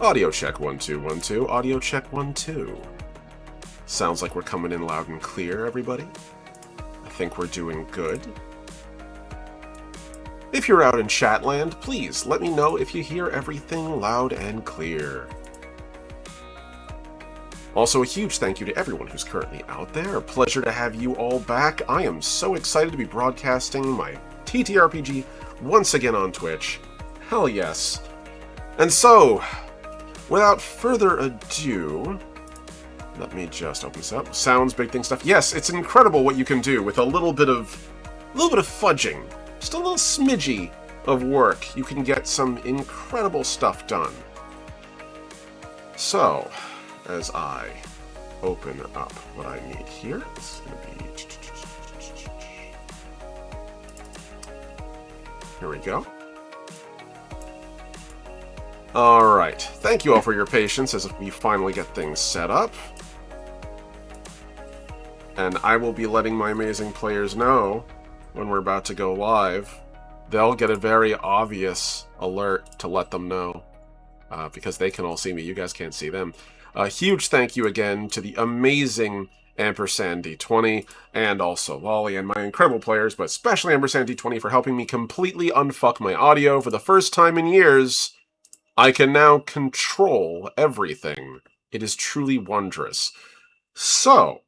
Audio check 1 2 1 2. Audio check 1 2. Sounds like we're coming in loud and clear, everybody. I think we're doing good. If you're out in Chatland, please let me know if you hear everything loud and clear. Also, a huge thank you to everyone who's currently out there. A pleasure to have you all back. I am so excited to be broadcasting my TTRPG once again on Twitch. Hell yes. And so, without further ado, let me just open this up. Sounds, big thing stuff. Yes, it's incredible what you can do with a little bit of fudging. Just a little smidgy of work. You can get some incredible stuff done. So, as I open up what I need here, this is going to be... Here we go. Alright, thank you all for your patience as we finally get things set up. And I will be letting my amazing players know when we're about to go live. They'll get a very obvious alert to let them know, because they can all see me. You guys can't see them. A huge thank you again to the amazing Ampersand D20 and also Lolly and my incredible players, but especially Ampersand D20 for helping me completely unfuck my audio for the first time in years. I can now control everything. It is truly wondrous. So,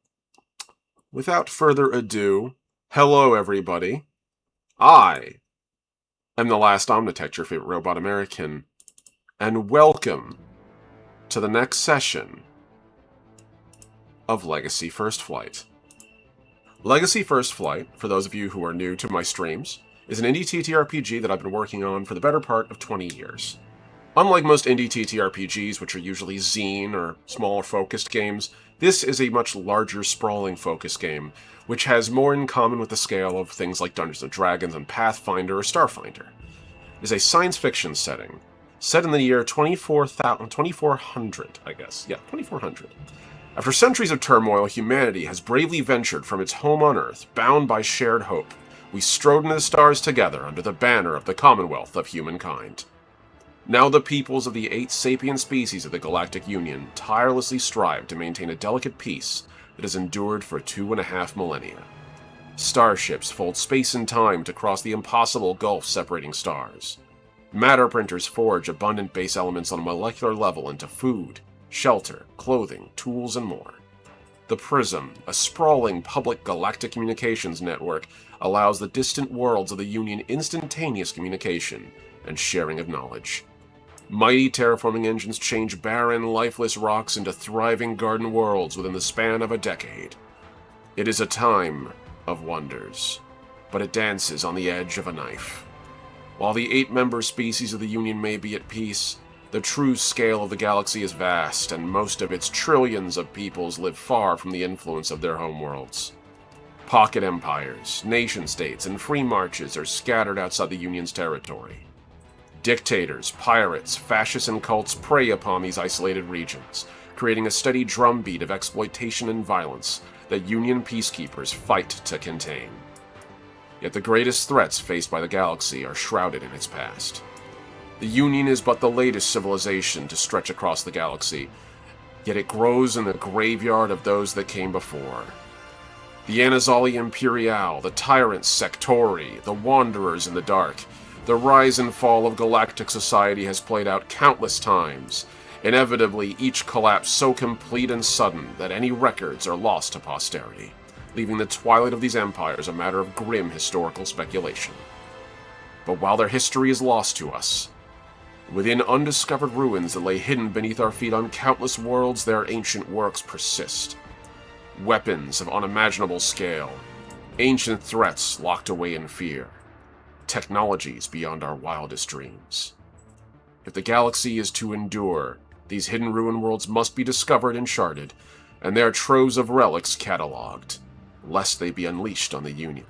without further ado, hello everybody. I am the last Omnitech, your favorite robot American, and welcome to the next session of Legacy First Flight. Legacy First Flight, for those of you who are new to my streams, is an indie TTRPG that I've been working on for the better part of 20 years. Unlike most indie TTRPGs, which are usually zine or smaller focused games, this is a much larger, sprawling focus game, which has more in common with the scale of things like Dungeons & Dragons and Pathfinder or Starfinder. It is a science fiction setting, set in the year 2400, I guess. Yeah, 2400. After centuries of turmoil, humanity has bravely ventured from its home on Earth, bound by shared hope. We strode into the stars together under the banner of the Commonwealth of Humankind. Now the peoples of the 8 sapient species of the Galactic Union tirelessly strive to maintain a delicate peace that has endured for 2.5 millennia. Starships fold space and time to cross the impossible gulf separating stars. Matter printers forge abundant base elements on a molecular level into food, shelter, clothing, tools, and more. The Prism, a sprawling public galactic communications network, allows the distant worlds of the Union instantaneous communication and sharing of knowledge. Mighty terraforming engines change barren, lifeless rocks into thriving garden worlds within the span of a decade. It is a time of wonders, but it dances on the edge of a knife. While the 8-member species of the Union may be at peace, the true scale of the galaxy is vast, and most of its trillions of peoples live far from the influence of their homeworlds. Pocket empires, nation-states, and free marches are scattered outside the Union's territory. Dictators, pirates, fascists, and cults prey upon these isolated regions, creating a steady drumbeat of exploitation and violence that Union peacekeepers fight to contain. Yet the greatest threats faced by the galaxy are shrouded in its past. The Union is but the latest civilization to stretch across the galaxy, yet it grows in the graveyard of those that came before. The Anazali Imperial, the Tyrants Sectori, the Wanderers in the Dark. The rise and fall of galactic society has played out countless times, inevitably each collapse so complete and sudden that any records are lost to posterity, leaving the twilight of these empires a matter of grim historical speculation. But while their history is lost to us, within undiscovered ruins that lay hidden beneath our feet on countless worlds, their ancient works persist. Weapons of unimaginable scale, ancient threats locked away in fear. Technologies beyond our wildest dreams. If the galaxy is to endure, these hidden ruin worlds must be discovered and charted, and their troves of relics catalogued, lest they be unleashed on the Union.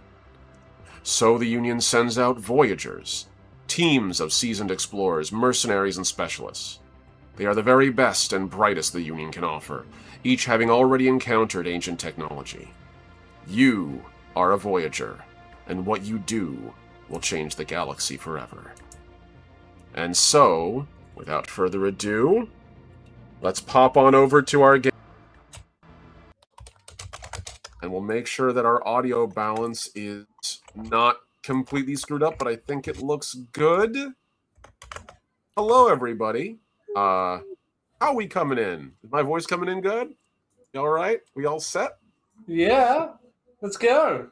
So the Union sends out Voyagers, teams of seasoned explorers, mercenaries, and specialists. They are the very best and brightest the Union can offer, each having already encountered ancient technology. You are a Voyager, and what you do will change the galaxy forever. And so, without further ado, let's pop on over to our game. And we'll make sure that our audio balance is not completely screwed up, but I think it looks good. Hello, everybody. How are we coming in? Is my voice coming in good? You all right? We all set? Yeah. Let's go.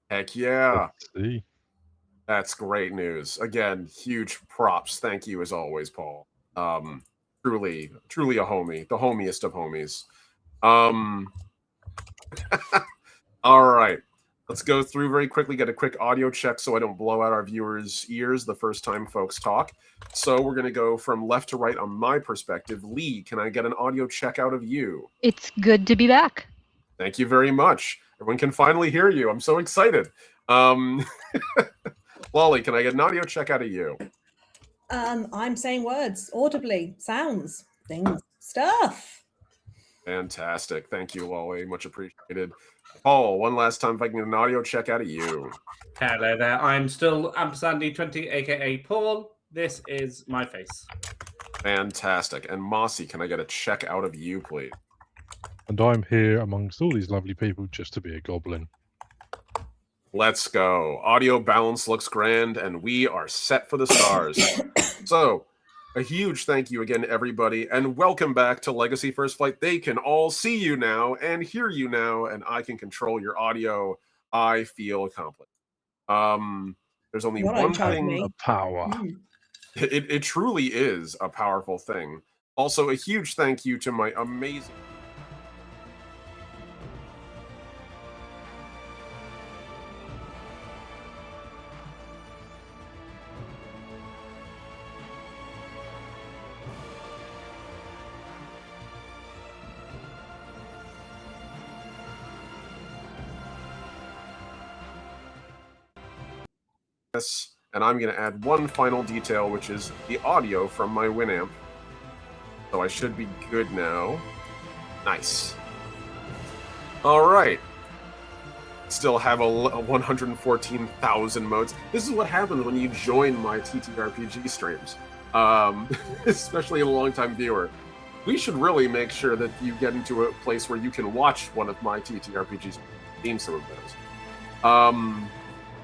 Heck yeah. Let's see. That's great news. Again, huge props. Thank you as always, Paul. Truly a homie. The homiest of homies. All right. Let's go through very quickly, get a quick audio check so I don't blow out our viewers' ears the first time folks talk. So we're going to go from left to right on my perspective. Lee, can I get an audio check out of you? It's good to be back. Thank you very much. Everyone can finally hear you. I'm so excited. Lolly, can I get an audio check out of you? I'm saying words audibly, sounds, things, stuff. Fantastic. Thank you, Lolly. Much appreciated. Paul, one last time if I can get an audio check out of you. Hello there. I'm still Ampersandi20, aka Paul. This is my face. Fantastic. And Mossy, can I get a check out of you, please? And I'm here amongst all these lovely people just to be a goblin. Let's go. Audio balance looks grand, and we are set for the stars. So, a huge thank you again, everybody, and welcome back to Legacy First Flight. They can all see you now and hear you now, and I can control your audio. I feel accomplished. There's only one thing. The power. It truly is a powerful thing. Also, a huge thank you to my amazing... And I'm going to add one final detail, which is the audio from my Winamp. So I should be good now. Nice. All right. Still have a 114,000 modes. This is what happens when you join my TTRPG streams, especially a long-time viewer. We should really make sure that you get into a place where you can watch one of my TTRPGs, game some of those.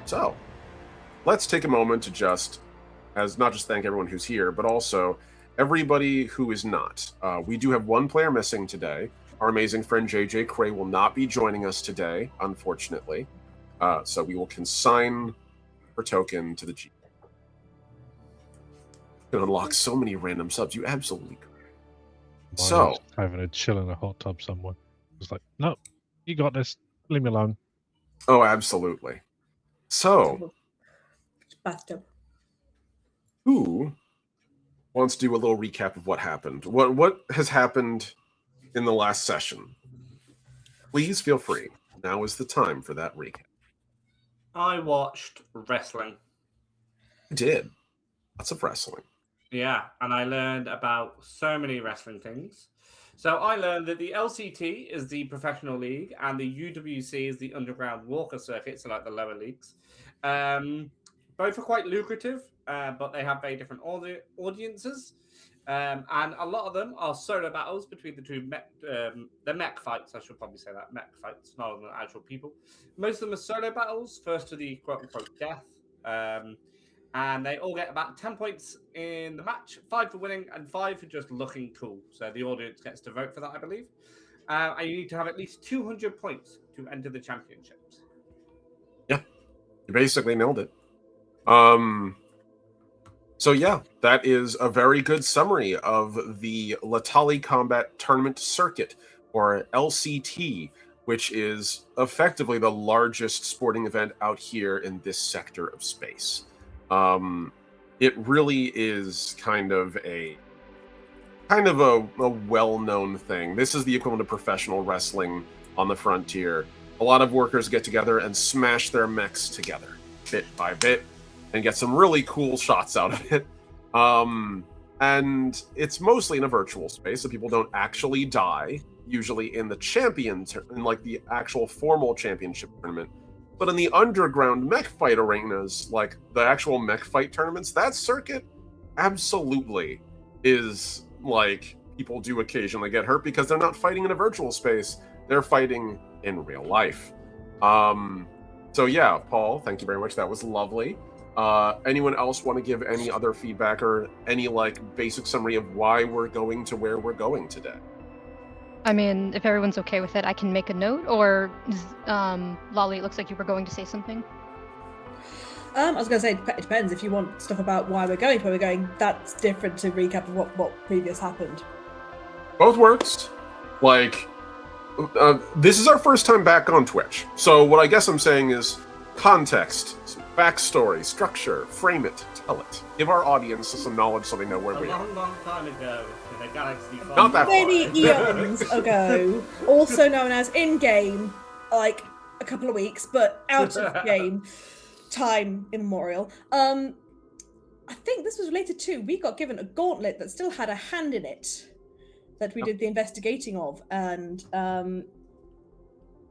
So, let's take a moment to not just thank everyone who's here, but also everybody who is not. We do have one player missing today. Our amazing friend JJ Cray will not be joining us today, unfortunately. So we will consign her token to the G. You can unlock so many random subs. You absolutely could. So, having a chill in a hot tub somewhere. It's like, no, you got this. Leave me alone. Oh, absolutely. So, Bathtub. who wants to do a little recap of what happened? What has happened in the last session? Please feel free. Now is the time for that recap. I watched wrestling. I did. Lots of wrestling. Yeah, and I learned about so many wrestling things. So I learned that the LCT is the professional league and the UWC is the underground walker circuit, so like the lower leagues. Both are quite lucrative, but they have very different audiences. And a lot of them are solo battles between the two the mech fights, I should probably say that, mech fights, not than actual people. Most of them are solo battles, first to the quote-unquote death. And they all get about 10 points in the match, 5 for winning and 5 for just looking cool. So the audience gets to vote for that, I believe. And you need to have at least 200 points to enter the championships. Yeah, you basically nailed it. So yeah, that is a very good summary of the Letali Combat Tournament Circuit, or LCT, which is effectively the largest sporting event out here in this sector of space. It really is kind of a well-known thing. This is the equivalent of professional wrestling on the frontier. A lot of workers get together and smash their mechs together, bit by bit, and get some really cool shots out of it. And it's mostly in a virtual space, so people don't actually die, usually in the in like the actual formal championship tournament. But in the underground mech fight arenas, like the actual mech fight tournaments, that circuit absolutely is like people do occasionally get hurt because they're not fighting in a virtual space, they're fighting in real life. So yeah, Paul, thank you very much. That was lovely. Anyone else want to give any other feedback or any like basic summary of why we're going to where we're going today? I mean, if everyone's okay with it, I can make a note. Or, Lolly, it looks like you were going to say something. I was going to say, it depends. If you want stuff about why we're going to where we're going, that's different to recap of what previous happened. Both works. Like, this is our first time back on Twitch. So what I guess I'm saying is context, backstory, structure, frame it, tell it. Give our audience some knowledge so they know where we are. A long time ago in a galaxy far Not that far. Many eons ago, also known as in-game, like a couple of weeks, but out of game, time immemorial. I think this was related to, we got given a gauntlet that still had a hand in it that we did the investigating of, and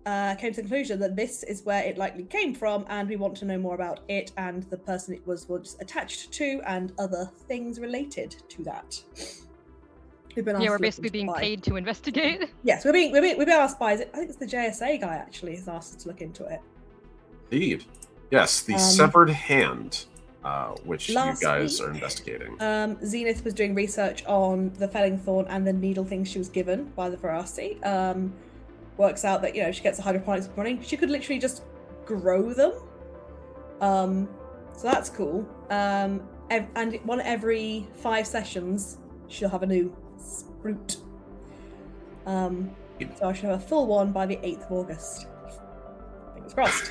came to the conclusion that this is where it likely came from, and we want to know more about it and the person it was attached to and other things related to that. Yeah, we're basically being paid to investigate. Yes, we're being asked by, I think it's the JSA guy actually has asked us to look into it. Indeed. Yes, the severed hand, which you guys are investigating. Zenith was doing research on the felling thorn and the needle things she was given by the Verasi. Works out that, she gets the hydroponics running. She could literally just grow them. So that's cool. And one every 5 sessions, she'll have a new fruit. So I should have a full one by the 8th of August. Fingers crossed.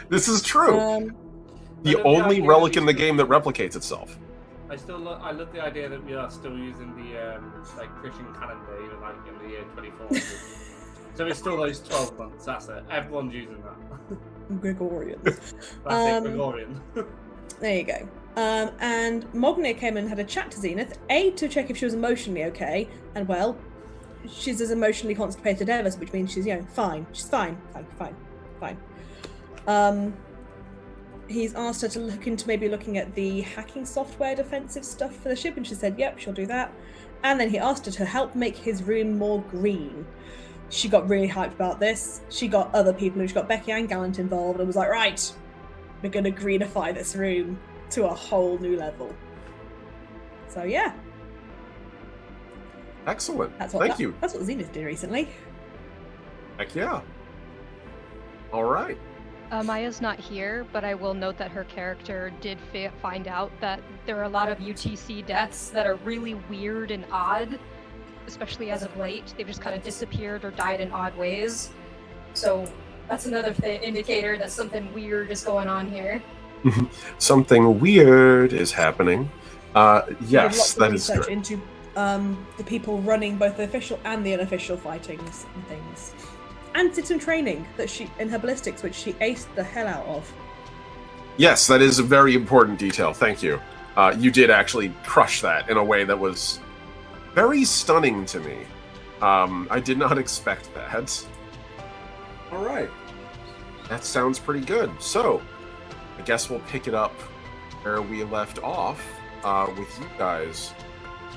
This is true. The only relic in the game that replicates itself. I love the idea that we are still using the Christian calendar, even like in the year 24. So it's still those 12 months. That's it. Everyone's using that. Gregorian. That's it, Gregorian. There you go. And Mognir came and had a chat to Zenith, to check if she was emotionally okay, and well, she's as emotionally constipated ever, which means she's fine. She's fine. He's asked her to look into maybe looking at the hacking software defensive stuff for the ship, and she said, yep, she'll do that. And then he asked her to help make his room more green. She got really hyped about this. She got other people, she got Becky and Gallant involved, and was like, right, we're going to greenify this room to a whole new level. So, yeah. Excellent. Thank you. That's what Zenith did recently. Heck yeah. All right. Maya's not here, but I will note that her character did find out that there are a lot of UTC deaths that are really weird and odd, especially as of late. They've just kind of disappeared or died in odd ways. So that's another indicator that something weird is going on here. Something weird is happening. Yes, that is research true. Into the people running both the official and the unofficial fightings and things. And did some training that she in her ballistics, which she aced the hell out of. Yes, that is a very important detail. Thank you. You did actually crush that in a way that was very stunning to me. I did not expect that. All right. That sounds pretty good. So, I guess we'll pick it up where we left off with you guys.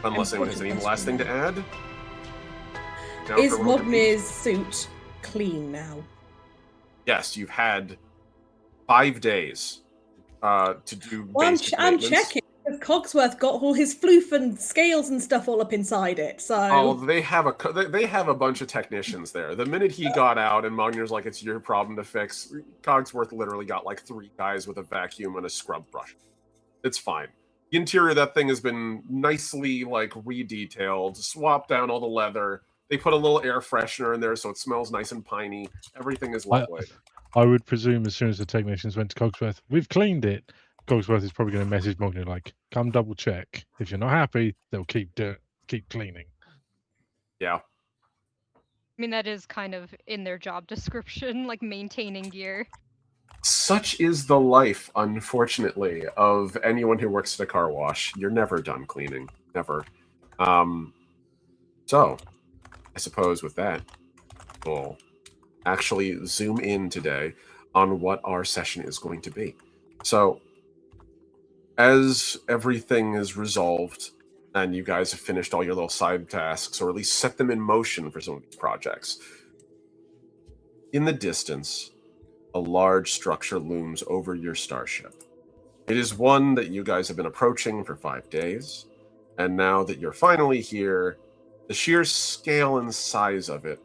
Unless anyone has any last thing to add. Now Is for one Mognir's suit clean now? Yes, you've had 5 days to do basic I'm maintenance. checking. Because Cogsworth got all his floof and scales and stuff all up inside it, so... Oh, they have a bunch of technicians there. The minute he got out and Mognir's like, it's your problem to fix, Cogsworth literally got like 3 guys with a vacuum and a scrub brush. It's fine. The interior of that thing has been nicely like re-detailed, swapped down all the leather. They put a little air freshener in there so it smells nice and piney. Everything is lovely. I would presume as soon as the technicians went to Cogsworth, we've cleaned it. Cogsworth is probably going to message Mognir like, come double check. If you're not happy, they'll keep cleaning. Yeah. I mean, that is kind of in their job description, like maintaining gear. Such is the life, unfortunately, of anyone who works at a car wash. You're never done cleaning. Never. So, I suppose with that, we'll actually zoom in today on what our session is going to be. So, as everything is resolved, and you guys have finished all your little side tasks, or at least set them in motion for some of these projects. In the distance, a large structure looms over your starship. It is one that you guys have been approaching for 5 days, and now that you're finally here, the sheer scale and size of it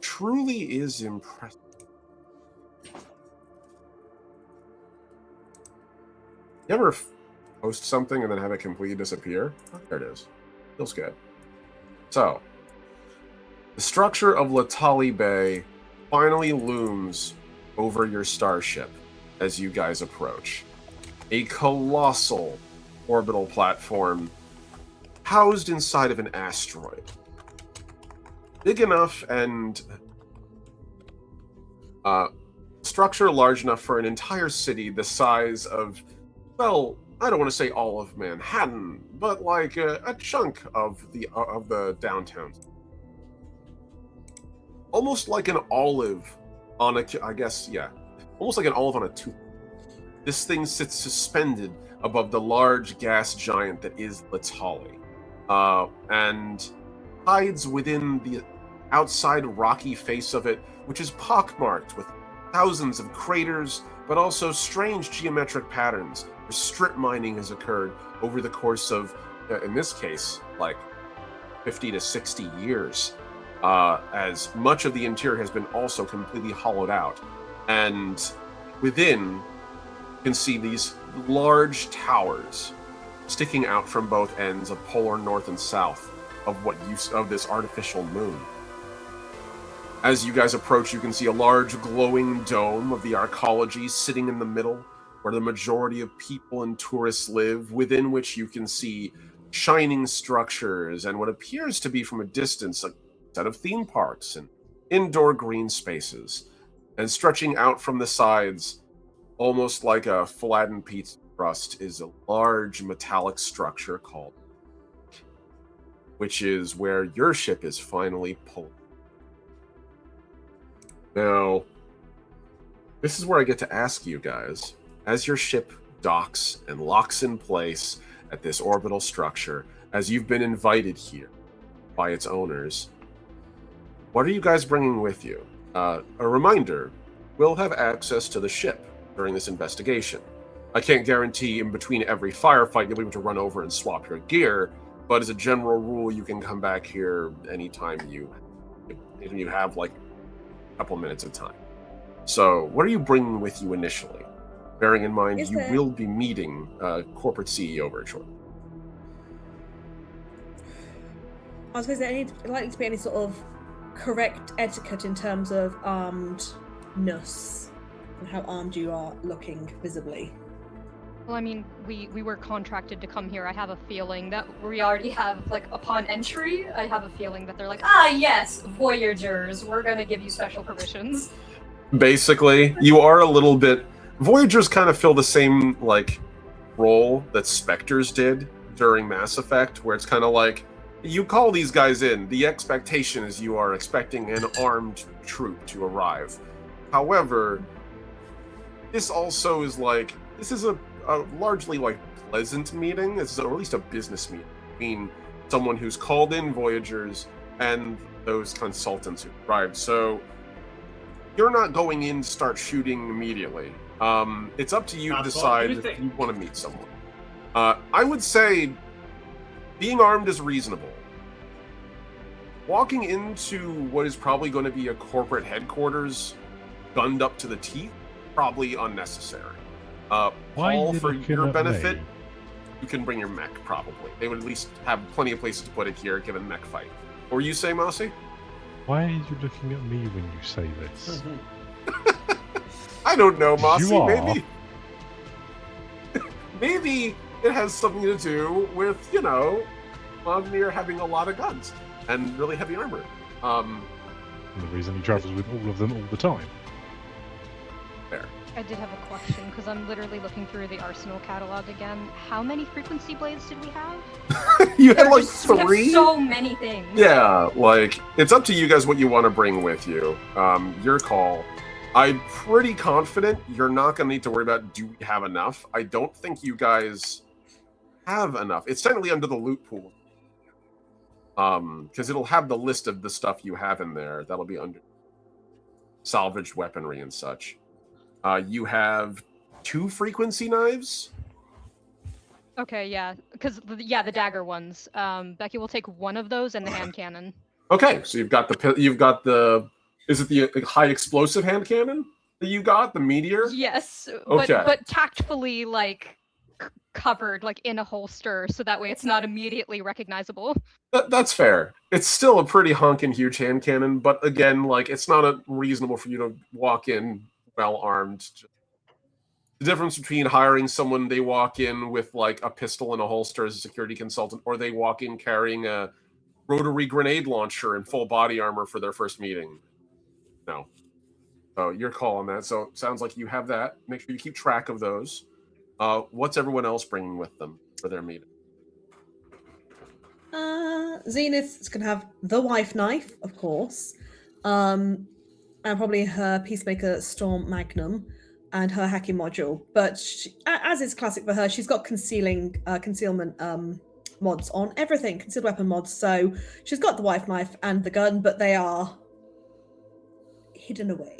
truly is impressive. You ever post something and then have it completely disappear? Oh, there it is. Feels good. So, the structure of Letali Bay finally looms over your starship as you guys approach. A colossal orbital platform housed inside of an asteroid. Big enough and structure large enough for an entire city the size of, well, I don't want to say all of Manhattan, but like a chunk of the downtown. Almost like an olive on a, I guess, yeah, almost like an olive on a tooth. This thing sits suspended above the large gas giant that is Letali, and hides within the outside rocky face of it, which is pockmarked with thousands of craters, but also strange geometric patterns where strip mining has occurred over the course of, in this case, like 50 to 60 years, as much of the interior has been also completely hollowed out. And within, you can see these large towers sticking out from both ends of polar north and south of this artificial moon. As you guys approach, you can see a large glowing dome of the arcology sitting in the middle, where the majority of people and tourists live, within which you can see shining structures and what appears to be from a distance a set of theme parks and indoor green spaces. And stretching out from the sides, almost like a flattened pizza crust, is a large metallic structure called, which is where your ship is finally pulled. Now, this is where I get to ask you guys, as your ship docks and locks in place at this orbital structure, as you've been invited here by its owners, what are you guys bringing with you? A reminder, we'll have access to the ship during this investigation. I can't guarantee in between every firefight you'll be able to run over and swap your gear, but as a general rule, you can come back here anytime you have like a couple minutes of time. So what are you bringing with you initially? Bearing in mind you will be meeting corporate CEO very shortly. I was going to say, likely to be any sort of correct etiquette in terms of armedness and how armed you are looking visibly. Well, I mean, we were contracted to come here. I have a feeling that we already have, like, upon entry, I have a feeling that they're like, ah, yes, Voyagers, we're going to give you special permissions. Basically, you are a little bit... Voyagers kind of fill the same, like, role that Spectres did during Mass Effect, where it's kind of like, you call these guys in, the expectation is you are expecting an armed troop to arrive. However, this also is like, this is a largely like pleasant meeting, or at least a business meeting between someone who's called in Voyagers and those consultants who arrived. So you're not going in to start shooting immediately. It's up to you to decide if you want to meet someone. I would say being armed is reasonable. Walking into what is probably going to be a corporate headquarters gunned up to the teeth, probably unnecessary. Paul, for your benefit, you can bring your mech, probably. They would at least have plenty of places to put it here, given mech fight. What were you saying, Mossy? Why are you looking at me when you say this? I don't know, Mossy. You are. Maybe it has something to do with, you know, Magnier having a lot of guns and really heavy armor. And the reason he travels with all of them all the time. Fair. I did have a question, because I'm literally looking through the Arsenal catalog again. How many frequency blades did we have? You had like 3? So many things. Yeah, like, it's up to you guys what you want to bring with you. Your call. I'm pretty confident you're not going to need to worry about, do we have enough? I don't think you guys have enough. It's technically under the loot pool. Because it'll have the list of the stuff you have in there. That'll be under salvaged weaponry and such. You have 2 frequency knives. Okay, yeah, because the dagger ones. Becky will take one of those and the hand cannon. Okay, so you've got the is it the high explosive hand cannon that you got, the meteor? Yes, Okay. but tactfully like covered like in a holster, so that way it's not immediately recognizable. That's fair. It's still a pretty honking huge hand cannon, but again, like it's not reasonable for you to walk in well armed. The difference between hiring someone, they walk in with like a pistol and a holster as a security consultant, or they walk in carrying a rotary grenade launcher and full body armor for their first meeting. No. So your call on that. So sounds like you have that. Make sure you keep track of those. What's everyone else bringing with them for their meeting? Zenith is going to have the wife knife, of course, and probably her Peacemaker Storm Magnum and her hacking module. But she, as is classic for her, she's got concealment mods on everything, concealed weapon mods. So she's got the wife knife and the gun, but they are hidden away.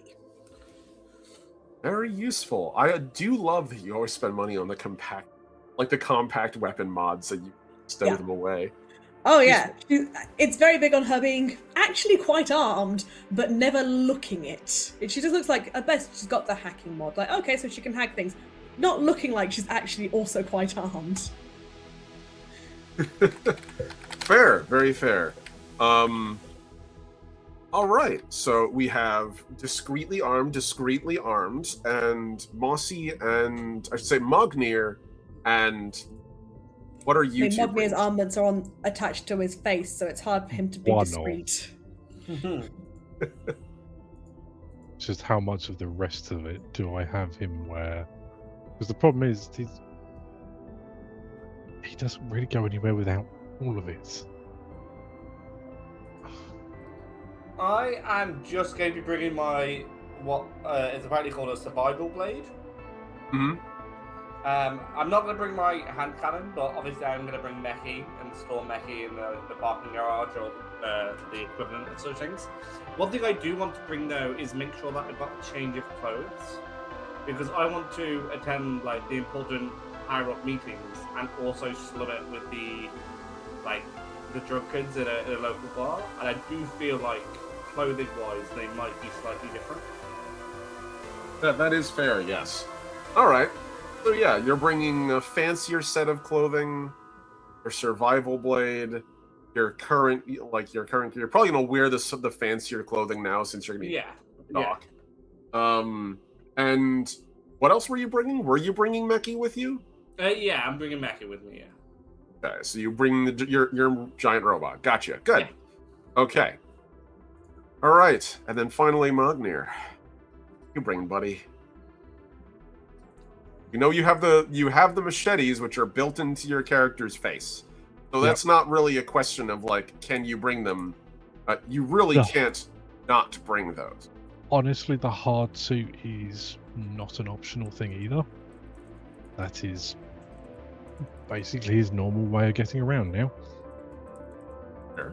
Very useful. I do love that you always spend money on the compact weapon mods that you stow them away. Oh yeah, it's very big on her being actually quite armed, but never looking it. She just looks like, at best, she's got the hacking mod. Like, okay, so she can hack things. Not looking like she's actually also quite armed. Fair, very fair. All right, so we have discreetly armed, and Mossy and, I should say, Mognir, and what are you two? Mognir's armaments are attached to his face, so it's hard for him to be discreet. Just how much of the rest of it do I have him wear? Because the problem is, he doesn't really go anywhere without all of it. I am just going to be bringing my, what is apparently called a survival blade. Mm-hmm. I'm not going to bring my hand cannon, but obviously I'm going to bring Becky and store Becky in the parking garage or the equivalent of such things. One thing I do want to bring though is make sure that I've got a change of clothes, because I want to attend like the important higher up meetings and also slum it with the drunkards in a local bar, and I do feel like clothing wise they might be slightly different. That is fair, yes. All right. So yeah, you're bringing a fancier set of clothing, your survival blade, you're probably gonna wear the fancier clothing now since you're gonna be Doc. And what else were you bringing? Were you bringing Meki with you? Yeah, I'm bringing Meki with me. Yeah. Okay, so you bring your giant robot. Gotcha. Good. Yeah. Okay. All right, and then finally, Mognir. You bring, buddy. You know you have the machetes, which are built into your character's face, so that's not really a question of like, can you bring them? You really can't not bring those. Honestly, the hard suit is not an optional thing either. That is basically his normal way of getting around now. Sure.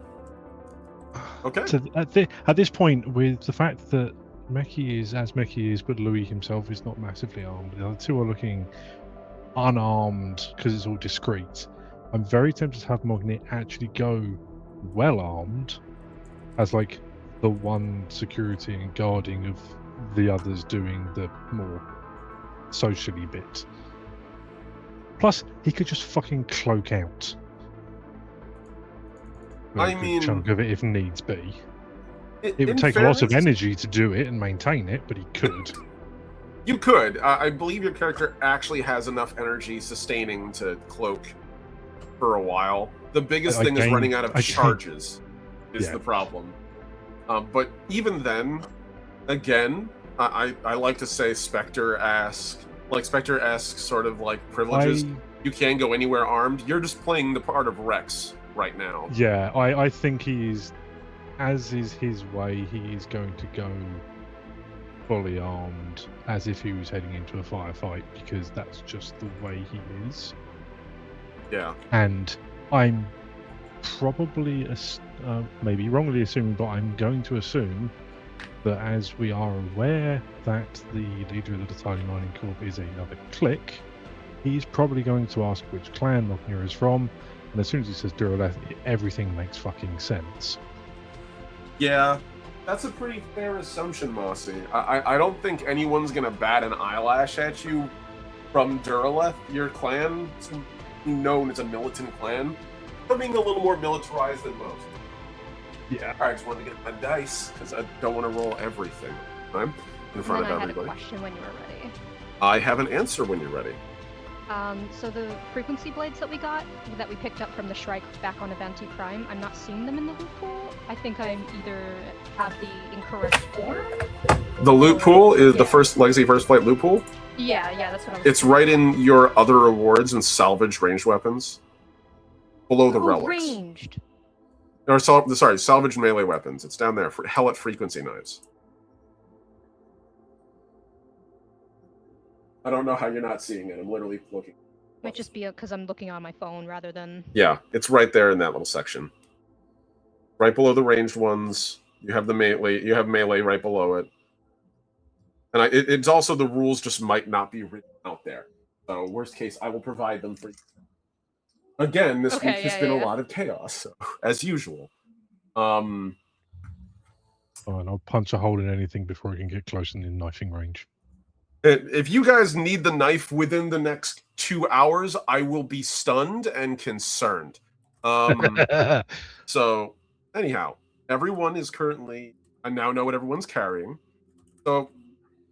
Okay. So at this point, with the fact that Meki is as Meki is, but Louis himself is not massively armed, the other two are looking unarmed because it's all discreet. I'm very tempted to have Mognir actually go well armed as like the one security and guarding of the others doing the more socially bit. Plus, he could just fucking cloak out. I mean, a chunk of it if needs be. It would take a lot of energy to do it and maintain it, but he could. You could. I believe your character actually has enough energy sustaining to cloak for a while. The biggest thing is running out of charges is the problem. But even then, again, I like to say Spectre-esque sort of like privileges. You can go anywhere armed. You're just playing the part of Rex right now. Yeah, I think he is, as is his way, he is going to go fully armed as if he was heading into a firefight, because that's just the way he is. Yeah. And I'm probably, maybe wrongly assuming, but I'm going to assume that as we are aware that the leader of the Letali Mining Corp is another clique, he's probably going to ask which clan Lochner is from, and as soon as he says Duraleth, everything makes fucking sense. Yeah, that's a pretty fair assumption, Mossy. I don't think anyone's gonna bat an eyelash at you from Duraleth. Your clan is known as a militant clan, but being a little more militarized than most. Yeah. I just wanted to get my dice because I don't want to roll everything in front of I had everybody. a question when you were ready. I have an answer when you're ready. So the frequency blades that we picked up from the Shrike back on Evanti Prime, I'm not seeing them in the loot pool. I think I either have the incorrect form. The loot pool is the first Legacy First Flight loot pool. Yeah, that's what I was. It's right in your other rewards and salvage ranged weapons, below the relics. Ranged. Or salvage melee weapons. It's down there for Hellet frequency knives. I don't know how you're not seeing it. I'm literally looking. Might just be because I'm looking on my phone rather than. Yeah, it's right there in that little section. Right below the ranged ones, you have the melee. You have melee right below it, and it's also the rules just might not be written out there. So worst case, I will provide them for you. Again, this week has been a lot of chaos, so, as usual. Fine, I'll punch a hole in anything before I can get close in the knifing range. If you guys need the knife within the next 2 hours, I will be stunned and concerned. So, anyhow, everyone is currently... I now know what everyone's carrying. So,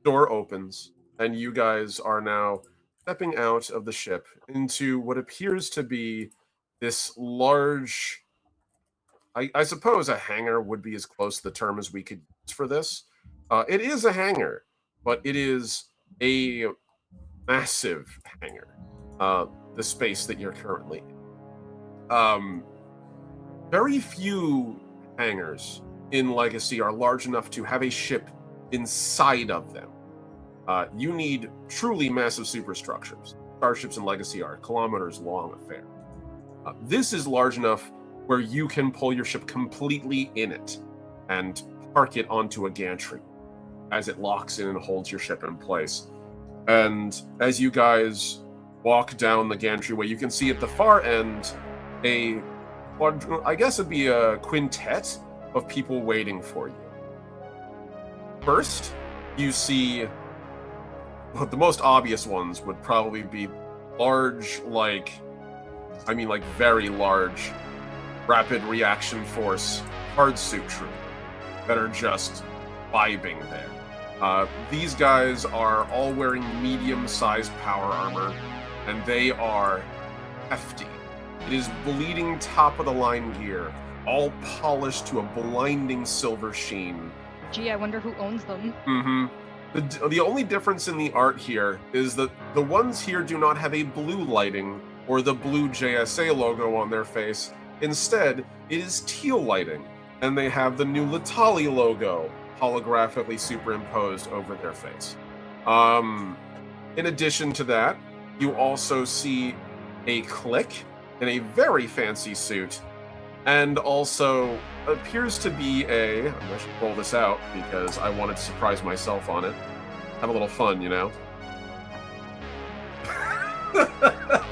door opens, and you guys are now stepping out of the ship into what appears to be this large... I suppose a hangar would be as close to the term as we could use for this. It is a hangar, but it is a massive hangar, the space that you're currently in. Very few hangars in Legacy are large enough to have a ship inside of them. You need truly massive superstructures. Starships in Legacy are a kilometers-long affair. This is large enough where you can pull your ship completely in it and park it onto a gantry as it locks in and holds your ship in place. And as you guys walk down the gantry-way, you can see at the far end I guess it'd be a quintet of people waiting for you. First, you see the most obvious ones would probably be large, very large rapid reaction force hardsuit troop that are just vibing there. These guys are all wearing medium-sized power armor, and they are hefty. It is bleeding top-of-the-line gear, all polished to a blinding silver sheen. Gee, I wonder who owns them. Mm-hmm. The only difference in the art here is that the ones here do not have a blue lighting or the blue JSA logo on their face. Instead, it is teal lighting, and they have the new Letali logo holographically superimposed over their face. In addition to that, you also see a clique in a very fancy suit, and also appears to be I should roll this out because I wanted to surprise myself on it. Have a little fun, you know?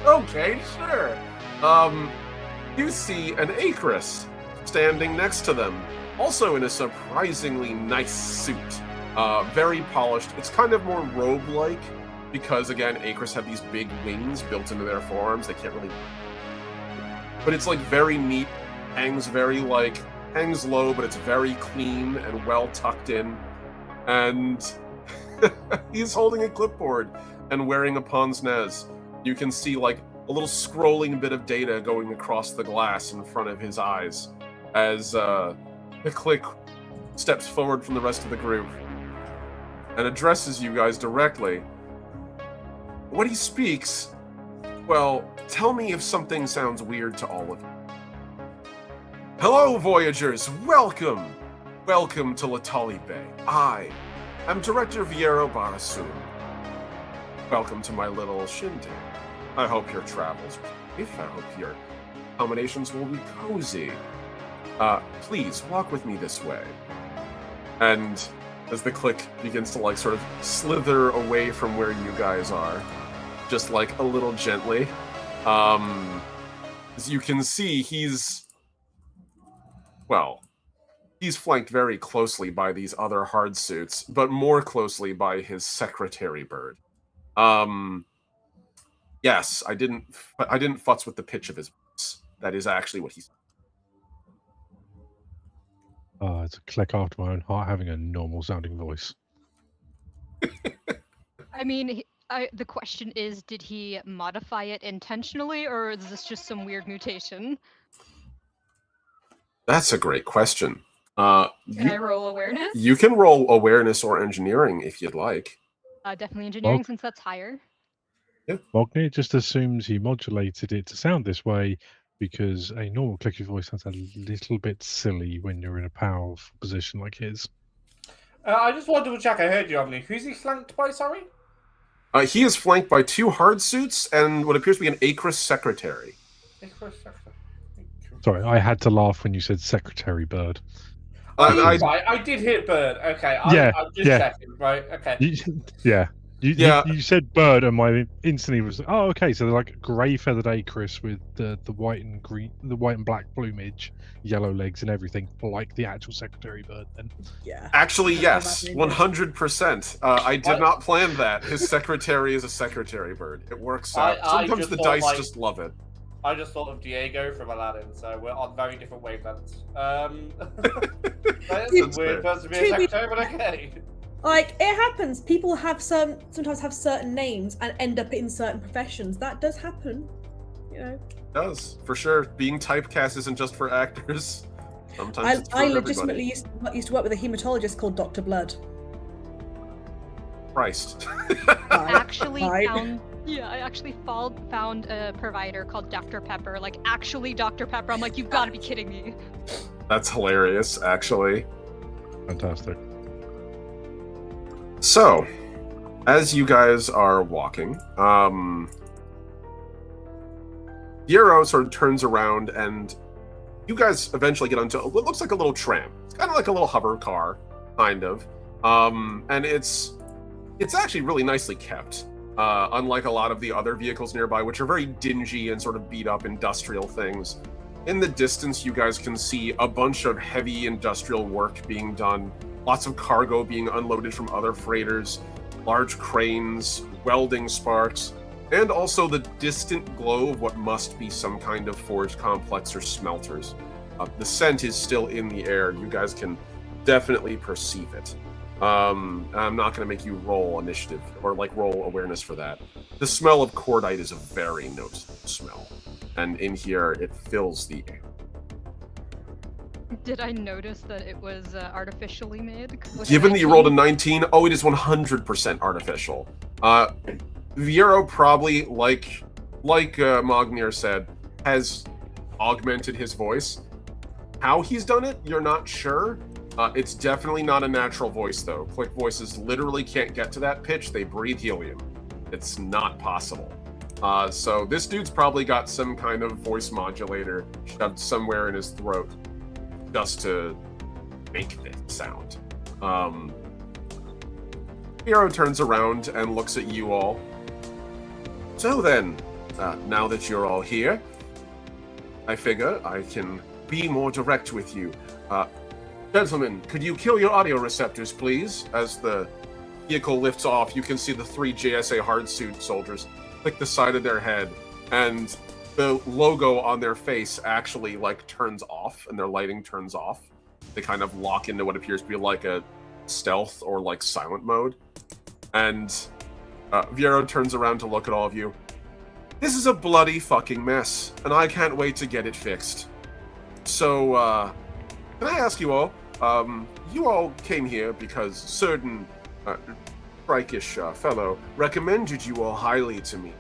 Okay, sure. You see an Acris standing next to them, also in a surprisingly nice suit. Very polished. It's kind of more robe-like, because again, Acris have these big wings built into their forearms. They can't really... But it's very neat, hangs low, but it's very clean and well tucked in. And he's holding a clipboard and wearing a pince nez. You can see a little scrolling bit of data going across the glass in front of his eyes as the clique steps forward from the rest of the group and addresses you guys directly. When he speaks, well, tell me if something sounds weird to all of you. Hello, Voyagers! Welcome! Welcome to Letali Bay. I am Director Viero Barasun. Welcome to my little shindig. I hope your travels. safe. I hope your accommodations will be cozy. Please walk with me this way. And as the click begins to like sort of slither away from where you guys are, just like a little gently, as you can see, he's flanked very closely by these other hard suits, but more closely by his secretary bird. Yes, I didn't futz with the pitch of his voice. That is actually what he's. It's a click after my own heart having a normal sounding voice. I mean, the question is, did he modify it intentionally, or is this just some weird mutation? That's a great question. Can I roll awareness? You can roll awareness or engineering if you'd like. Definitely engineering, since that's higher. Yeah. Wagner just assumes he modulated it to sound this way because a normal clicky voice sounds a little bit silly when you're in a powerful position like his. I just want to double check. I heard you, Omni. Who's he flanked by? Sorry. He is flanked by 2 hard suits and what appears to be an Acris secretary. Sorry, I had to laugh when you said secretary bird. I did hit bird. Okay, I'm just checking. Right. Okay. You said bird, and my instantly was okay. So they're like grey feathered acris with the white and green, the white and black plumage, yellow legs, and everything, like the actual secretary bird. Then actually, yes, 100%. I did not plan that. His secretary is a secretary bird. It works out. Sometimes the dice just love it. I just thought of Diego from Aladdin, so we're on very different wavelengths. That's a weird person to be a secretary, but okay. Like, it happens. People sometimes have certain names and end up in certain professions. That does happen, you know. It does, for sure. Being typecast isn't just for actors. Sometimes it's for I legitimately used to work with a hematologist called Dr. Blood. Christ. I actually found a provider called Dr. Pepper. Like, actually Dr. Pepper. I'm like, you've got to be kidding me. That's hilarious, actually. Fantastic. So, as you guys are walking, Hero sort of turns around and you guys eventually get onto what looks like a little tram. It's kind of like a little hover car, kind of. And it's actually really nicely kept, unlike a lot of the other vehicles nearby, which are very dingy and sort of beat up industrial things. In the distance, you guys can see a bunch of heavy industrial work being done, lots of cargo being unloaded from other freighters, large cranes, welding sparks, and also the distant glow of what must be some kind of forge complex or smelters. The scent is still in the air. You guys can definitely perceive it. I'm not going to make you roll initiative or roll awareness for that. The smell of cordite is a very noticeable smell, and in here it fills the air. Did I notice that it was artificially made? Given that you rolled a 19, it is 100% artificial. Viero probably, like Mognir said, has augmented his voice. How he's done it, you're not sure. It's definitely not a natural voice, though. Click voices literally can't get to that pitch. They breathe helium. It's not possible. So this dude's probably got some kind of voice modulator shoved somewhere in his throat just to make this sound. Hero turns around and looks at you all. So then, now that you're all here, I figure I can be more direct with you. Gentlemen, could you kill your audio receptors, please? As the vehicle lifts off, you can see the 3 JSA hardsuit soldiers click the side of their head, and the logo on their face actually turns off, and their lighting turns off. They kind of lock into what appears to be like a stealth or silent mode. And Viero turns around to look at all of you. This is a bloody fucking mess, and I can't wait to get it fixed. So, can I ask you all, you all came here because certain Frikish fellow recommended you all highly to me.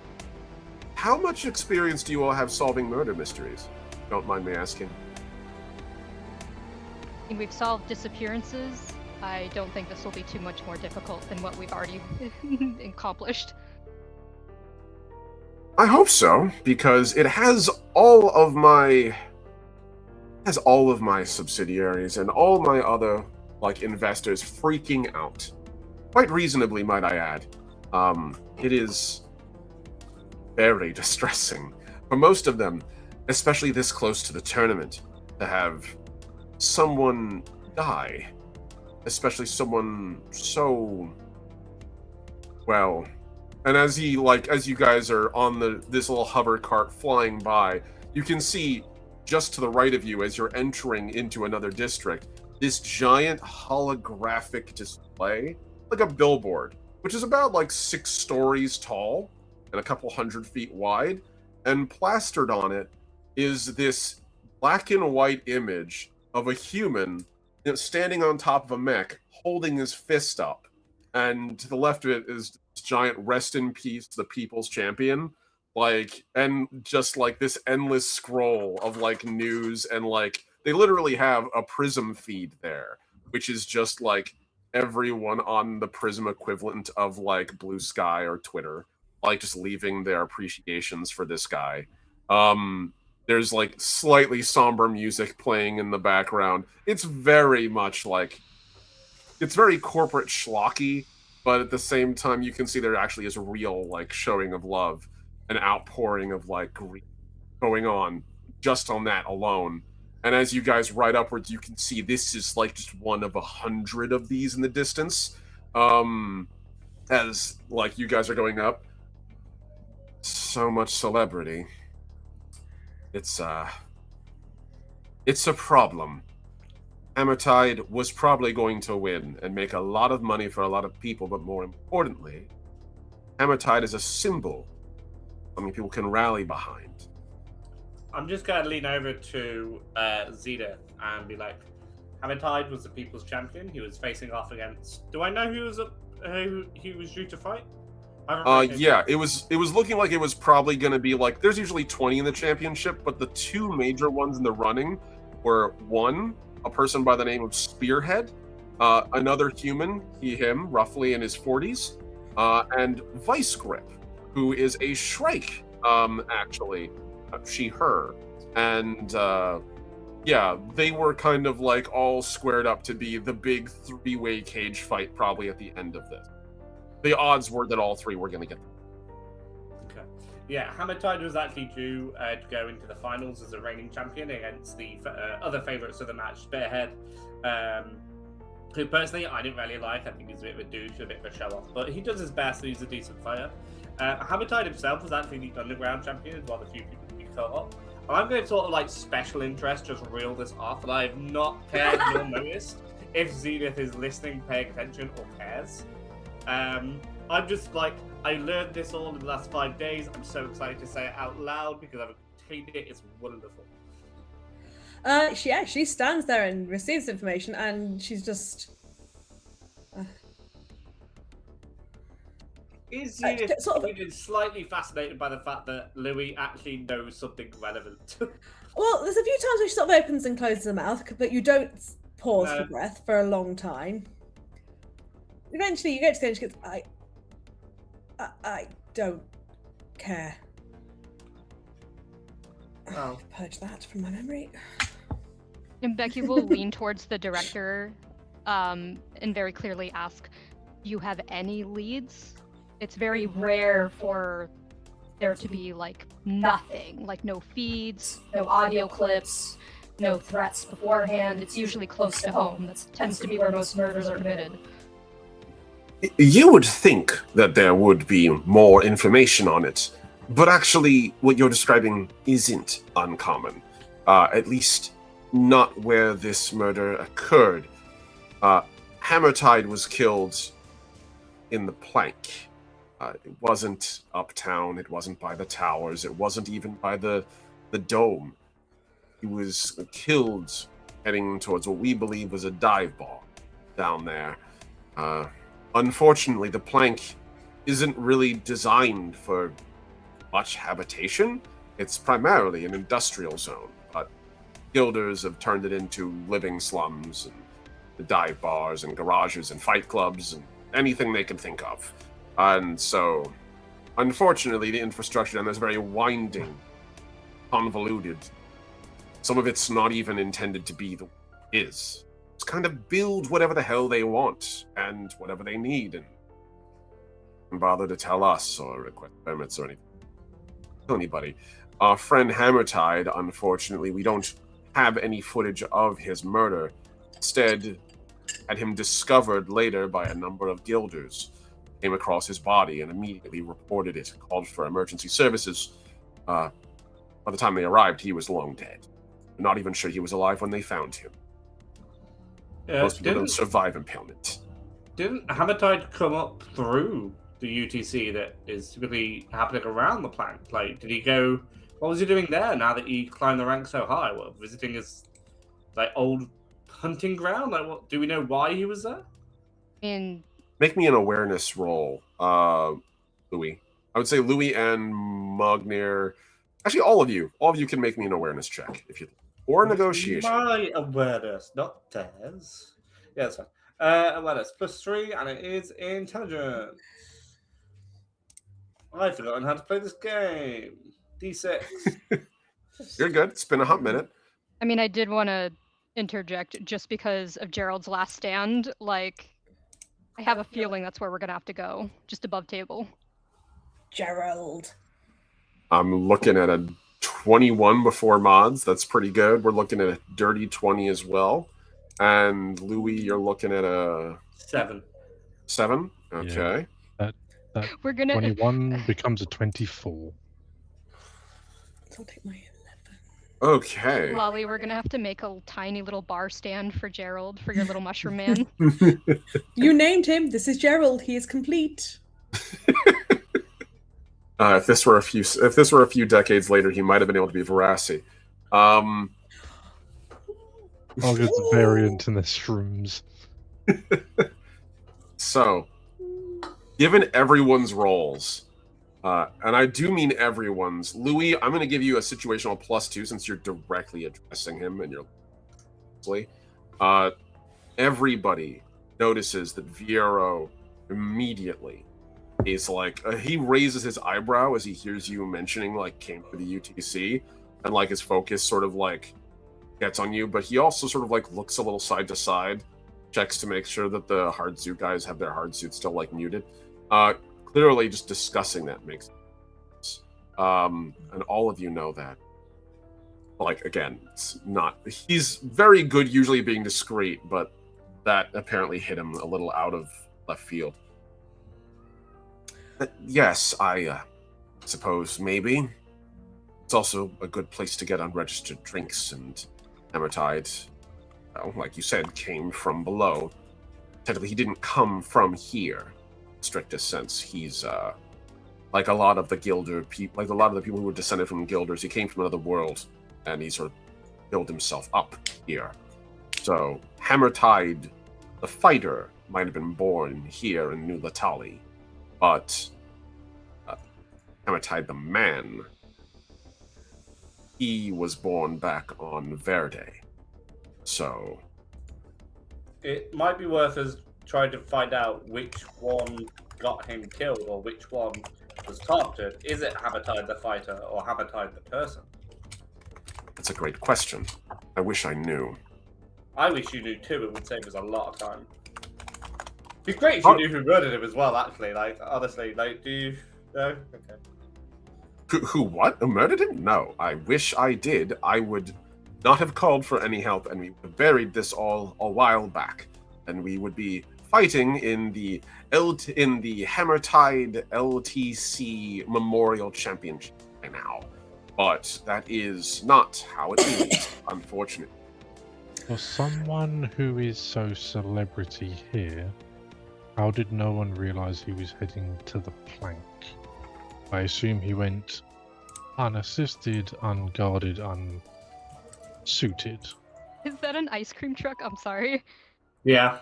How much experience do you all have solving murder mysteries? Don't mind me asking. We've solved disappearances. I don't think this will be too much more difficult than what we've already accomplished. I hope so, because it has all of my subsidiaries and all my other investors freaking out. Quite reasonably, might I add. It is very distressing for most of them, especially this close to the tournament, to have someone die, especially someone so well. And as you guys are on this little hover cart flying by, you can see just to the right of you as you're entering into another district, this giant holographic display, like a billboard, which is about 6 stories tall and a couple 100 feet wide, and plastered on it is this black and white image of a human standing on top of a mech, holding his fist up, and to the left of it is this giant "Rest in Peace, the People's Champion," and just this endless scroll of news, and they literally have a Prism feed there, which is just everyone on the Prism equivalent of Blue Sky or Twitter, just leaving their appreciations for this guy. There's slightly somber music playing in the background. It's very much it's very corporate schlocky, but at the same time you can see there actually is a real showing of love, an outpouring of grief going on just on that alone. And as you guys ride upwards, you can see this is just one of 100 of these in the distance. As you guys are going up, so much celebrity. It's a problem. Hammertide was probably going to win and make a lot of money for a lot of people, but more importantly, Hammertide is a symbol something people can rally behind. I'm just going to lean over to Zeta and be like, Hammertide was the people's champion. He was facing off against... Do I know who he was due to fight? Yeah, it was looking like it was probably going to be there's usually 20 in the championship, but the 2 major ones in the running were one, a person by the name of Spearhead, another human, him, roughly in his 40s, and Vice Grip, who is a Shrike, actually, she, her, and yeah, they were kind of all squared up to be the big 3-way cage fight probably at the end of this. The odds were that all 3 were going to get them. Okay. Yeah, Hammertide was actually due to go into the finals as a reigning champion against the other favourites of the match, Spearhead, who personally I didn't really like. I think he's a bit of a douche, a bit of a show-off, but he does his best and he's a decent fighter. Hammertide himself was actually the underground champion, as well as a few people to be caught up. And I'm going to sort of special interest just reel this off, and I have not cared nor noticed if Zenith is listening, paying attention, or cares. I'm just I learned this all in the last 5 days. I'm so excited to say it out loud because I've obtained it. It's wonderful. She stands there and receives information, and she's just. Is Zenith slightly fascinated by the fact that Louis actually knows something relevant? Well, there's a few times where she sort of opens and closes her mouth, but you don't pause for breath for a long time. Eventually, you get to the end and she goes, I don't care. Oh. Purge that from my memory. And Becky will lean towards the director and very clearly ask, do you have any leads? It's very rare for there to be nothing, no feeds, no audio clips, no threats beforehand. It's usually close to home. That tends to be where most murders are committed. You would think that there would be more information on it, but actually what you're describing isn't uncommon. At least not where this murder occurred. Hammertide was killed in the plank. It wasn't uptown, it wasn't by the towers, it wasn't even by the dome. He was killed heading towards what we believe was a dive bar down there. Unfortunately, the plank isn't really designed for much habitation. It's primarily an industrial zone, but guilders have turned it into living slums and the dive bars and garages and fight clubs and anything they can think of. And so Unfortunately, the infrastructure down there is very winding, convoluted. Some of it's not even intended to be the way it is. It's kind of build whatever the hell they want and whatever they need, and bother to tell us or request permits or anything. Tell anybody. Our friend Hammertide, unfortunately, we don't have any footage of his murder. Instead, had him discovered later by a number of guilders. Came across his body and immediately reported it, called for emergency services. By the time they arrived, he was long dead. We're not even sure he was alive when they found him. Most people don't survive impalement. Didn't Hammertide come up through the UTC that is typically happening around the planet? Like, did he go... What was he doing there now that he climbed the rank so high? What, visiting his like old hunting ground? Like, what? Do we know why he was there? Make me an awareness roll, Louis. I would say Louis and Magnir. Actually, all of you can make me an awareness check if you, or negotiation. My awareness, not theirs. Yeah, that's fine. Awareness +3, and it is intelligence. I've forgotten how to play this game. D6. You're good. It's been a hot minute. I mean, I did want to interject just because of Gerald's last stand. Like, I have a feeling that's where we're going to have to go, just above table. Gerald. I'm looking at a 21 before mods. That's pretty good. We're looking at a dirty 20 as well. And Louis, you're looking at a 7. 7? Okay. Yeah, that We're gonna 21 becomes a 24. I'll take my 11. Okay. Lolly, we're gonna have to make a tiny little bar stand for Gerald, for your little mushroom man. You named him. This is Gerald. He is complete. If this were a few decades later, he might have been able to be Veracity. I'll get the variant in the shrooms. So, given everyone's roles, and I do mean everyone's, Louis, I'm going to give you a situational +2 since you're directly addressing him and you're everybody notices that Viero immediately is like, he raises his eyebrow as he hears you mentioning, like, came to the UTC, and, like, his focus sort of, like, gets on you, but he also sort of, like, looks a little side to side, checks to make sure that the hard suit guys have their hard suits still, like, muted. Clearly, just discussing that makes sense. And all of you know that. Like, again, it's not... He's very good usually being discreet, but that apparently hit him a little out of left field. Yes, I suppose maybe. It's also a good place to get unregistered drinks, and Hammertide, well, like you said, came from below. Technically, he didn't come from here. Strictest sense, he's like a lot of the Gilder people, like a lot of the people who were descended from Gilders. He came from another world, and he sort of built himself up here. So Hammertide, the fighter, might have been born here in New Letali, but Hammertide, the man, he was born back on Verde. So It might be worth us trying to find out which one got him killed or which one was targeted. Is it Hammertide the fighter or Hammertide the person? that's a great question. I wish I knew. I wish you knew too. It would save us a lot of time. It'd be great if you knew who murdered him as well, actually. Like, honestly, like, do you... No? Okay. Who what? Who murdered him? No, I wish I did. I would not have called for any help, and we would have buried this all a while back. And we would be fighting in the Hammertide LTC Memorial Championship by now. But that is not how it is, unfortunately. For someone who is so celebrity here, how did no one realize he was heading to the plank? I assume he went unassisted, unguarded, unsuited. Is that an ice cream truck? I'm sorry. Yeah.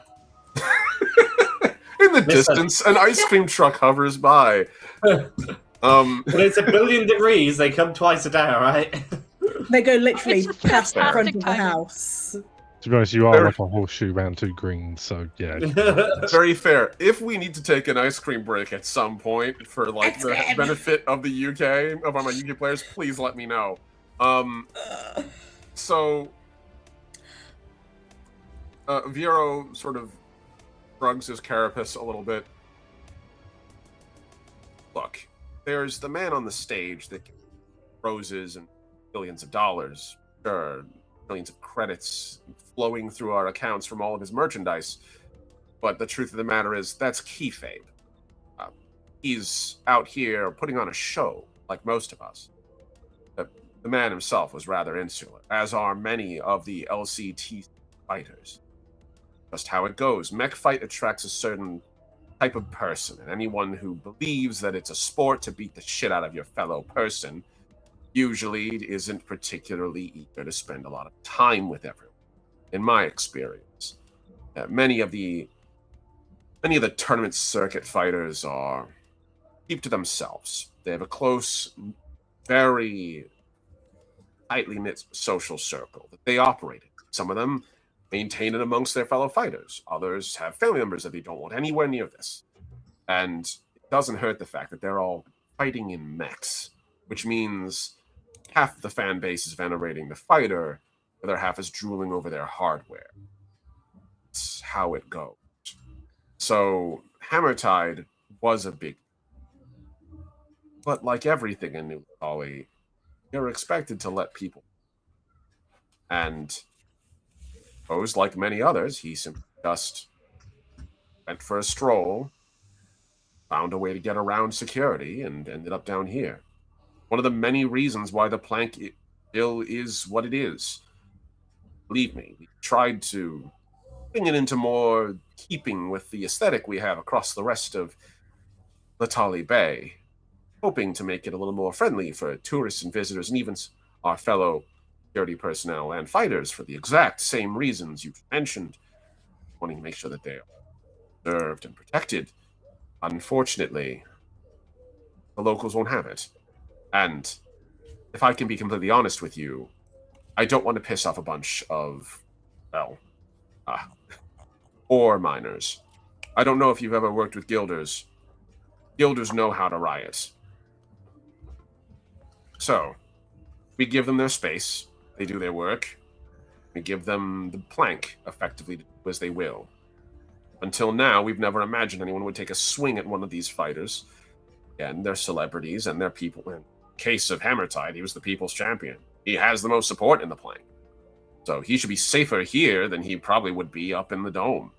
In the distance, an ice cream truck hovers by. When it's 1 billion degrees, they come twice a day, all right? They go literally It's past the front fantastic of the timing. house. To be honest, you are Very- like a horseshoe round 2 greens, so yeah. Very fair. If we need to take an ice cream break at some point for like the benefit of the UK, of my UK players, please let me know. So Vero sort of shrugs his carapace a little bit. Look, there's the man on the stage that gets roses and billions of dollars, sure, millions of credits flowing through our accounts from all of his merchandise. But the truth of the matter is, that's kayfabe. He's out here putting on a show, like most of us. The man himself was rather insular, as are many of the LCT fighters. Just how it goes. Mech fight attracts a certain type of person, and anyone who believes that it's a sport to beat the shit out of your fellow person usually isn't particularly eager to spend a lot of time with everyone. In my experience, many of the tournament circuit fighters are keep to themselves. They have a close, very tightly knit social circle that they operate in. Some of them maintain it amongst their fellow fighters. Others have family members that they don't want anywhere near this. And it doesn't hurt the fact that they're all fighting in mechs, which means half the fan base is venerating the fighter, the other half is drooling over their hardware. It's how it goes. So Hammertide was a big, but like everything in New Letali, you're expected to let people. And suppose, like many others, he simply just went for a stroll, found a way to get around security, and ended up down here. One of the many reasons why the plank still is what it is. Believe me, we tried to bring it into more keeping with the aesthetic we have across the rest of Letali Bay, hoping to make it a little more friendly for tourists and visitors, and even our fellow security personnel and fighters for the exact same reasons you've mentioned, wanting to make sure that they are served and protected. Unfortunately, the locals won't have it. And if I can be completely honest with you, I don't want to piss off a bunch of, well, ore miners. I don't know if you've ever worked with guilders. Guilders know how to riot. So, we give them their space, they do their work, we give them the plank, effectively, to do as they will. Until now, we've never imagined anyone would take a swing at one of these fighters. Again, they're celebrities and they're people. In the case of Hammertide, he was the people's champion. He has the most support in the plank. So he should be safer here than he probably would be up in the dome.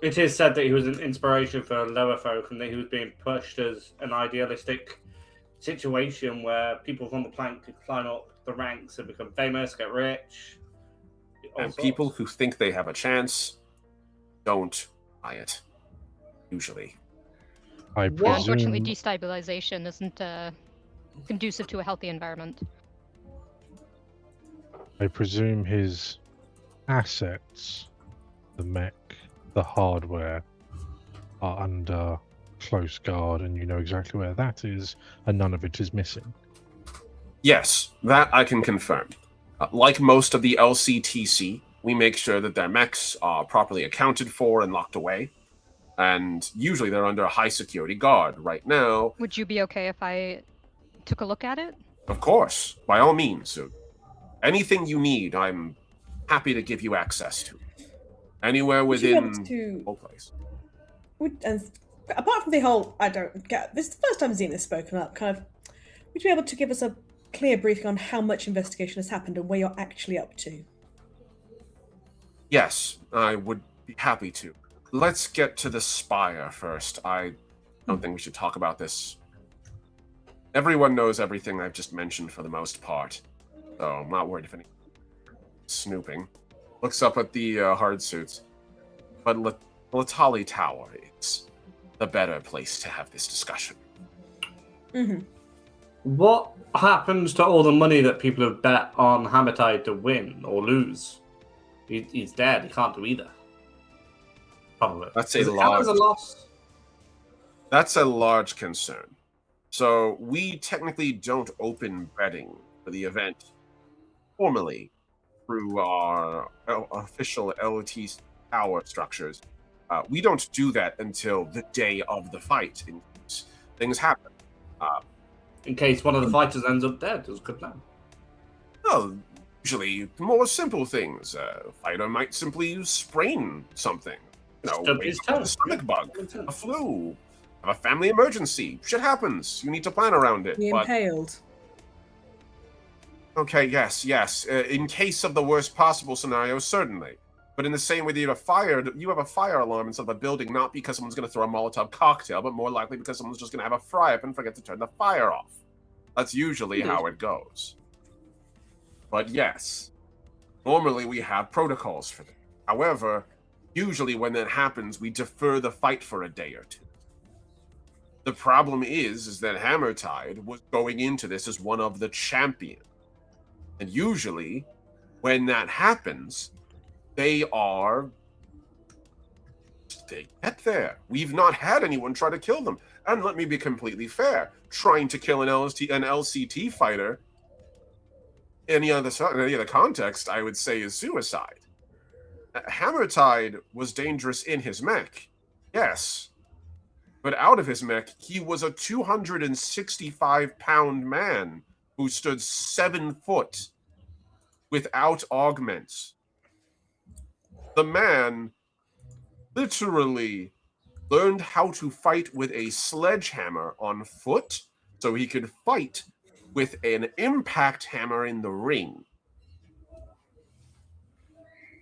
It is said that he was an inspiration for lower folk and that he was being pushed as an idealistic situation where people from the plank could climb up the ranks and become famous, get rich. And people who think they have a chance don't riot, usually. Unfortunately, destabilization isn't conducive to a healthy environment. I presume his assets, the mech, the hardware, are under close guard, and you know exactly where that is, and none of it is missing. Yes, that I can confirm. Like most of the LCTC, we make sure that their mechs are properly accounted for and locked away. And usually they're under a high security guard. Right now... Would you be okay if I took a look at it? Of course, by all means. So anything you need, I'm happy to give you access to. Anywhere within the whole place. And apart from the whole, I don't get this is the first time Xena has spoken up, would you be able to give us a clear briefing on how much investigation has happened and where you're actually up to? Yes, I would be happy to. Let's get to the spire first. I don't think we should talk about this. Everyone knows everything I've just mentioned for the most part, so I'm not worried if any snooping. Looks up at the hard suits. But Letali Tower is the better place to have this discussion. Mm-hmm. What happens to all the money that people have bet on Hammertide to win or lose? He's dead. He can't do either. Probably. That's a loss. That's a large concern. So we technically don't open betting for the event formally through our official LT tower structures. We don't do that until the day of the fight. In case things happen. In case one of the fighters ends up dead, it was a good plan. Well, usually more simple things. A fighter might simply sprain something. Stub his toe. A stomach bug, a flu, have a family emergency. Shit happens. You need to plan around it. Be impaled. Okay, yes. In case of the worst possible scenario, certainly. But in the same way that you have a fire alarm inside of a building, not because someone's going to throw a Molotov cocktail, but more likely because someone's just going to have a fry up and forget to turn the fire off. That's usually how it goes. But yes, normally we have protocols for that. However, usually when that happens, we defer the fight for a day or two. The problem is that Hammertide was going into this as one of the champions. And usually, when that happens, they get there. We've not had anyone try to kill them. And let me be completely fair. Trying to kill an LCT fighter, any other context, I would say is suicide. Hammertide was dangerous in his mech. Yes. But out of his mech, he was a 265-pound man who stood 7 foot without augments. The man literally learned how to fight with a sledgehammer on foot so he could fight with an impact hammer in the ring.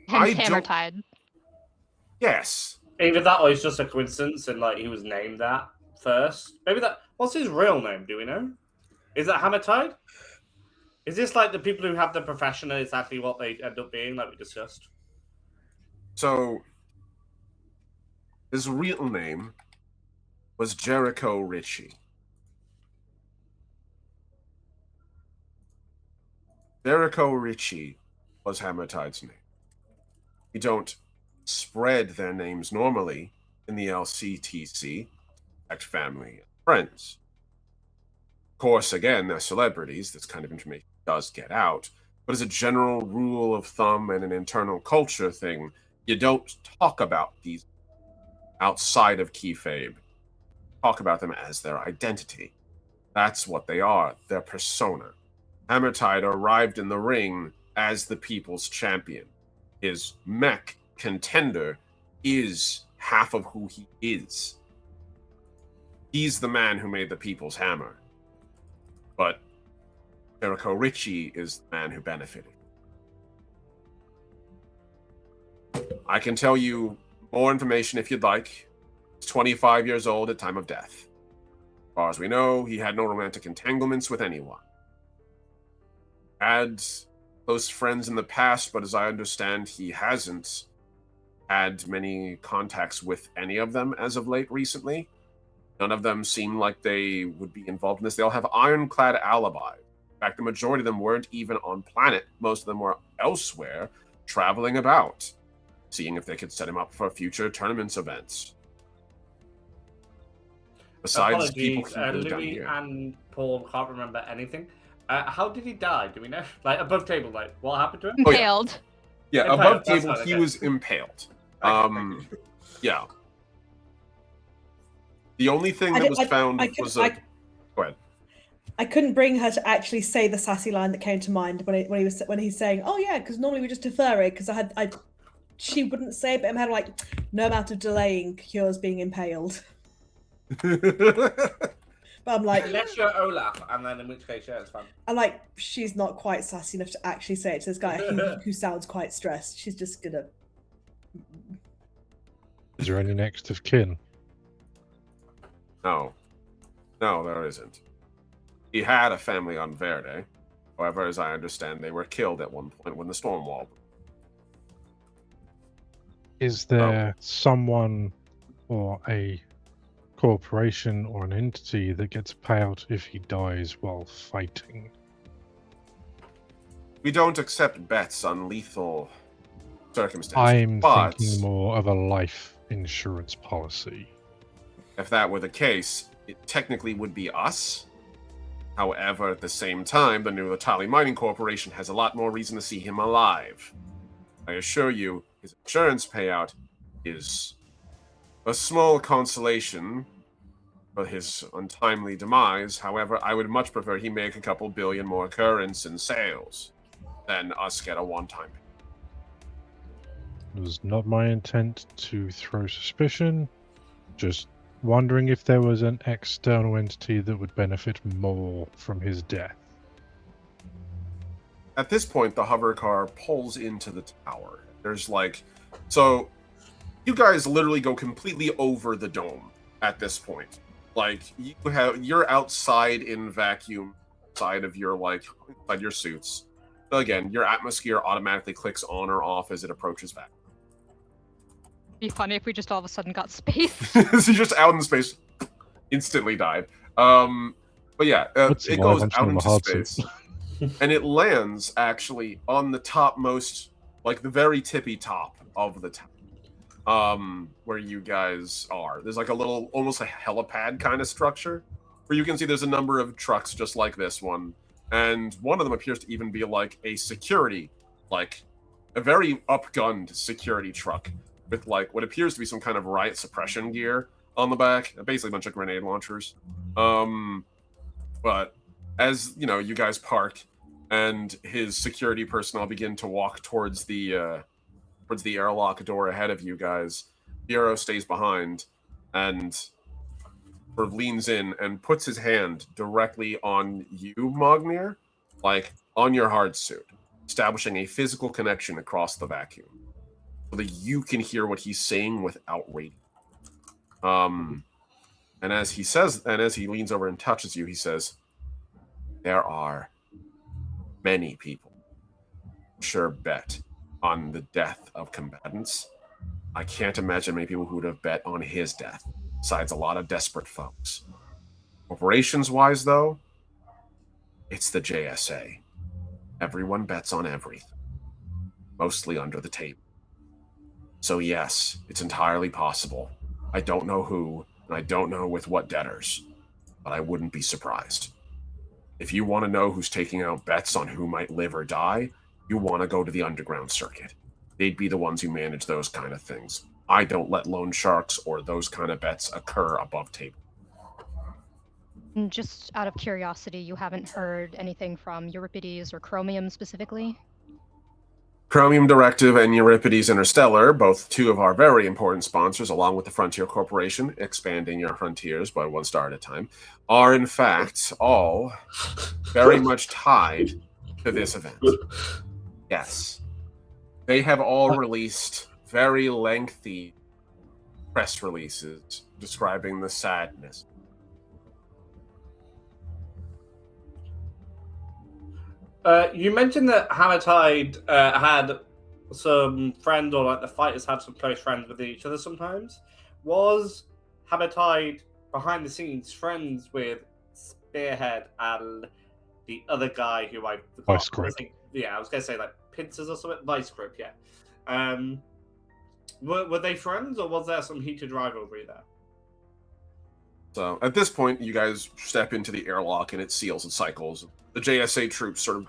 Hence Hammertide. Yes. Either that or it's just a coincidence and like he was named that first. Maybe that. What's his real name? Do we know? Is that Hammertide? Is this like the people who have the profession and it's actually what they end up being, like we discussed? So, his real name was Jericho Ritchie. Jericho Ritchie was Hammertide's name. We don't spread their names normally in the LCTC, like family and friends. Of course, again, they're celebrities. This kind of information does get out. But as a general rule of thumb and an internal culture thing, you don't talk about these outside of kayfabe. Talk about them as their identity. That's what they are, their persona. Hammertide arrived in the ring as the people's champion. His mech contender is half of who he is. He's the man who made the people's hammer. But Jericho Ritchie is the man who benefited. I can tell you more information if you'd like. He's 25 years old at time of death. As far as we know, he had no romantic entanglements with anyone. Had close friends in the past, but as I understand, he hasn't had many contacts with any of them as of late recently. None of them seem like they would be involved in this. They all have ironclad alibis. In fact, the majority of them weren't even on planet. Most of them were elsewhere, traveling about, seeing if they could set him up for future tournaments events. Besides people he moved down Louis here. and Paul can't remember anything. How did he die? Do we know? Like above table, like what happened to him? Oh, yeah. Impaled. Yeah, Impaled, above that's table, fine, he okay. was impaled. Yeah. The only thing that was found was a... Go ahead. I couldn't bring her to actually say the sassy line that came to mind when he's saying, "Oh yeah," because normally we just defer it. Because she wouldn't say it, but I'm had like no amount of delaying cures being impaled. But I'm like, Unless you're Olaf, and then in which case, yeah, it's fine. I'm like, she's not quite sassy enough to actually say it to this guy who sounds quite stressed. She's just gonna. Is there any next of kin? No, there isn't. He had a family on Verde. However, as I understand, they were killed at one point when the storm wall. Is there someone or a corporation or an entity that gets a payout if he dies while fighting? We don't accept bets on lethal circumstances. I'm but thinking more of a life insurance policy. if that were the case, it technically would be us. However, at the same time, the new Letali Mining Corporation has a lot more reason to see him alive. I assure you, his insurance payout is a small consolation for his untimely demise. However, I would much prefer he make a couple billion more currents in sales than us get a one-time payment. It was not my intent to throw suspicion, just wondering if there was an external entity that would benefit more from his death. At this point, the hover car pulls into the tower. There's so you guys literally go completely over the dome at this point. You're outside in vacuum side of your inside your suits. So again, your atmosphere automatically clicks on or off as it approaches vacuum. It'd be funny if we just all of a sudden got space. So you're just out in space, instantly died. But yeah, it goes out into space, and it lands actually on the topmost, the very tippy top of the tower, where you guys are. There's a little, almost a helipad kind of structure, where you can see there's a number of trucks just like this one, and one of them appears to even be a security, a very upgunned security truck with what appears to be some kind of riot suppression gear on the back, basically a bunch of grenade launchers. But as you guys park, and his security personnel begin to walk towards the airlock door ahead of you guys, Bureau stays behind and sort of leans in and puts his hand directly on you, Mognir, on your hard suit, establishing a physical connection across the vacuum, so that you can hear what he's saying without radio. And as he leans over and touches you, he says, "There are many people sure bet on the death of combatants. I can't imagine many people who would have bet on his death, besides a lot of desperate folks. Corporations-wise, though, it's the JSA. Everyone bets on everything, mostly under the table. So yes, it's entirely possible. I don't know who, and I don't know with what debtors, but I wouldn't be surprised. If you want to know who's taking out bets on who might live or die, you want to go to the underground circuit. They'd be the ones who manage those kind of things. I don't let loan sharks or those kind of bets occur above table." And just out of curiosity, you haven't heard anything from Euripides or Chromium specifically? Chromium Directive and Euripides Interstellar, both two of our very important sponsors, along with the Frontier Corporation, expanding your frontiers by one star at a time, are in fact all very much tied to this event. Yes. They have all released very lengthy press releases describing the sadness. You mentioned that Hammertide had some friends, or the fighters have some close friends with each other sometimes. Was Hammertide behind the scenes friends with Spearhead and the other guy who I forgot? Vice Grip. I was going to say Pincers or something. Vice Grip, yeah. Were they friends, or was there some heated rivalry there? So at this point, you guys step into the airlock and it seals and cycles. The JSA troops sort of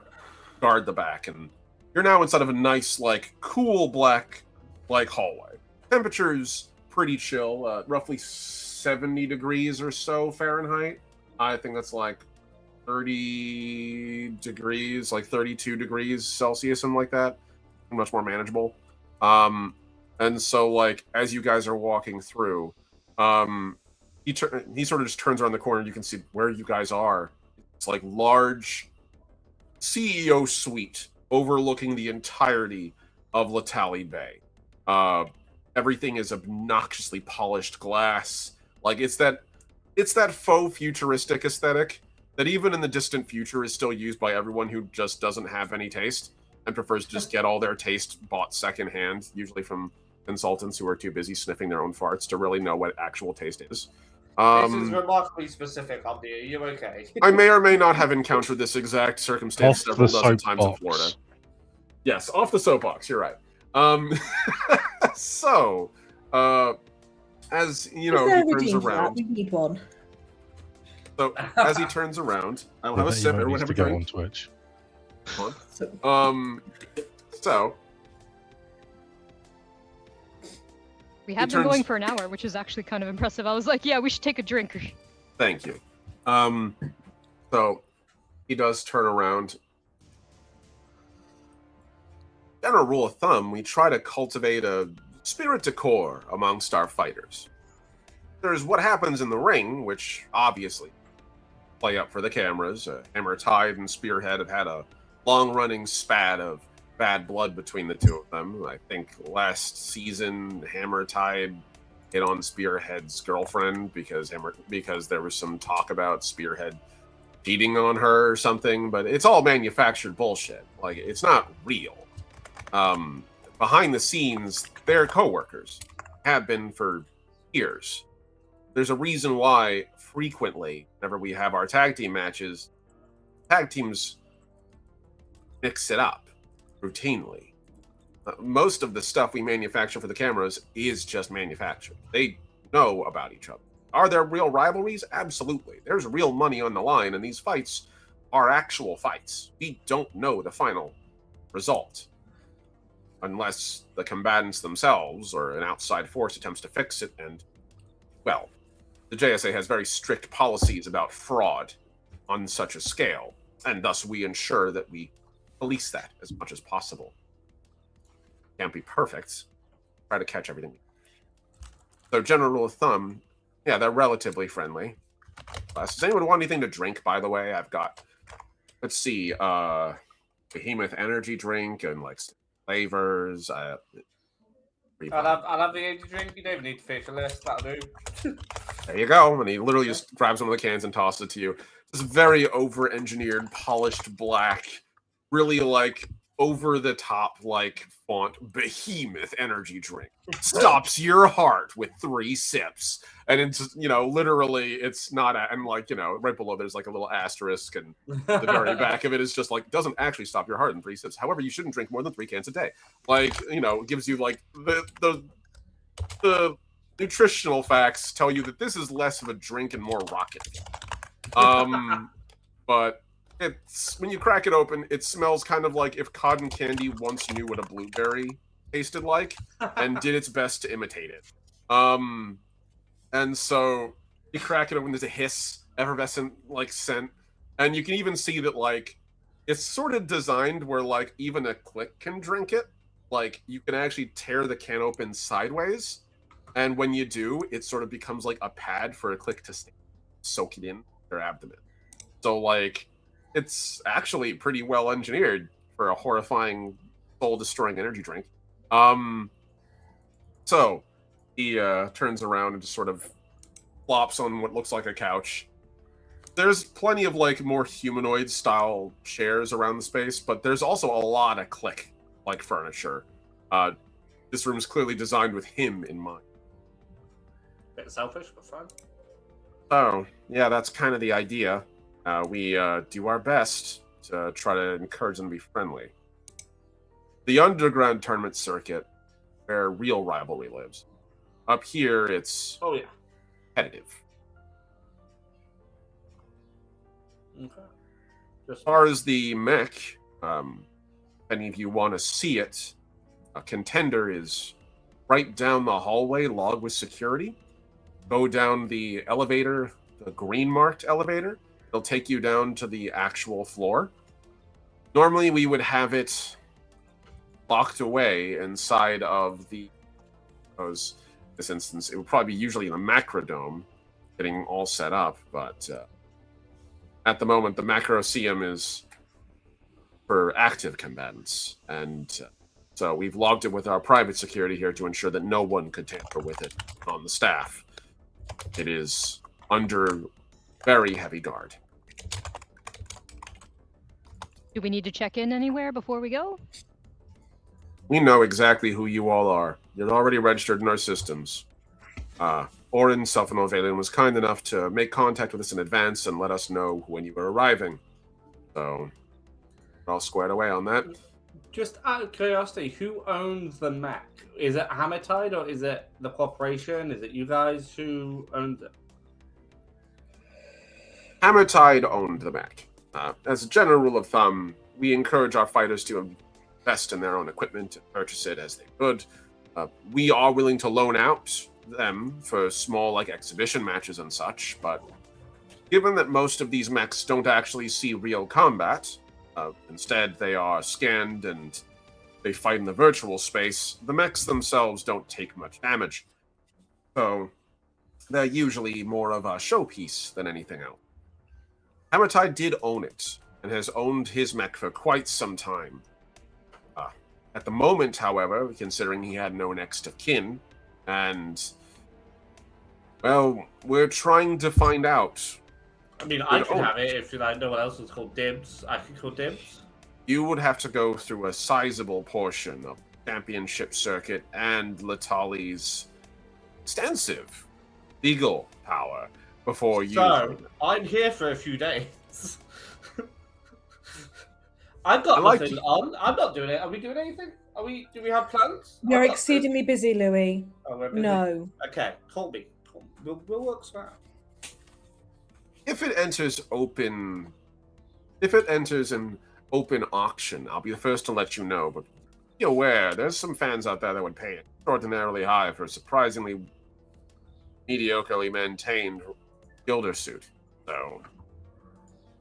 guard the back, and you're now inside of a nice, cool black, hallway. Temperature's pretty chill, roughly 70 degrees or so Fahrenheit. I think that's 30 degrees, 32 degrees Celsius, something like that. Much more manageable. And so, as you guys are walking through, he sort of just turns around the corner. You can see where you guys are. It's large CEO suite overlooking the entirety of Letali Bay. Everything is obnoxiously polished glass. It's that faux futuristic aesthetic that even in the distant future is still used by everyone who just doesn't have any taste and prefers to just get all their taste bought secondhand, usually from consultants who are too busy sniffing their own farts to really know what actual taste is. This is remarkably specific, Andy. Are you okay? I may or may not have encountered this exact circumstance several dozen times in Florida. Yes, off the soapbox, you're right. So, as he turns around... We need one. So as he turns around, I'll have a sip. Everyone have a go drink. on Twitch. So We have been going for an hour, which is actually kind of impressive. I was like, yeah, we should take a drink. Thank you. So he does turn around. General rule of thumb, we try to cultivate a spirit de corps amongst our fighters. There's what happens in the ring, which obviously play up for the cameras. Hammer Tide and Spearhead have had a long-running spat of bad blood between the two of them. I think last season, Hammer Tide hit on Spearhead's girlfriend because there was some talk about Spearhead cheating on her or something, but it's all manufactured bullshit. Like, it's not real. Behind the scenes, they're co-workers. Have been for years. There's a reason why frequently, whenever we have our tag team matches, tag teams mix it up routinely. Most of the stuff we manufacture for the cameras is just manufactured. They know about each other. Are there real rivalries? Absolutely. There's real money on the line, and these fights are actual fights. We don't know the final result unless the combatants themselves or an outside force attempts to fix it, and, well, the JSA has very strict policies about fraud on such a scale, and thus we ensure that we police that as much as possible. Can't be perfect. Try to catch everything. So, general rule of thumb, yeah, they're relatively friendly. Does anyone want anything to drink, by the way? I've got, let's see, Behemoth energy drink and, like, flavors. I'll have the energy drink. You don't even need to fish a list. That'll do. There you go. And he literally just grabs one of the cans and tosses it to you. This very over-engineered, polished black, really, like, over-the-top, like, font Behemoth energy drink. Stops your heart with 3 sips. And it's, literally, it's not, and, like, right below there's, like, a little asterisk, and the very back of it is just, like, doesn't actually stop your heart in 3 sips. However, you shouldn't drink more than 3 cans a day. Like, gives you, like, the nutritional facts tell you that this is less of a drink and more rocket. But it's, when you crack it open, it smells kind of like if cotton candy once knew what a blueberry tasted like and did its best to imitate it. And so you crack it open, there's a hiss, effervescent, like, scent, and you can even see that, like, it's sort of designed where, like, even a click can drink it. Like, you can actually tear the can open sideways, and when you do, it sort of becomes like a pad for a click to soak it in their abdomen. So, like, it's actually pretty well engineered for a horrifying, soul-destroying energy drink. So he turns around and just sort of flops on what looks like a couch. There's plenty of, like, more humanoid-style chairs around the space, but there's also a lot of click-like furniture. This room's clearly designed with him in mind. Bit selfish, but fine. Oh, yeah, that's kind of the idea. We do our best to try to encourage them to be friendly. The underground tournament circuit, where real rivalry lives. Up here, it's competitive. Okay. As far as the mech, if any of you want to see it, a contender is right down the hallway, logged with security. Go down the elevator, the green-marked elevator. It'll take you down to the actual floor. Normally, we would have it locked away inside of the... this instance, it would probably be usually in a macrodome, getting all set up, but at the moment, the macroseum is for active combatants, and so we've logged it with our private security here to ensure that no one could tamper with it on the staff. It is under very heavy guard. Do we need to check in anywhere before we go? We know exactly who you all are. You're already registered in our systems. Orin Sulfanovalian was kind enough to make contact with us in advance and let us know when you were arriving. So, we're all squared away on that. Just out of curiosity, who owns the mech? Is it Hammer Tide or is it the corporation? Is it you guys who owns it? Hammertide owned the mech. As a general rule of thumb, we encourage our fighters to invest in their own equipment and purchase it as they could. We are willing to loan out them for small, like, exhibition matches and such, but given that most of these mechs don't actually see real combat, instead they are scanned and they fight in the virtual space, the mechs themselves don't take much damage. So they're usually more of a showpiece than anything else. Hammertide did own it, and has owned his mech for quite some time. At the moment, however, considering he had no next of kin, and, well, we're trying to find out. I mean, I could have it if no one else was called dibs. I could call dibs. You would have to go through a sizable portion of championship circuit and Letali's extensive legal power before you. So I'm here for a few days. I've got nothing on. I'm not doing it. Are we doing anything? Do we have plans? You're exceedingly busy, Louis. Oh, we're busy. No. Okay, call me. We'll work smart. If it enters an open auction, I'll be the first to let you know, but be aware, there's some fans out there that would pay extraordinarily high for a surprisingly mediocrely maintained gilder suit. So,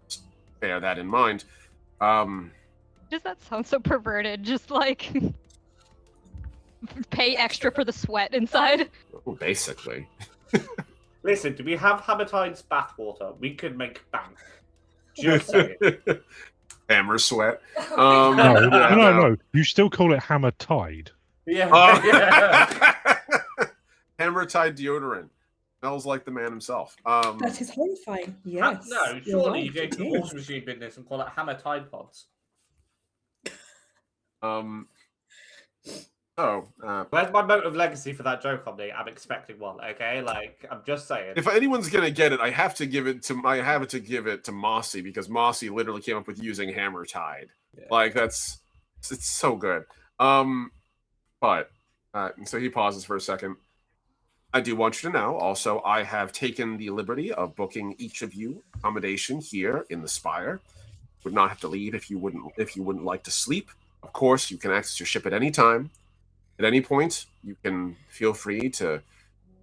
just bear that in mind. Does that sound so perverted? Just like pay extra for the sweat inside? Well, basically. Listen, do we have Hammertide's bathwater? We could make bank. Just saying. Hammer sweat. No. You still call it Hammertide. Yeah. Hammertide deodorant. Smells like the man himself. That is horrifying. Yes. No, surely you go to the washing machine business and call it Hammer Tide Pods. Where's my motive legacy for that joke on me? I'm expecting one. Okay, like I'm just saying. If anyone's gonna get it, I have to give it to Mossy, because Mossy literally came up with using Hammer Tide. Yeah. Like it's so good. But so he pauses for a second. I do want you to know, also, I have taken the liberty of booking each of you accommodation here in the Spire. Would not have to leave if you wouldn't like to sleep. Of course, you can access your ship at any time. At any point, you can feel free to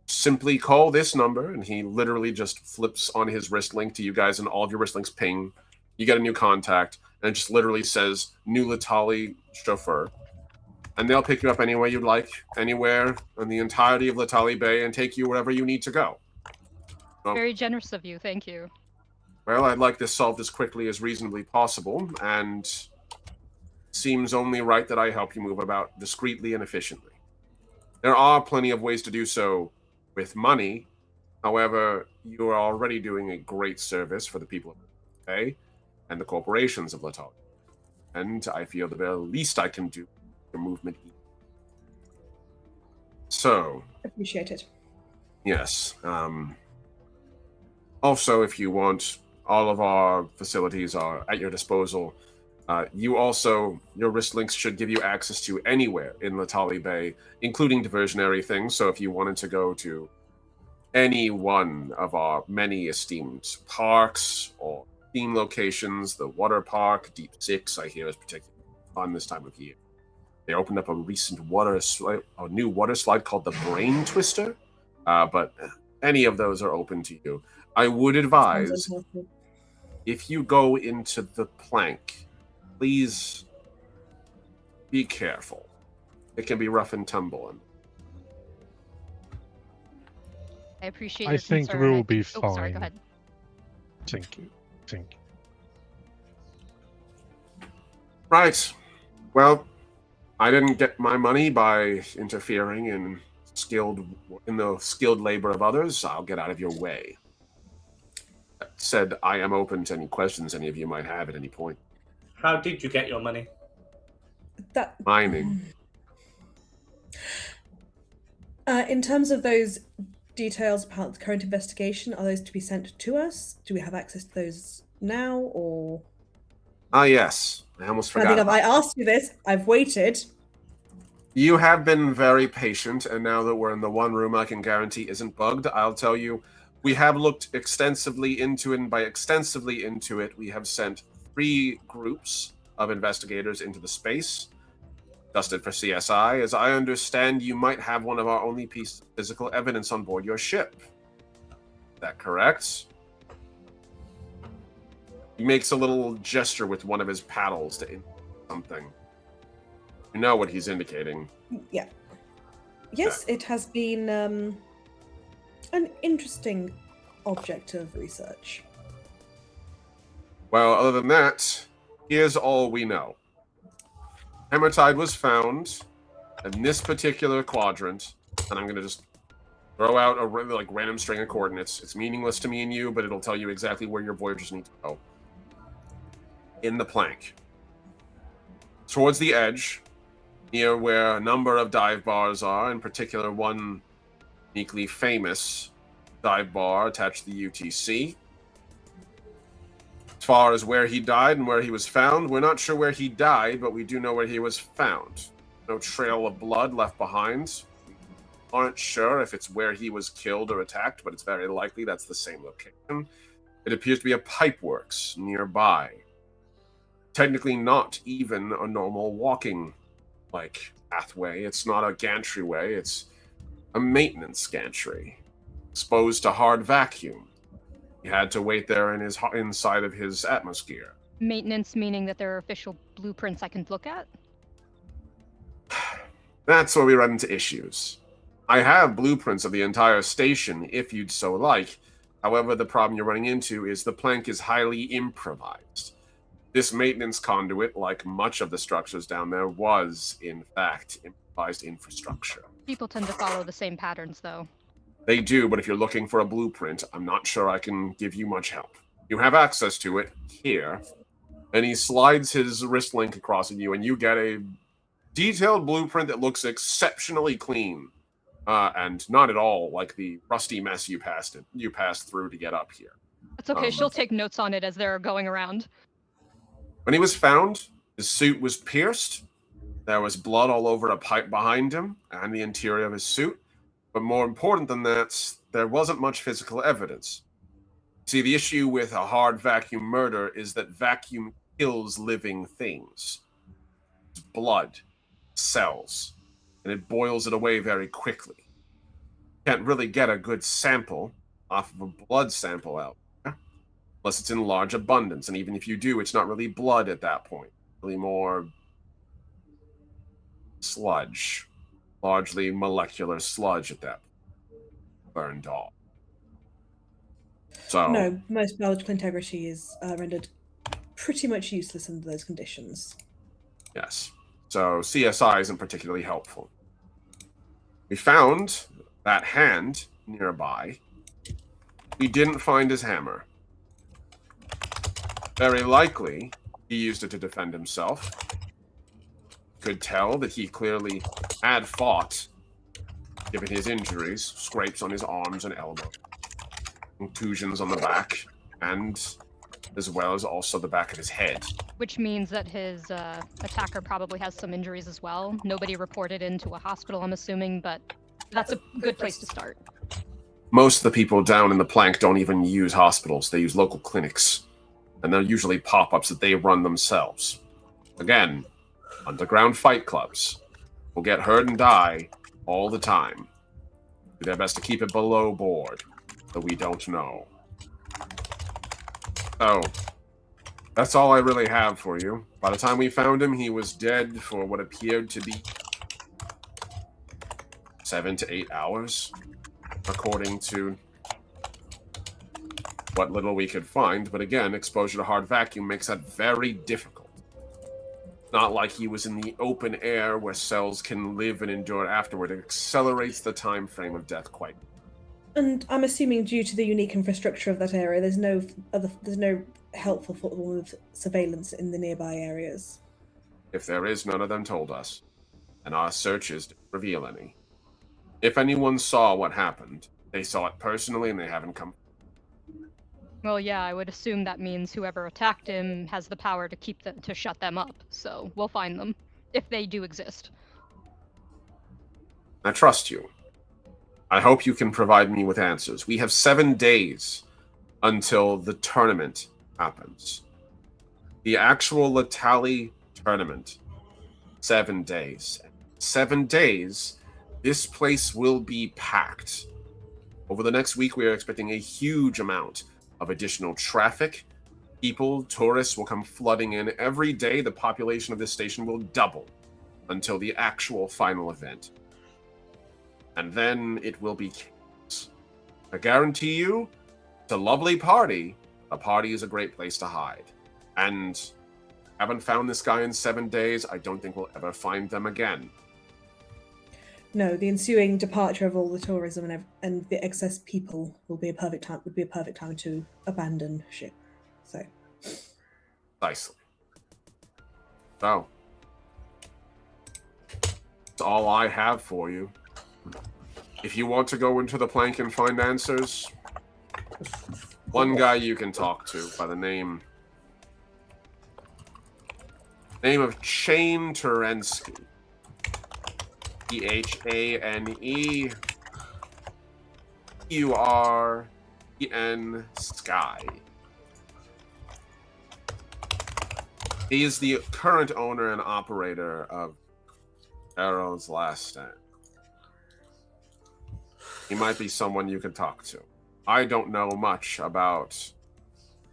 simply call this number, and he literally just flips on his wrist link to you guys, and all of your wrist links ping. You get a new contact, and it just literally says, New Letali Chauffeur. And they'll pick you up any way you'd like, anywhere in the entirety of Letali Bay, and take you wherever you need to go. So, very generous of you, thank you. Well, I'd like to solve this quickly as reasonably possible, and seems only right that I help you move about discreetly and efficiently. There are plenty of ways to do so with money. However, you are already doing a great service for the people of Letali Bay and the corporations of Letali. And I feel the very least I can do your movement. So, appreciate it. Yes. Also, if you want, all of our facilities are at your disposal. Your wrist links should give you access to anywhere in Letali Bay, including diversionary things. So if you wanted to go to any one of our many esteemed parks or theme locations, the water park, Deep Six, I hear, is particularly fun this time of year. They opened up a recent new water slide called the Brain Twister, but any of those are open to you. I would advise, if you go into the plank, please be careful. It can be rough and tumble. I appreciate your I think concern. we'll be fine. Oh, sorry, go ahead. Thank you. Right. Well, I didn't get my money by interfering in the skilled labor of others. I'll get out of your way. That said, I am open to any questions any of you might have at any point. How did you get your money? Mining. In terms of those details about the current investigation, are those to be sent to us? Do we have access to those now, or? Yes. I almost forgot. I think if I asked you this, I've waited. You have been very patient, and now that we're in the one room I can guarantee isn't bugged, I'll tell you, We have looked extensively into it, and by extensively into it, we have sent 3 groups of investigators into the space, dusted for CSI. As I understand, you might have one of our only pieces of physical evidence on board your ship. Is that correct? He makes a little gesture with one of his paddles to indicate something. You know what he's indicating. Yeah. Yes, it has been an interesting object of research. Well, other than that, here's all we know. Hematite was found in this particular quadrant, and I'm going to just throw out a random string of coordinates. It's meaningless to me and you, but it'll tell you exactly where your Voyagers need to go. In the plank. Towards the edge, near where a number of dive bars are, in particular one uniquely famous dive bar attached to the UTC. As far as where he died and where he was found, we're not sure where he died, but we do know where he was found. No trail of blood left behind. We aren't sure if it's where he was killed or attacked, but it's very likely that's the same location. It appears to be a pipeworks nearby. Technically not even a normal walking pathway. It's not a gantry-way, it's a maintenance gantry. Exposed to hard vacuum. He had to wait there inside of his atmosphere. Maintenance meaning that there are official blueprints I can look at? That's where we run into issues. I have blueprints of the entire station, if you'd so like. However, the problem you're running into is the plank is highly improvised. This maintenance conduit, like much of the structures down there, was, in fact, improvised infrastructure. People tend to follow the same patterns, though. They do, but if you're looking for a blueprint, I'm not sure I can give you much help. You have access to it here, and he slides his wrist link across at you, and you get a detailed blueprint that looks exceptionally clean, and not at all like the rusty mess you passed through to get up here. That's okay. She'll take notes on it as they're going around. When he was found, his suit was pierced. There was blood all over a pipe behind him and the interior of his suit. But more important than that, there wasn't much physical evidence. See, the issue with a hard vacuum murder is that vacuum kills living things. It's blood, cells, and it boils it away very quickly. You can't really get a good sample off of a blood sample out there, unless it's in large abundance. And even if you do, it's not really blood at that point. Really more sludge. Largely molecular sludge at that point. Burned off. So No, most biological integrity is rendered pretty much useless under those conditions. Yes. So CSI isn't particularly helpful. We found that hand nearby. We didn't find his hammer. Very likely, he used it to defend himself. Could tell that he clearly had fought, given his injuries, scrapes on his arms and elbows, contusions on the back, and as well as also the back of his head. Which means that his attacker probably has some injuries as well. Nobody reported into a hospital, I'm assuming, but that's a good place to start. Most of the people down in the plank don't even use hospitals. They use local clinics. And they're usually pop-ups that they run themselves. Again, underground fight clubs will get hurt and die all the time. Do their best to keep it below board, but we don't know. So, that's all I really have for you. By the time we found him, he was dead for what appeared to be 7 to 8 hours, according to what little we could find. But again, exposure to hard vacuum makes that very difficult. Not like he was in the open air where cells can live and endure afterward. It accelerates the time frame of death quite. And I'm assuming due to the unique infrastructure of that area, there's no helpful form of surveillance in the nearby areas. If there is, none of them told us, and our searches didn't reveal any. If anyone saw what happened, they saw it personally and they haven't come. Well, yeah, I would assume that means whoever attacked him has the power to shut them up. So we'll find them if they do exist. I trust you. I hope you can provide me with answers. We have 7 days until the tournament happens. The actual Letali tournament. 7 days. 7 days, this place will be packed. Over the next week, we are expecting a huge amount of additional traffic. People, tourists will come flooding in. Every day, the population of this station will double until the actual final event. And then it will be chaos. I guarantee you, it's a lovely party. A party is a great place to hide. And haven't found this guy in 7 days. I don't think we'll ever find them again. No, the ensuing departure of all the tourism and the excess people would be a perfect time to abandon ship. So, Precisely. So, that's all I have for you. If you want to go into the plank and find answers, one guy you can talk to by the name of Chane Terensky. Thane Uren Sky. He is the current owner and operator of Arrow's Last Stand. He might be someone you can talk to. I don't know much about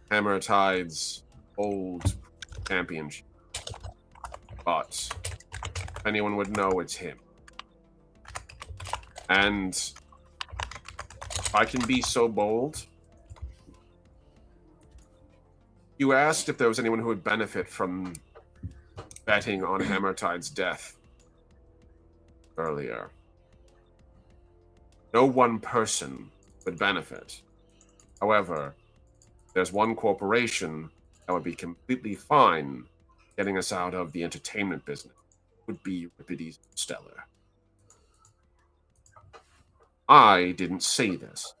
Hammer Tide's old championship, but if anyone would know, it's him. And if I can be so bold, you asked if there was anyone who would benefit from betting on Hammer Tide's death earlier. No one person would benefit. However, there's one corporation that would be completely fine getting us out of the entertainment business. It would be Euripides Stellar. I didn't say this.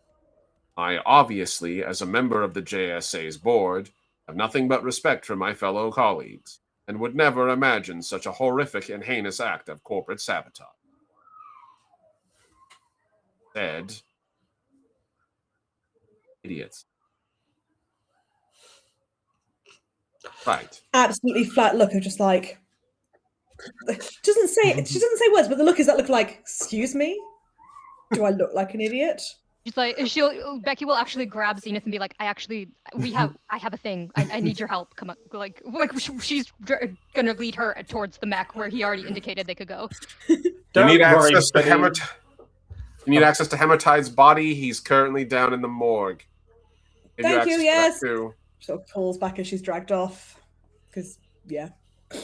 I obviously, as a member of the JSA's board, have nothing but respect for my fellow colleagues, and would never imagine such a horrific and heinous act of corporate sabotage. Said, idiots. Right. absolutely flat look of just like she doesn't say words, but the look is that look like, excuse me? Do I look like an idiot? She's like, Becky will actually grab Zenith and be like, I have a thing. I need your help. Come on. Like she's gonna lead her towards the mech where he already indicated they could go. You need access to Hammer Tide's body. He's currently down in the morgue. Thank you, yes. Sort of pulls back as she's dragged off. Because, yeah. I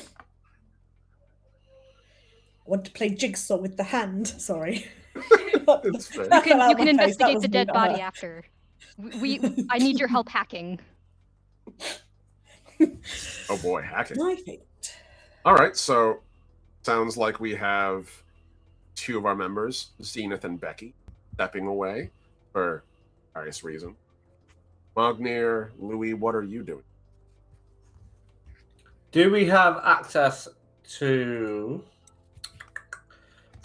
want to play jigsaw with the hand. Sorry. You can investigate the dead body after. I need your help hacking. Oh boy, hacking. My fate. All right, so sounds like we have 2 of our members, Zenith and Becky, stepping away for various reasons. Magnir, Louis, what are you doing? Do we have access to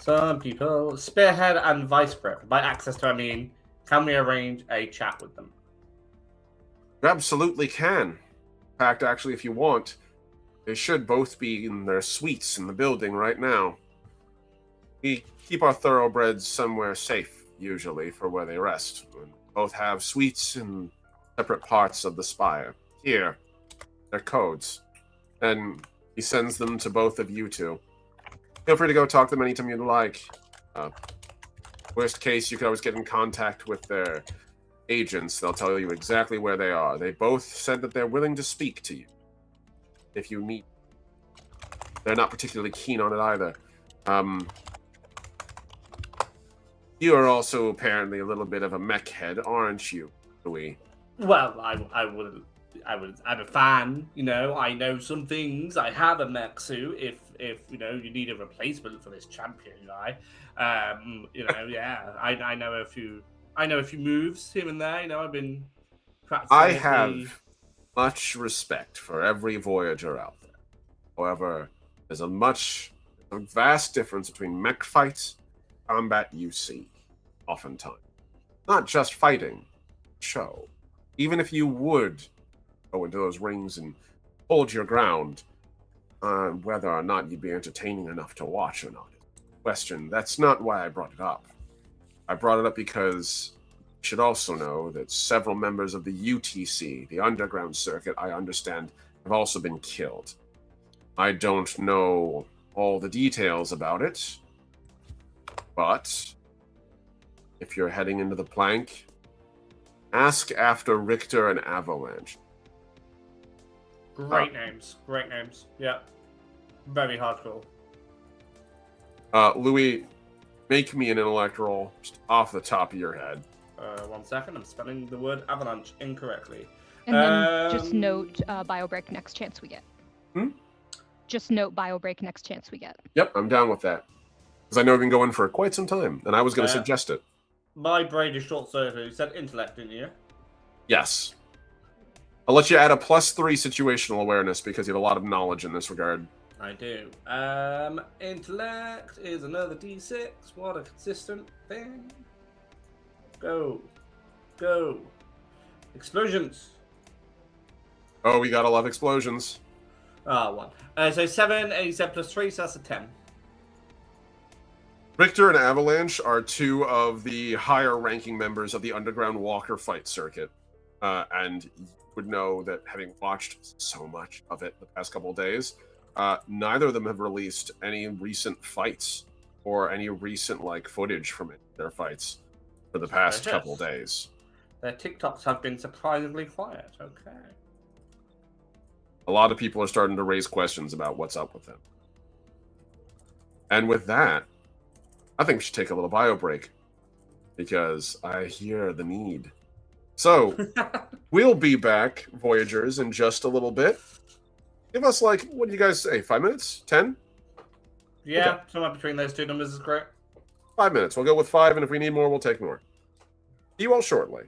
some people? Spearhead and Vice Grip. By access to, I mean, can we arrange a chat with them? You absolutely can. In fact, actually, if you want, they should both be in their suites in the building right now. We keep our thoroughbreds somewhere safe, usually, for where they rest. We both have suites in separate parts of the spire. Here, their codes. And he sends them to both of you two. Feel free to go talk to them anytime you'd like. Worst case, you could always get in contact with their agents. They'll tell you exactly where they are. They both said that they're willing to speak to you if you need. They're not particularly keen on it either. You are also apparently a little bit of a mech head, aren't you, Louis? Well, I'm a fan, you know. I know some things. I have a mech suit. If you know you need a replacement for this champion guy, you know, yeah. I know a few moves here and there. You know, I've been practicing. I have much respect for every Voyager out there. However, there's a vast difference between mech fights and combat you see. oftentimes. Not just fighting, show. Even if you would go into those rings and hold your ground, whether or not you'd be entertaining enough to watch or not. Question, that's not why I brought it up. I brought it up because you should also know that several members of the UTC, the underground circuit, I understand, have also been killed. I don't know all the details about it, but if you're heading into the plank, ask after Richter and Avalanche. Great names. Great names. Yeah. Very hardcore. Louis, make me an intellect roll just off the top of your head. 1 second. I'm spelling the word avalanche incorrectly. And then just note bio break next chance we get. Just note bio break next chance we get. Yep, I'm down with that. Because I know we've been going for quite some time, and I was going to suggest it. My brain is short circuit. You said intellect, didn't you? Yes. I'll let you add a +3 situational awareness because you have a lot of knowledge in this regard. I do. Intellect is another D6. What a consistent thing. Go. Go. Explosions. Oh, we got 11 explosions. One. So 7, a 7 plus 3, so that's a 10. Richter and Avalanche are two of the higher-ranking members of the Underground Walker fight circuit. And you would know that having watched so much of it the past couple of days, neither of them have released any recent fights or any recent footage from their fights for the past couple of days. Their TikToks have been surprisingly quiet. Okay. A lot of people are starting to raise questions about what's up with them. And with that, I think we should take a little bio break because I hear the need. So, we'll be back, Voyagers, in just a little bit. Give us, what do you guys say, 5 minutes? 10? Yeah, Okay. somewhere between those two numbers is great. 5 minutes. We'll go with 5, and if we need more, we'll take more. See you all shortly.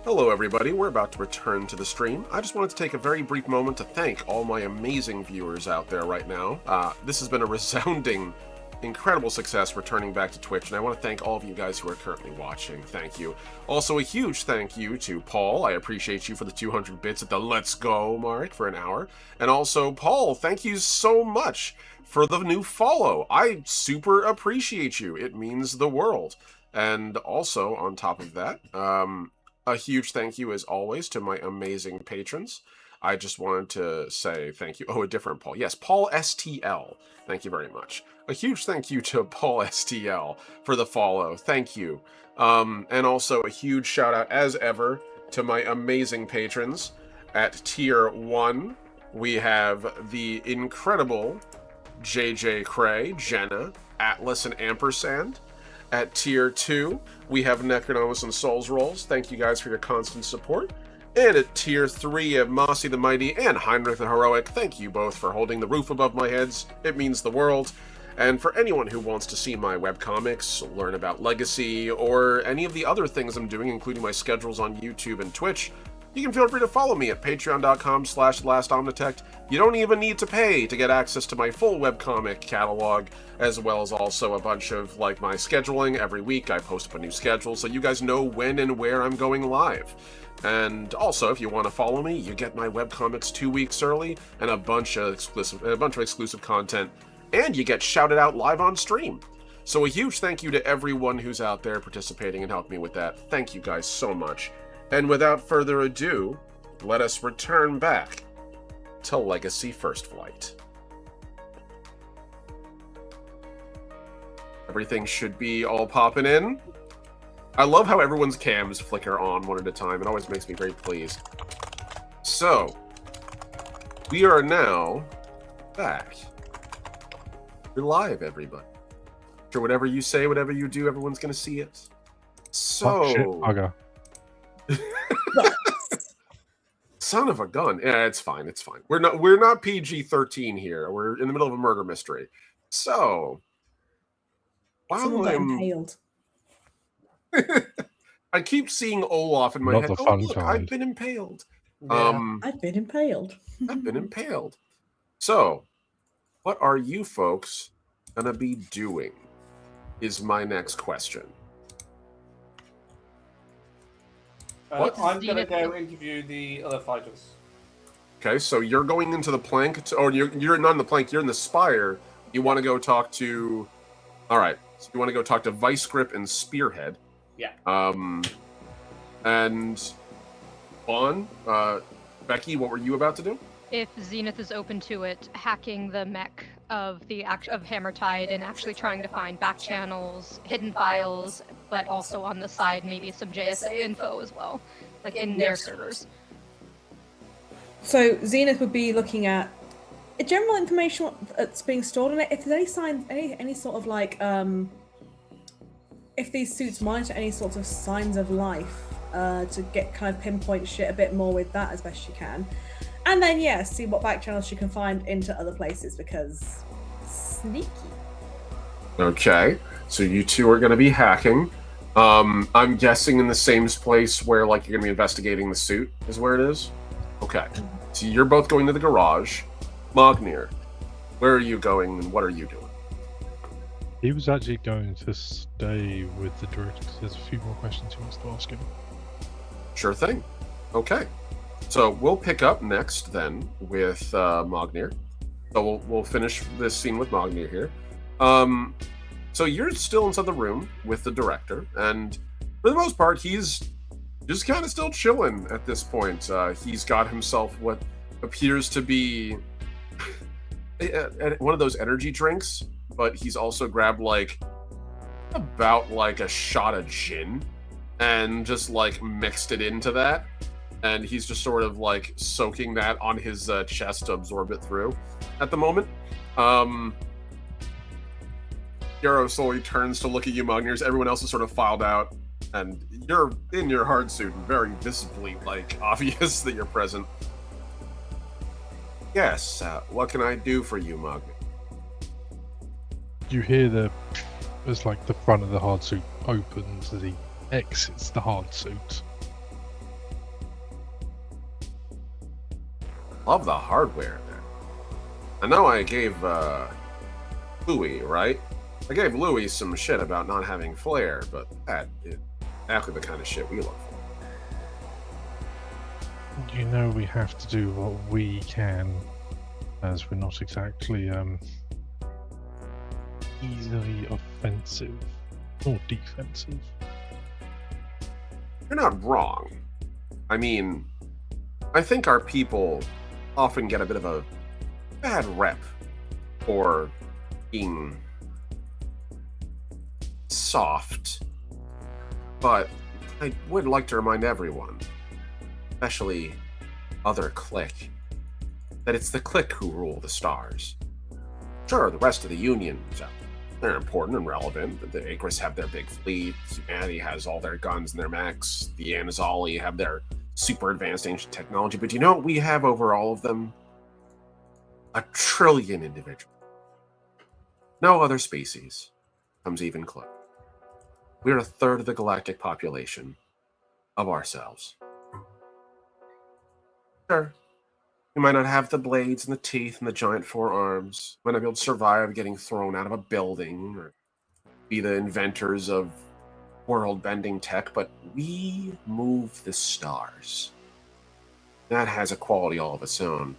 Hello everybody, we're about to return to the stream. I just wanted to take a very brief moment to thank all my amazing viewers out there right now. This has been a resounding, incredible success returning back to Twitch, and I want to thank all of you guys who are currently watching. Thank you. Also, a huge thank you to Paul. I appreciate you for the 200 bits at the Let's Go mark for an hour. And also, Paul, thank you so much for the new follow. I super appreciate you. It means the world. And also, on top of that, a huge thank you, as always, to my amazing patrons. I just wanted to say thank you. Oh, a different Paul. Yes, Paul STL. Thank you very much. A huge thank you to Paul STL for the follow. Thank you. And also a huge shout out, as ever, to my amazing patrons. At tier 1, we have the incredible JJ Cray, Jenna, Atlas, and Ampersand. At tier 2, we have Necronomus and Souls Rolls. Thank you guys for your constant support. And at tier 3 of Mossy the Mighty and Heinrich the Heroic, thank you both for holding the roof above my heads. It means the world. And for anyone who wants to see my webcomics, learn about Legacy, or any of the other things I'm doing, including my schedules on YouTube and Twitch, you can feel free to follow me at patreon.com/lastomnitect. You don't even need to pay to get access to my full webcomic catalog, as well as also a bunch of, my scheduling. Every week I post up a new schedule, so you guys know when and where I'm going live. And also, if you want to follow me, you get my webcomics 2 weeks early, and a bunch of exclusive content, and you get shouted out live on stream. So a huge thank you to everyone who's out there participating and helping me with that. Thank you guys so much. And without further ado, let us return back to Legacy First Flight. Everything should be all popping in. I love how everyone's cams flicker on one at a time. It always makes me very pleased. So, we are now back. We're live, everybody. Sure, whatever you say, whatever you do, everyone's going to see it. So... Oh, shit, bugger. Son of a gun. Yeah, it's fine. It's fine. We're not PG-13 here. We're in the middle of a murder mystery. So, Someone got impaled. I keep seeing Olaf in my head. Oh, look, I've been impaled. Yeah. I've been impaled. I've been impaled. So, what are you folks gonna be doing? Is my next question. I'm going to go interview the other fighters. Okay, so you're going into the plank, or you're not in the plank, you're in the spire. You want to go talk to... Alright, so you want to go talk to Vice Grip and Spearhead. Yeah. And... Vaughn, Becky, what were you about to do? If Zenith is open to it, hacking the mech of Hammertide and actually trying to find back channels, hidden files, but also on the side maybe some JSA info as well, like in their servers. So Zenith would be looking at general information that's being stored on it. If there's any signs, any sort of if these suits monitor any sorts of signs of life, to get kind of pinpoint shit a bit more with that as best she can. And then, yeah, see what back channels she can find into other places, because sneaky. Okay, so you two are going to be hacking. I'm guessing in the same place where, you're going to be investigating the suit is where it is? Okay, so you're both going to the garage. Magnir, where are you going and what are you doing? He was actually going to stay with the director because there's a few more questions he wants to ask him. Sure thing. Okay. So we'll pick up next then with Magnir. So we'll finish this scene with Magnir here. So you're still inside the room with the director, and for the most part, he's just kind of still chilling at this point. He's got himself what appears to be one of those energy drinks, but he's also grabbed about a shot of gin and just mixed it into that. And he's just sort of soaking that on his chest to absorb it through at the moment. Yarrow slowly turns to look at you, Magnir. Everyone else is sort of filed out, and you're in your hard suit and very visibly obvious that you're present. Yes, what can I do for you, Magnir? You hear as the front of the hard suit opens as he exits the hard suit. love the hardware there. I know I gave Louis, right? I gave Louis some shit about not having flair, but that is exactly the kind of shit we look for. You know we have to do what we can, as we're not exactly easily offensive or defensive. You're not wrong. I mean, I think our people often get a bit of a bad rep for being soft, but I would like to remind everyone, especially other clique, that it's the clique who rule the stars. Sure, the rest of the unions, they're important and relevant. The Acris have their big fleet, Humanity has all their guns and their mechs, the Anazali have their super advanced ancient technology, but you know what we have over all of them? 1 trillion individuals. No other species comes even close. We're 1/3 of the galactic population of ourselves. Sure, we might not have the blades and the teeth and the giant forearms, might not be able to survive getting thrown out of a building, or be the inventors of world-bending tech, but we move the stars. That has a quality all of its own.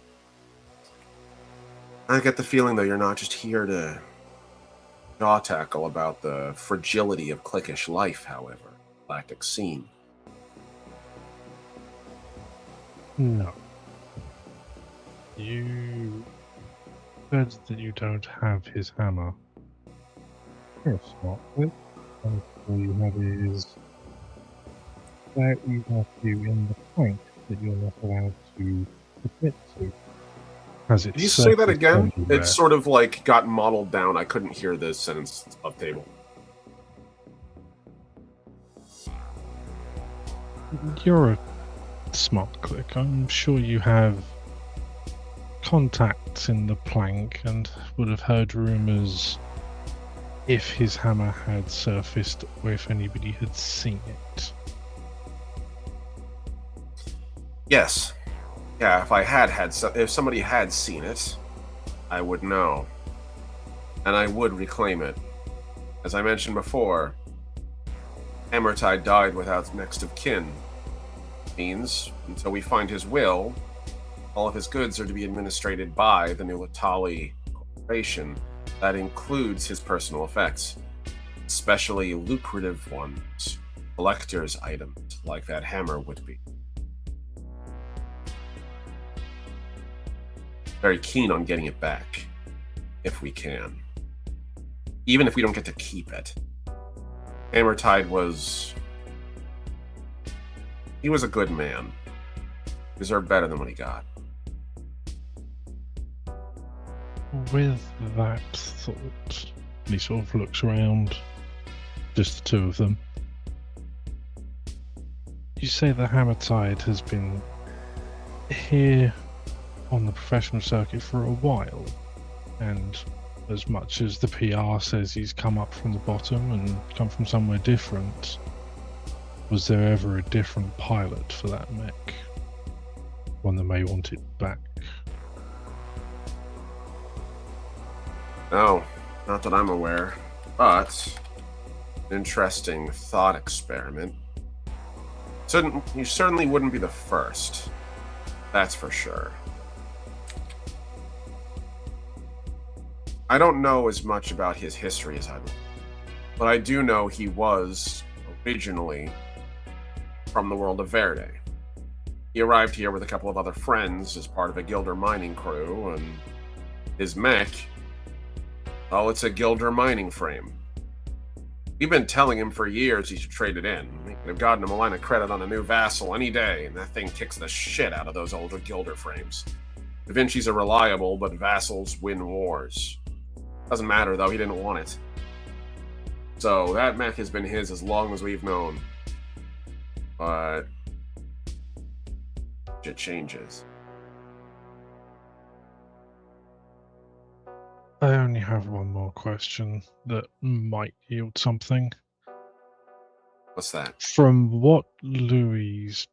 I get the feeling, though, you're not just here to jaw tackle about the fragility of cliquish life, however. Galactic scene. No. You said that you don't have his hammer. Yes, not with. And all you have is that you have you in the plank that you're not allowed to commit to. As Did you say that again? It sort of like got modeled down. I couldn't hear the sentence up table. You're a smart click. I'm sure you have contacts in the plank and would have heard rumors if his hammer had surfaced or if anybody had seen it. Yes. Yeah, if somebody had seen it, I would know. And I would reclaim it. As I mentioned before, Hammertide died without next of kin. Means, until we find his will, all of his goods are to be administrated by the new Letali Corporation. That includes his personal effects, especially lucrative ones, collector's items, like that hammer would be. Very keen on getting it back, if we can. Even if we don't get to keep it. Hammertide was... he was a good man. He deserved better than what he got. With that thought, he sort of looks around, just the two of them. You say the Hammertide has been here on the professional circuit for a while, and as much as the PR says he's come up from the bottom and come from somewhere different, was there ever a different pilot for that mech? One that may want it back? No, not that I'm aware, but an interesting thought experiment. You certainly wouldn't be the first, that's for sure. I don't know as much about his history as I would, but I do know he was originally from the world of Verde. He arrived here with a couple of other friends as part of a Gilder mining crew, and his mech, oh, it's a Gilder mining frame. We've been telling him for years he should trade it in. We could have gotten him a line of credit on a new vassal any day, and that thing kicks the shit out of those older Gilder frames. Da Vinci's are reliable, but vassals win wars. Doesn't matter, though, he didn't want it. So that mech has been his as long as we've known. But it changes. I only have one more question that might yield something. What's that? From what Louis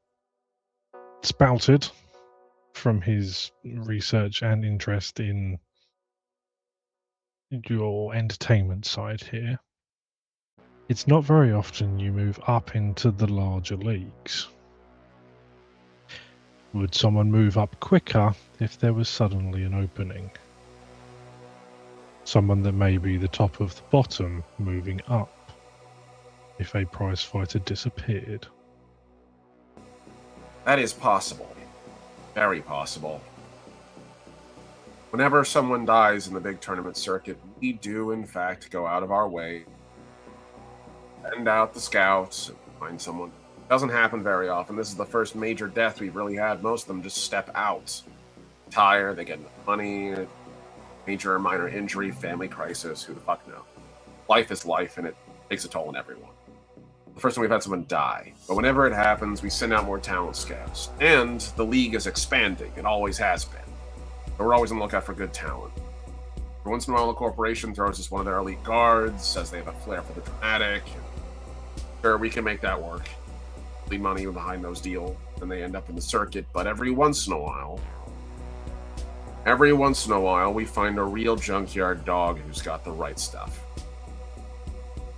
spouted, from his research and interest in your entertainment side here, it's not very often you move up into the larger leagues. Would someone move up quicker if there was suddenly an opening? Someone that may be the top of the bottom moving up if a prize fighter disappeared. That is possible. Very possible. Whenever someone dies in the big tournament circuit, we do, in fact, go out of our way, send out the scouts, and find someone. It doesn't happen very often. This is the first major death we've really had. Most of them just step out. Retire, they get money, major or minor injury, family crisis, who the fuck knows. Life is life, and it takes a toll on everyone. The first time we've had someone die. But whenever it happens, we send out more talent scouts. And the league is expanding. It always has been. But we're always on the lookout for good talent. Every once in a while, the corporation throws us one of their elite guards, says they have a flair for the dramatic. Sure, we can make that work. Leave money behind those deals, and they end up in the circuit. But every once in a while, we find a real junkyard dog who's got the right stuff.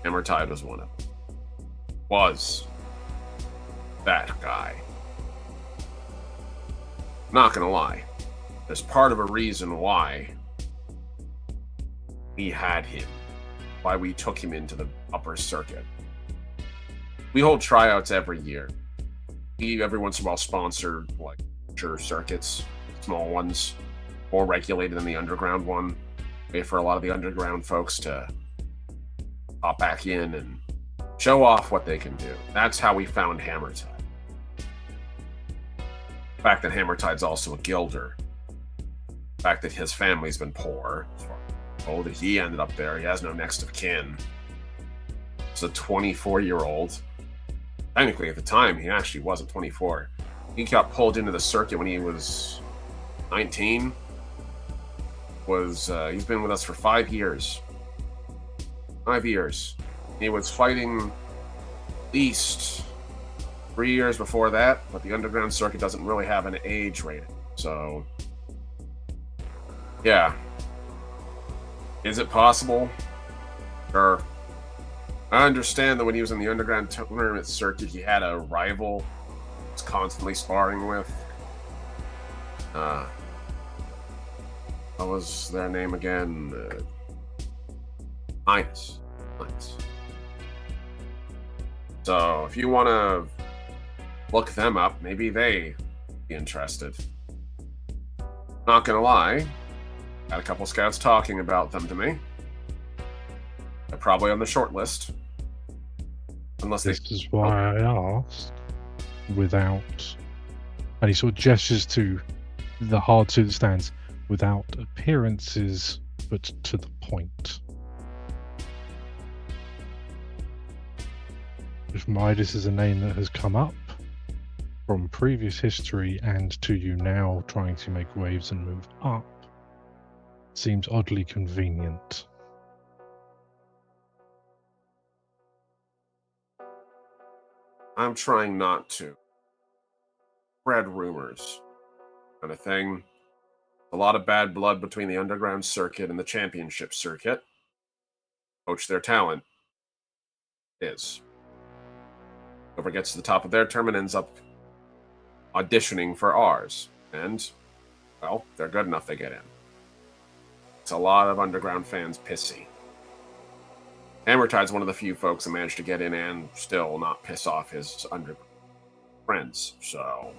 Hammertide was one of them. Was that guy. Not gonna lie, there's part of a reason why we had him, why we took him into the upper circuit. We hold tryouts every year. We every once in a while sponsor like sure circuits, small ones, more regulated than the underground one. Wait for a lot of the underground folks to hop back in and show off what they can do. That's how we found Hammertide. The fact that Hammertide's also a guilder. The fact that his family's been poor. Oh, that he ended up there. He has no next of kin. He's a 24-year-old. Technically, at the time, he actually wasn't 24. He got pulled into the circuit when he was 19. He's been with us for 5 years. 5 years. He was fighting at least 3 years before that, but the underground circuit doesn't really have an age rating. So, yeah. Is it possible? Sure. I understand that when he was in the underground tournament circuit, he had a rival he was constantly sparring with. What was their name again? Minus. So, if you want to look them up, maybe they'd be interested. Not gonna lie, had a couple scouts talking about them to me. They're probably on the short list. Unless this is why I asked without, and he sort of gestures to the hard suit that stands, without appearances, but to the point. If Midas is a name that has come up from previous history and to you now trying to make waves and move up, seems oddly convenient. I'm trying not to spread rumors, kind of thing. A lot of bad blood between the underground circuit and the championship circuit. Poach their talent. Is. Whoever gets to the top of their tournament ends up auditioning for ours. And, well, they're good enough, they get in. It's a lot of underground fans pissy. Hammertide's one of the few folks that managed to get in and still not piss off his underground friends, so.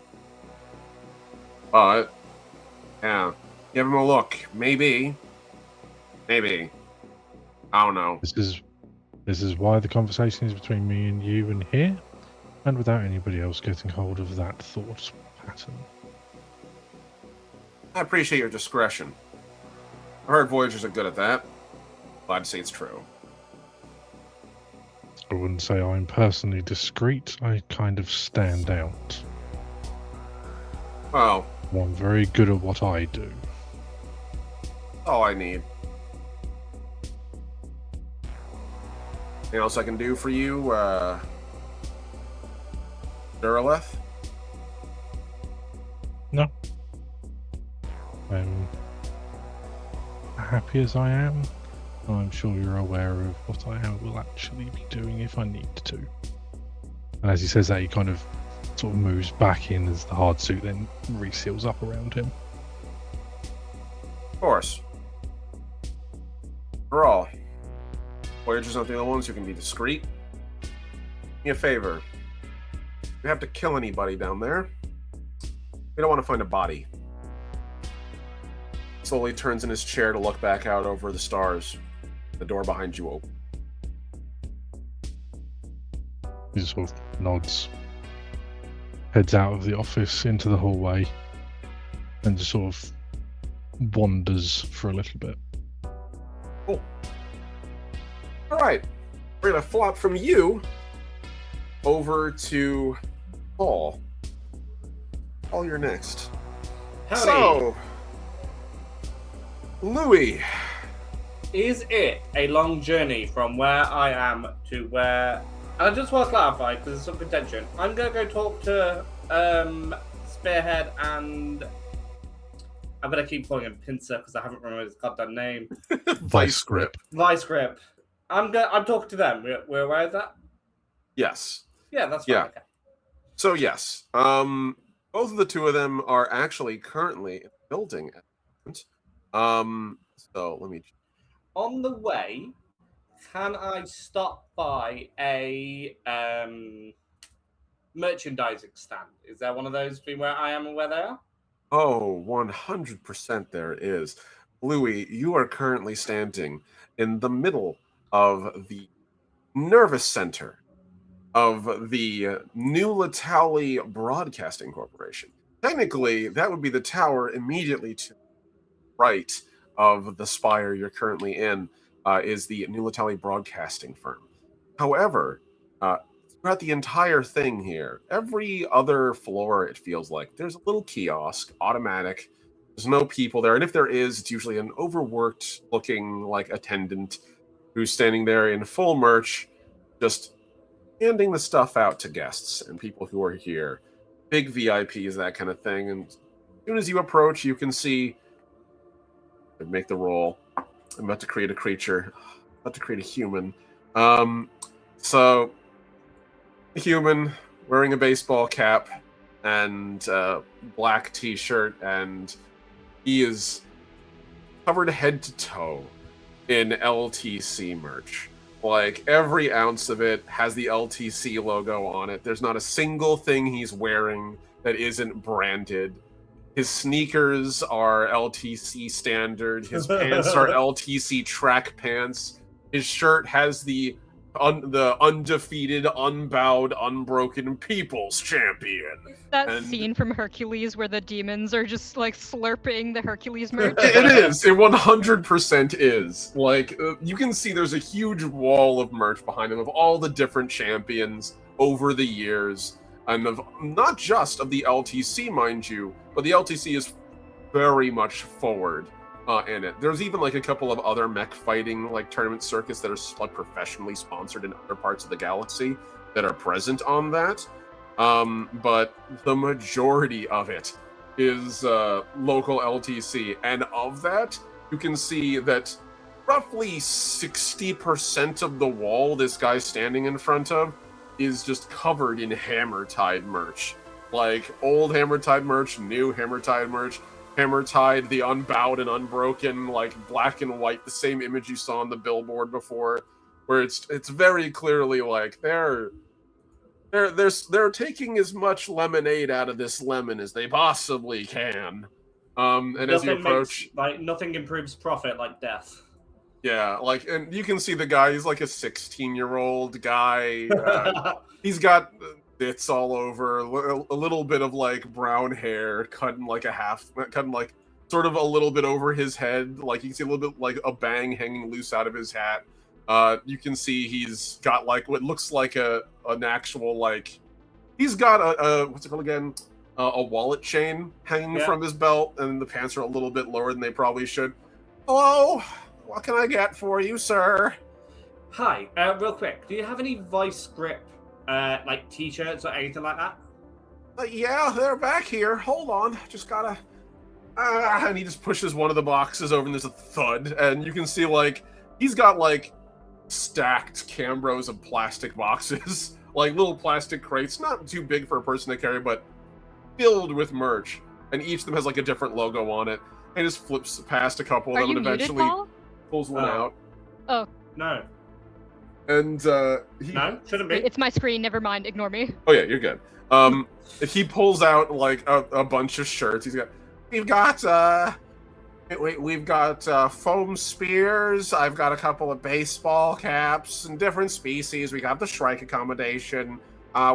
But, yeah, give him a look. Maybe. I don't know. This is why the conversation is between me and you and here, and without anybody else getting hold of that thought pattern. I appreciate your discretion. I heard Voyagers are good at that. Glad to see it's true. I wouldn't say I'm personally discreet. I kind of stand out. Well, I'm very good at what I do. all I need. Anything else I can do for you, Duraleth? No. I'm happy as I am. I'm sure you're aware of what I will actually be doing if I need to. And as he says that, he kind of sort of moves back in as the hard suit then reseals up around him. Of course. For all. Voyagers aren't the only ones who can be discreet. Do me a favor. If you have to kill anybody down there, we don't want to find a body. Slowly turns in his chair to look back out over the stars. The door behind you open. He just sort of nods, heads out of the office into the hallway, and just sort of wanders for a little bit. Cool. Alright. We're going to flop from you over to Paul. Paul, you're next. Howdy. So, Louis. Is it a long journey from where I am to where... And I just want to clarify, because there's some contention. I'm going to go talk to Spearhead and... I'm going to keep calling him Pincer, because I haven't remembered his goddamn name. Vice Grip. Vice Grip. I'm talking to them. We're aware of that? Yes. Yeah, that's fine. Yeah. Okay. So, yes. Both of the two of them are actually currently in the building. So, let me... On the way, can I stop by a merchandising stand? Is there one of those between where I am and where they are? Oh, 100% there is. Louis, you are currently standing in the middle of the nervous center of the new Letali Broadcasting Corporation. Technically, that would be the tower immediately to the right of the spire you're currently in, is the new Letali Broadcasting firm. However, throughout the entire thing here, every other floor, it feels like, there's a little kiosk, automatic. There's no people there, and if there is, it's usually an overworked-looking, like, attendant who's standing there in full merch, just handing the stuff out to guests and people who are here. Big VIPs, that kind of thing. And as soon as you approach, you can see... Make the roll. I'm about to create a creature. I'm about to create a human. So, a human wearing a baseball cap and black t-shirt, and he is covered head to toe in LTC merch. Like, every ounce of it has the LTC logo on it. There's not a single thing he's wearing that isn't branded. His sneakers are LTC standard. His pants are LTC track pants. His shirt has the undefeated, unbowed, unbroken People's Champion. That scene from Hercules where the demons are just like slurping the Hercules merch. It is. It 100% is. Like, you can see there's a huge wall of merch behind him of all the different champions over the years. And of not just of the LTC, mind you, but the LTC is very much forward in it. There's even like a couple of other mech fighting like tournament circuits that are like professionally sponsored in other parts of the galaxy that are present on that. But the majority of it is local LTC, and of that, you can see that roughly 60% of the wall this guy's standing in front of is just covered in Hammertide merch. Like, old Hammertide merch, new Hammertide merch, Hammertide, the unbowed and unbroken, like, black and white, the same image you saw on the billboard before, where it's very clearly, like, they're taking as much lemonade out of this lemon as they possibly can. And nothing as you approach... nothing improves profit like death. Yeah, like, and you can see the guy, he's like a 16-year-old guy. He's got bits all over, a little bit of, like, brown hair, cutting like sort of a little bit over his head. Like, you can see a little bit, like, a bang hanging loose out of his hat. You can see he's got, like, what looks like an actual, like, he's got a what's it called again? A wallet chain hanging from his belt, and the pants are a little bit lower than they probably should. Hello? What can I get for you, sir? Hi, real quick, do you have any Vice Grip, like, t-shirts or anything like that? Yeah, they're back here. Hold on. Just gotta And he just pushes one of the boxes over, and there's a thud, and you can see, like, he's got, like, stacked Cambros of plastic boxes, like little plastic crates, not too big for a person to carry, but filled with merch, and each of them has, like, a different logo on it, and just flips past a couple of them and eventually pulls one out. Oh. No. And, No, shouldn't be. It's my screen, never mind, ignore me. Oh yeah, you're good. He pulls out, like, a bunch of shirts. We've got foam spears. I've got a couple of baseball caps and different species. We got the Shrike accommodation,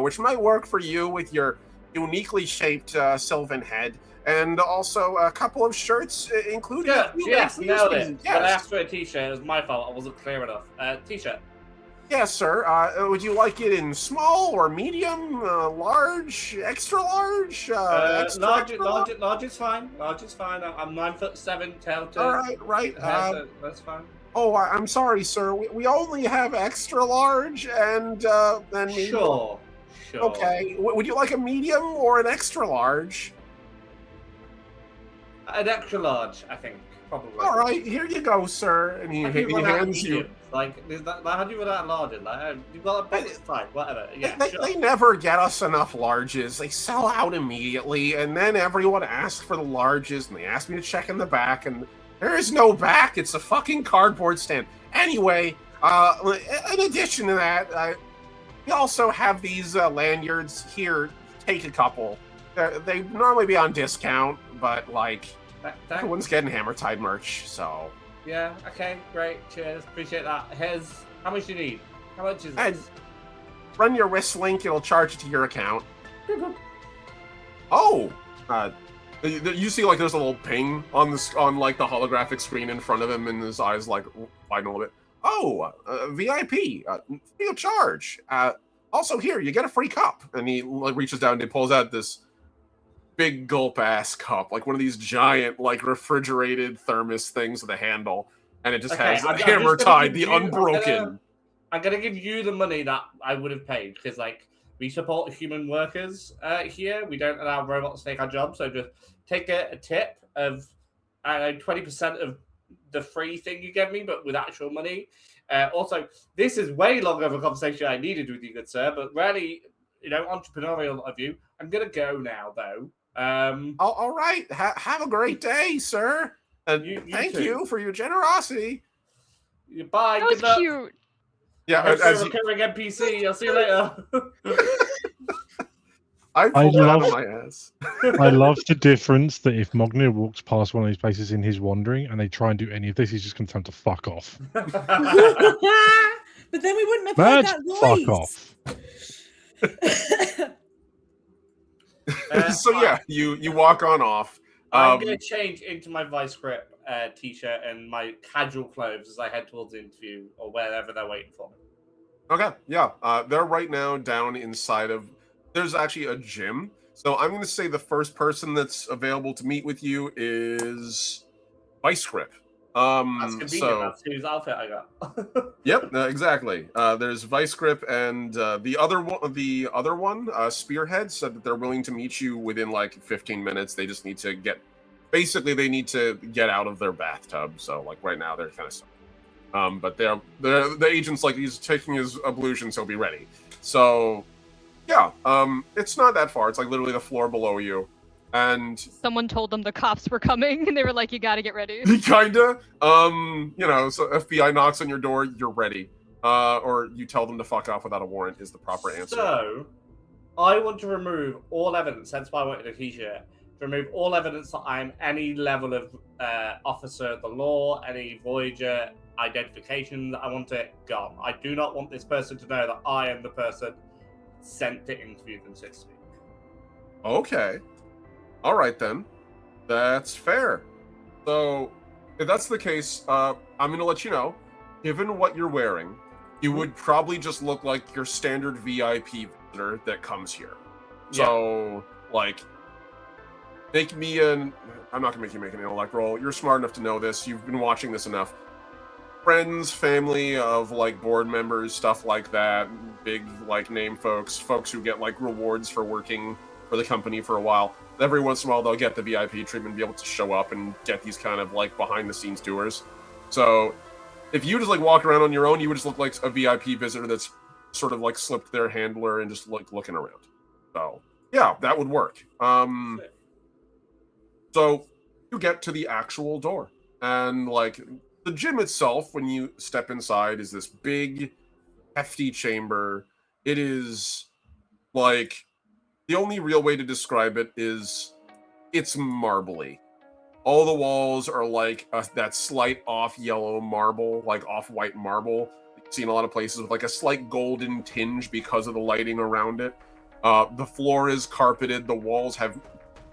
which might work for you with your uniquely shaped Sylvan head, and also a couple of shirts, including. Yes, nailed it. Yes. When I asked for a t-shirt, it was my fault. I wasn't clear enough. T-shirt. Yes, sir. Would you like it in small or medium, large, extra large? Large is fine. Large is fine. I'm 9'7", tail. All right. That's fine. Oh, I'm sorry, sir. We only have extra large and medium. Sure. Okay. Would you like a medium or an extra large? An extra large, I think. Probably. All right, here you go, sir. And he hands you. Like, how do you run out of larges? Like, you've got a big fine, whatever. Yeah, they never get us enough larges. They sell out immediately, and then everyone asks for the larges, and they ask me to check in the back, and there is no back. It's a fucking cardboard stand. Anyway, in addition to that, we also have these lanyards here. Take a couple. They normally be on discount, but, like, everyone's getting Hammer Tide merch, so... Yeah, okay, great, cheers, appreciate that. How much do you need? How much is this? Run your wrist link, it'll charge it to your account. Oh! You see, like, there's a little ping on like, the holographic screen in front of him, and his eyes, like, widen a little bit. Oh! VIP! Free of charge! Also, here, you get a free cup! And he, like, reaches down and he pulls out this big gulp-ass cup, like one of these giant, like, refrigerated thermos things with a handle, and it just has Hammer Tide, the Unbroken. I'm gonna give you the money that I would have paid, because, like, we support human workers here. We don't allow robots to take our jobs, so just take a tip of, 20% of the free thing you give me, but with actual money. Also, this is way longer of a conversation I needed with you, good sir, but really, entrepreneurial of you. I'm gonna go now, though. All right. Have a great day, sir. And thank you for your generosity. Bye. That was cute. Yeah, as recurring NPC. I'll see you later. I love my ass. I love the difference that if Mognir walks past one of these places in his wandering and they try and do any of this, he's just going to tell him to fuck off. But then we wouldn't have heard that voice. Fuck off. So yeah, you walk on off. I'm going to change into my Vice Grip t-shirt and my casual clothes as I head towards the interview or wherever they're waiting for me. Okay, yeah. They're right now down inside of... There's actually a gym. So I'm going to say the first person that's available to meet with you is Vice Grip. That's convenient. That's whose outfit I got. Yep, exactly. There's Vice Grip, and the other one, Spearhead, said that they're willing to meet you within like 15 minutes. They just need to get out of their bathtub. So like right now they're kind of stuck. But the agent's like, he's taking his ablution, so be ready. So yeah, it's not that far. It's like literally the floor below you. And someone told them the cops were coming, and they were like, "You got to get ready." Kinda. So FBI knocks on your door, you're ready. Or you tell them to fuck off without a warrant is the proper answer. So, I want to remove all evidence. That's why I wanted a t-shirt. To remove all evidence that I'm any level of officer of the law, any Voyager identification. I want it gone. I do not want this person to know that I am the person sent to interview them, so to speak. Okay. All right, then. That's fair. So, if that's the case, I'm going to let you know, given what you're wearing, you would probably just look like your standard VIP visitor that comes here. Yeah. So, like, I'm not going to make you make an intellect roll. You're smart enough to know this. You've been watching this enough. Friends, family of, like, board members, stuff like that, big, like, name folks who get, like, rewards for working for the company for a while. every once in a while they'll get the VIP treatment and be able to show up and get these kind of like behind-the-scenes tours. So if you just like walk around on your own, you would just look like a VIP visitor that's sort of like slipped their handler and just like looking around. So yeah, that would work. So you get to the actual door, and like the gym itself, when you step inside, is this big, hefty chamber. It is like, the only real way to describe it is it's marbly. All the walls are like that slight off yellow marble, like off white marble. You've seen a lot of places with like a slight golden tinge because of the lighting around it. The floor is carpeted. The walls have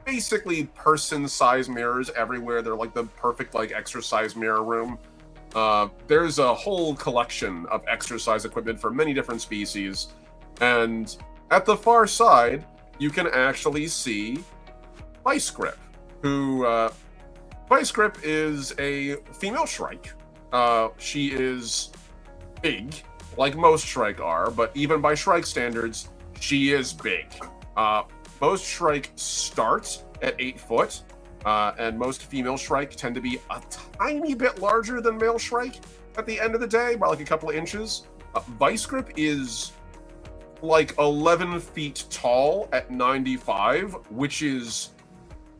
basically person-sized mirrors everywhere. They're like the perfect like exercise mirror room. There's a whole collection of exercise equipment for many different species. And at the far side, you can actually see Vice Grip, who Vice Grip is a female Shrike. She is big, like most Shrike are, but even by Shrike standards, she is big. Most Shrike start at 8 foot, and most female Shrike tend to be a tiny bit larger than male Shrike at the end of the day, by like a couple of inches. Vice Grip is like 11 feet tall at 95, which is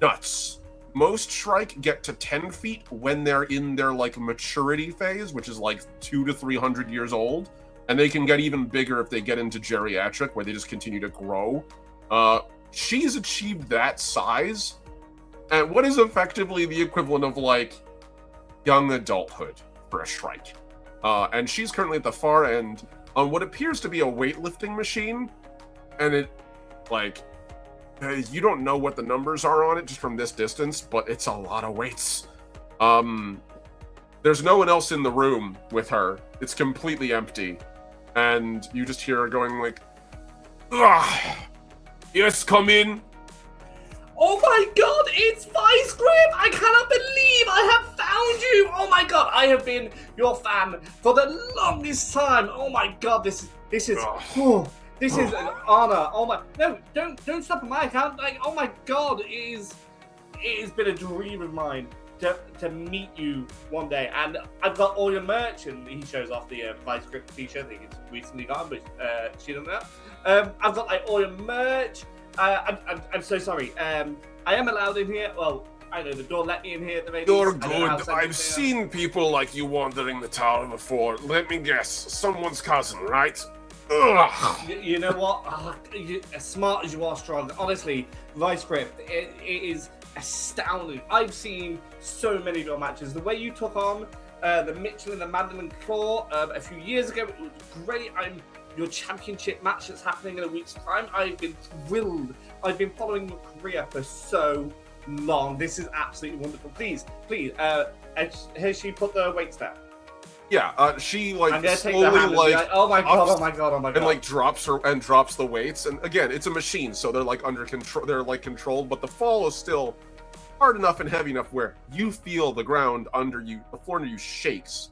nuts. Most Shrike get to 10 feet when they're in their like maturity phase, which is like 200 to 300 years old, and they can get even bigger if they get into geriatric, where they just continue to grow. She's achieved that size at what is effectively the equivalent of like young adulthood for a Shrike. And she's currently at the far end on what appears to be a weightlifting machine, and it like, you don't know what the numbers are on it just from this distance, but it's a lot of weights. There's no one else in the room with her. It's completely empty. And you just hear her going like, "Ugh. Yes, come in." Oh my god, it's Vice Grip! I cannot believe I have found you! Oh my god, I have been your fan for the longest time. Oh my god, this is an honor. Oh my, no, don't stop on my account. Like, oh my god, it has been a dream of mine to meet you one day. And I've got all your merch, and he shows off the Vice Grip t-shirt that he's recently gotten, but she doesn't know. I've got like all your merch. I'm so sorry. I am allowed in here. Well, I know the door let me in here at the very least. You're good. I've seen people like you wandering the tower before. Let me guess, someone's cousin, right? Ugh. You know what? As smart as you are, strong. Honestly, Vice Grip, it is astounding. I've seen so many of your matches. The way you took on the Mitchell and the Mandolin Claw a few years ago, it was great. Your championship match that's happening in a week's time, I've been thrilled. I've been following your career for so long. This is absolutely wonderful. Please, has she put the weights down? Yeah, she like I'm gonna take slowly the hand and be like, oh my god, oh my god, oh my god, and like drops the weights. And again, it's a machine, so they're like under control. They're like controlled, but the fall is still hard enough and heavy enough where you feel the ground under you, the floor under you shakes.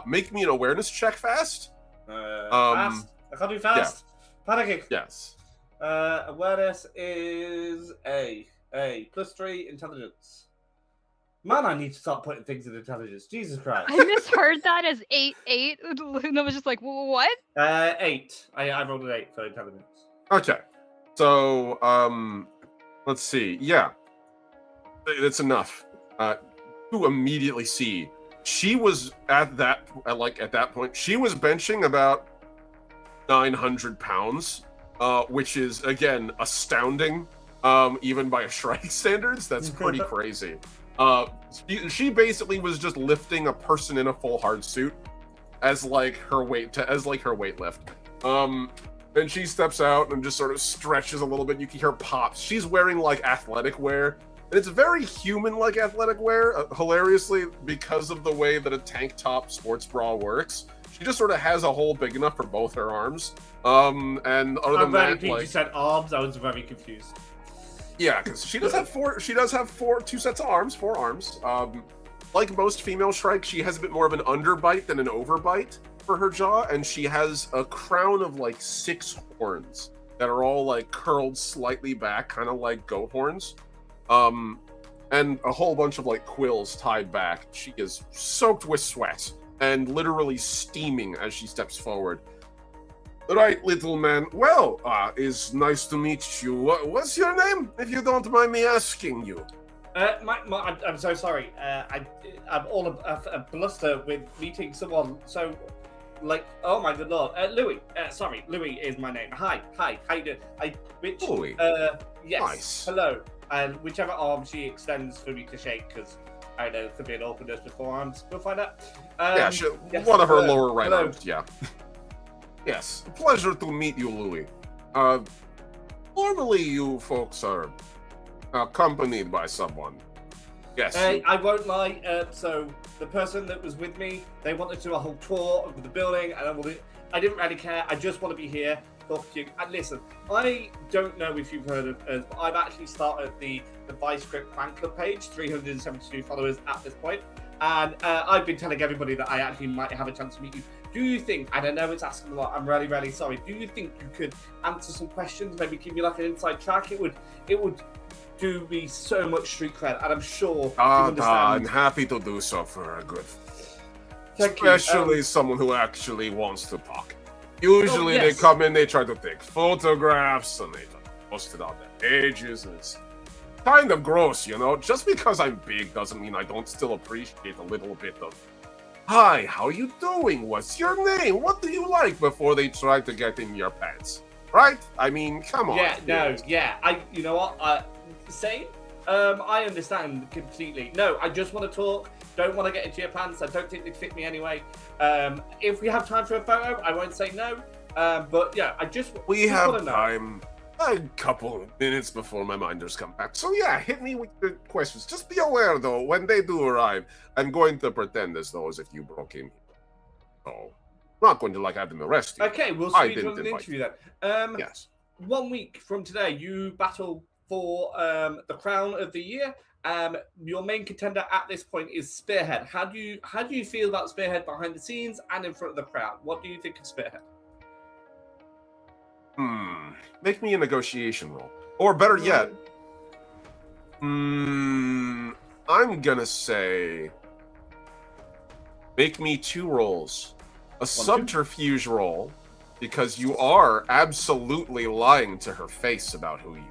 Make me an awareness check fast. Fast. I can't do fast. Yeah. Panicking. Yes. Awareness is A. +3 intelligence. Man, I need to start putting things in intelligence. Jesus Christ. I misheard that as 8. And I was just like, what? 8. I rolled an 8 for intelligence. Okay. So, let's see. Yeah. That's enough. To immediately see. She was at that point, she was benching about 900 pounds, which is, again, astounding, even by Shrike standards. That's pretty crazy. She basically was just lifting a person in a full hard suit as like her weight lift. And she steps out and just sort of stretches a little bit. You can hear pops. She's wearing like athletic wear, and it's very human-like athletic wear, hilariously, because of the way that a tank top sports bra works. She just sort of has a hole big enough for both her arms. And other than that, like, you said arms, I was very confused. Yeah, because she does have two sets of arms, 4 arms. Like most female Shrike, she has a bit more of an underbite than an overbite for her jaw, and she has a crown of like 6 horns that are all like curled slightly back, kind of like goat horns. and a whole bunch of like quills tied back. She is soaked with sweat and literally steaming as she steps forward. Right, little man. Well, it's nice to meet you. What's your name, if you don't mind me asking you? I'm so sorry. I'm all a bluster with meeting someone. So, like, oh my good lord, Louis. Sorry, Louis is my name. Hi, how you doing? Louis. Yes. Nice. Hello. And whichever arm she extends for me to shake, because I know there could be an awkwardness with forearms. We'll find out. Yes, yes, one of her hello. lower right Hello. arms. Yeah. Yes, pleasure to meet you, Louis. Normally you folks are accompanied by someone. Yes. I won't lie. So the person that was with me, they wanted to do a whole tour of the building, and I didn't really care. I just want to be here, talk to you. And listen, I don't know if you've heard of us, but I've actually started the Vice-Script fan club page, 372 followers at this point, and I've been telling everybody that I actually might have a chance to meet you. Do you think, and I know it's asking a lot, I'm really, really sorry, do you think you could answer some questions, maybe give me like an inside track? It would do me so much street cred, and I'm sure you understand. I'm happy to do so for a good. Thank you. Especially someone who actually wants to talk. Usually yes. they come in, they try to take photographs, and they post it on their pages, and it's kind of gross, you know? Just because I'm big doesn't mean I don't still appreciate a little bit of, hi, how you doing? What's your name? What do you like? Before they try to get in your pants. Right? I mean, come on. Yeah, no, yeah. You know what? Same. I understand completely. No, I just want to talk. Don't want to get into your pants. I don't think they'd fit me anyway. If we have time for a photo, I won't say no. But yeah, We just have want to know. time. A couple minutes before my minders come back. So yeah, hit me with your questions. Just be aware though, when they do arrive, I'm going to pretend as though as if you broke in. So, I'm not going to like have them arrest you. Okay, we'll I see you didn't on an invite interview then. Yes. 1 week from today, you battle for the crown of the year. Your main contender at this point is Spearhead. How do you feel about Spearhead behind the scenes and in front of the crowd? What do you think of Spearhead? Make me a negotiation roll. Or better yet, I'm gonna say, make me 2 rolls. A subterfuge roll, because you are absolutely lying to her face about who you are.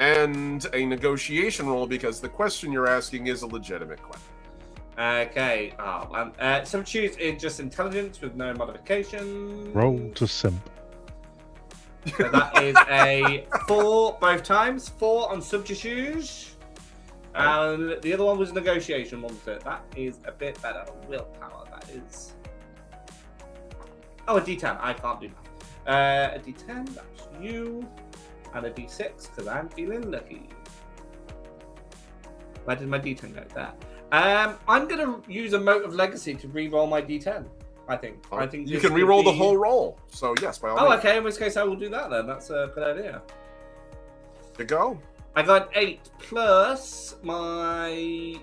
And a negotiation roll, because the question you're asking is a legitimate question. Okay. Subterfuge is just intelligence with no modification. Roll to simp. So that is a 4 both times. 4 on subterfuge. And the other one was negotiation, wasn't it? That is a bit better. Willpower, that is. Oh, a D10. I can't do that. A D10, that's you. And a D6, because I'm feeling lucky. Where did my D10 go? There. I'm going to use a Mote of Legacy to re-roll my D10. I think You can re-roll the whole roll. So yes, by all means. Okay. In which case, I will do that then. That's a good idea. To go. I got 8 plus my.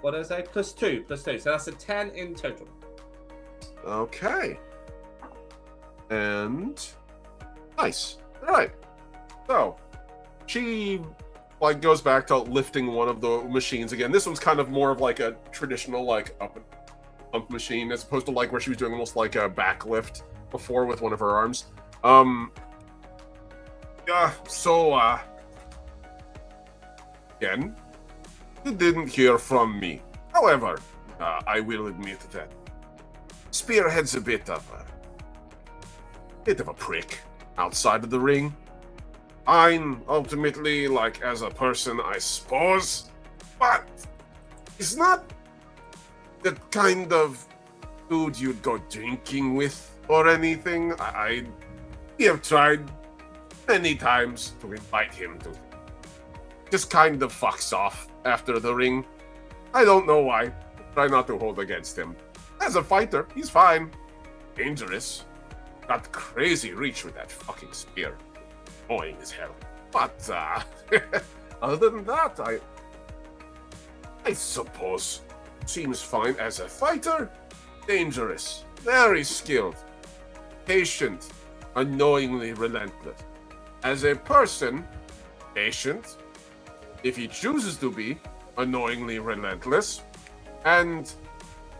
What did I say? Plus 2. So that's a 10 in total. Okay. And nice. All right. So she goes back to lifting one of the machines again. This one's kind of more of like a traditional up and pump machine, as opposed to where she was doing almost like a back lift before with one of her arms. Again, you didn't hear from me. However, I will admit that Spearhead's a bit of a prick outside of the ring. I'm ultimately, as a person, I suppose, but he's not the kind of dude you'd go drinking with or anything. We have tried many times to invite him to. Just kind of fucks off after the ring. I don't know why. Try not to hold against him. As a fighter, he's fine. Dangerous. Got crazy reach with that fucking spear. Annoying as hell. But, other than that, I suppose seems fine as a fighter. Dangerous. Very skilled. Patient. Annoyingly relentless. As a person, patient. if he chooses to be annoyingly relentless and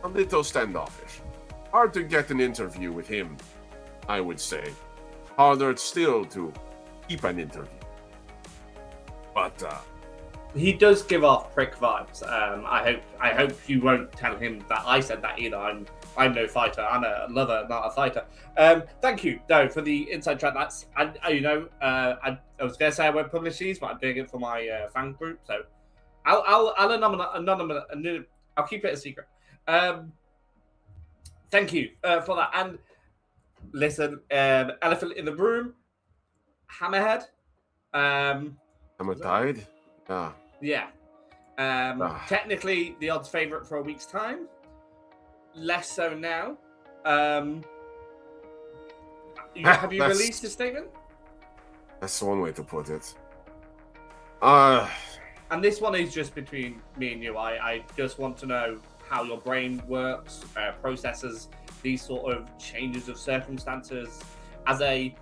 a little standoffish. Hard to get an interview with him, I would say. Harder still to keep an interview. But he does give off prick vibes. I hope you won't tell him that I said that either. I'm no fighter. I'm a lover, not a fighter. Thank you, though, for the inside track. That's I was gonna say I won't publish these, but I'm doing it for my fan group. So I'll I'll keep it a secret. Thank you for that. And listen, elephant in the room, Hammerhead. Hammertide? Yeah. Technically, the odds favourite for a week's time. Less so now. Have you released a statement? That's one way to put it. And this one is just between me and you. I just want to know how your brain works, processes these sort of changes of circumstances. As a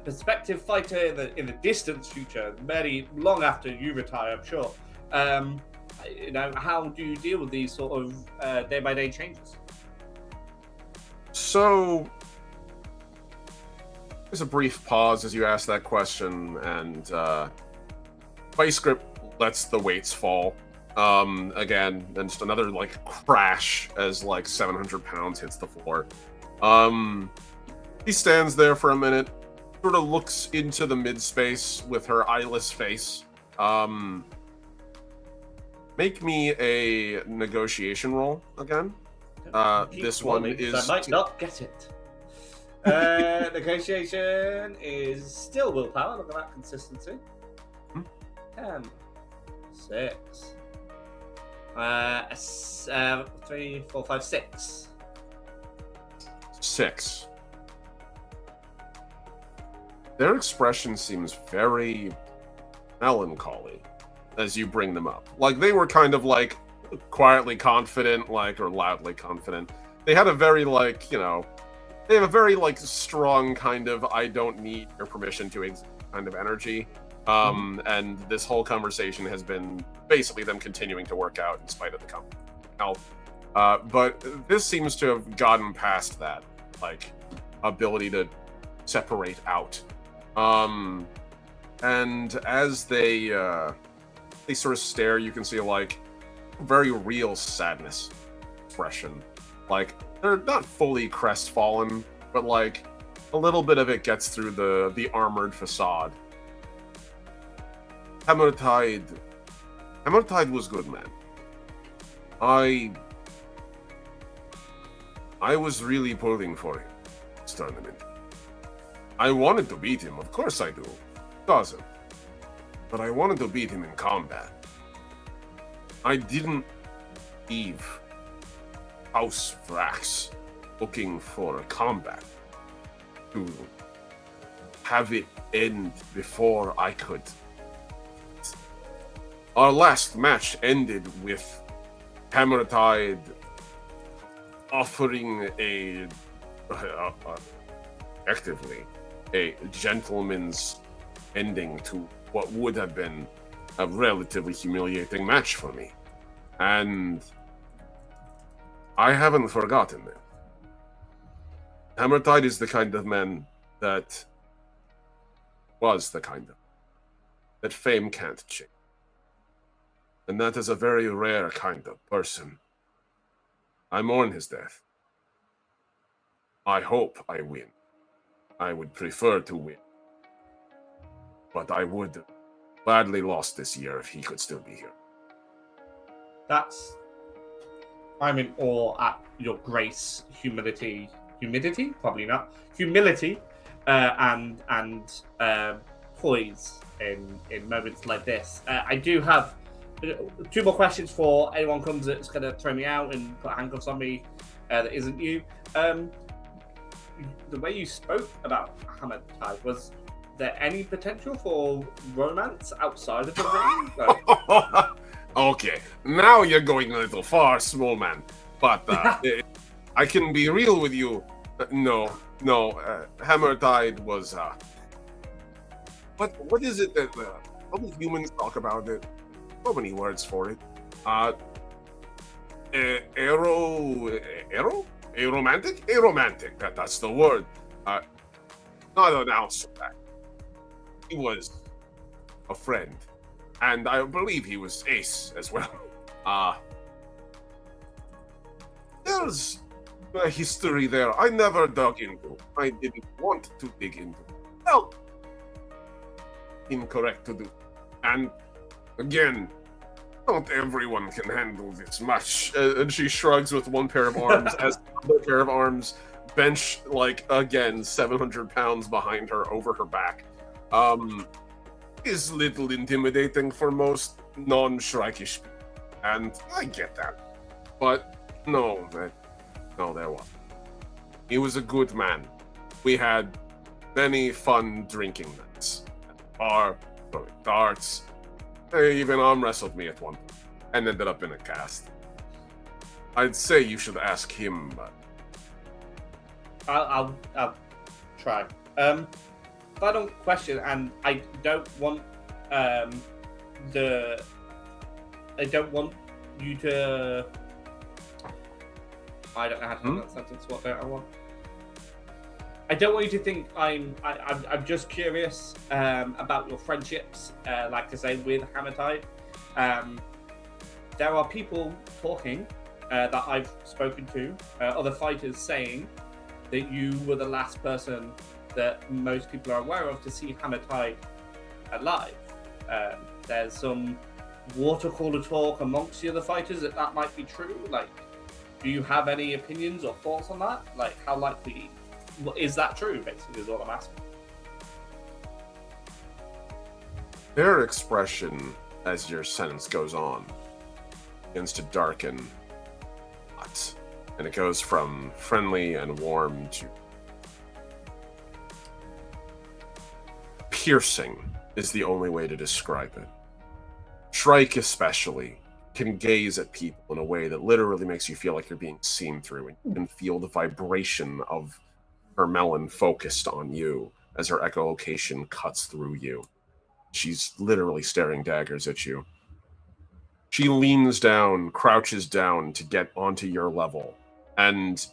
prospective fighter in the distant future, very long after you retire, I'm sure. How do you deal with these sort of day-by-day changes? So, there's a brief pause as you ask that question, and Vice Grip lets the weights fall. Again, then just another crash as 700 pounds hits the floor. He stands there for a minute, sort of looks into the mid-space with her eyeless face. Make me a negotiation roll again. This one is... I might not get it. Negotiation is still willpower. Look at that consistency. 10, 6, 3, 4, 5, 6. 6. Their expression seems very melancholy as you bring them up. They were kind of quietly confident, or loudly confident. They had a very they have a very strong kind of I don't need your permission to exist kind of energy. And this whole conversation has been basically them continuing to work out in spite of the company health. But this seems to have gotten past that, ability to separate out. And as they sort of stare, you can see very real sadness expression. They're not fully crestfallen, but a little bit of it gets through the armored facade. Hammertide was good, man. I was really pulling for him this tournament. I wanted to beat him, of course I do. Doesn't. But I wanted to beat him in combat. I didn't leave House Vrax looking for a combat to have it end before I could. Our last match ended with Hammertide offering effectively a gentleman's ending to what would have been a relatively humiliating match for me. And I haven't forgotten it. Hammertide is the kind of man that fame can't change. And that is a very rare kind of person. I mourn his death. I hope I win. I would prefer to win. But I would gladly lost this year if he could still be here. I'm in awe at your grace, humility, probably not, humility, and poise in moments like this. I do have 2 more questions for anyone comes that's going to throw me out and put handcuffs on me that isn't you. The way you spoke about Hammertide, was there any potential for romance outside of the ring? Okay, now you're going a little far, small man. But I can be real with you. No. Hammertide was... What is it that... all the humans talk about it? so many words for it. Aromantic? Aromantic, that's the word. Not an ounce of that. He was a friend, and I believe he was ace as well. There's a history there I never dug into. I didn't want to dig into. Well, incorrect to do. And again, not everyone can handle this much. And she shrugs with one pair of arms as the other pair of arms bench, like, again, 700 pounds behind her, over her back. Is little intimidating for most non-Shriekish people. And I get that. But no, there wasn't. He was a good man. We had many fun drinking nights. At the bar, throwing darts. They even arm wrestled me at one point and ended up in a cast. I'd say you should ask him, but I'll try. Final question, and I don't want you to. I don't know how to end that sentence. What don't I want? I don't want you to think I'm just curious about your friendships, like I say, with Hammertide. There are people talking that I've spoken to, other fighters saying that you were the last person that most people are aware of to see Hammertide alive. There's some water cooler talk amongst the other fighters that might be true. Like, do you have any opinions or thoughts on that? Like, how likely is that true, basically, is what I'm asking. their expression as your sentence goes on begins to darken a lot. And it goes from friendly and warm to piercing is the only way to describe it. Shrike especially can gaze at people in a way that literally makes you feel like you're being seen through, and you can feel the vibration of her melon focused on you as her echolocation cuts through you. She's literally staring daggers at you. She leans down, crouches down to get onto your level, and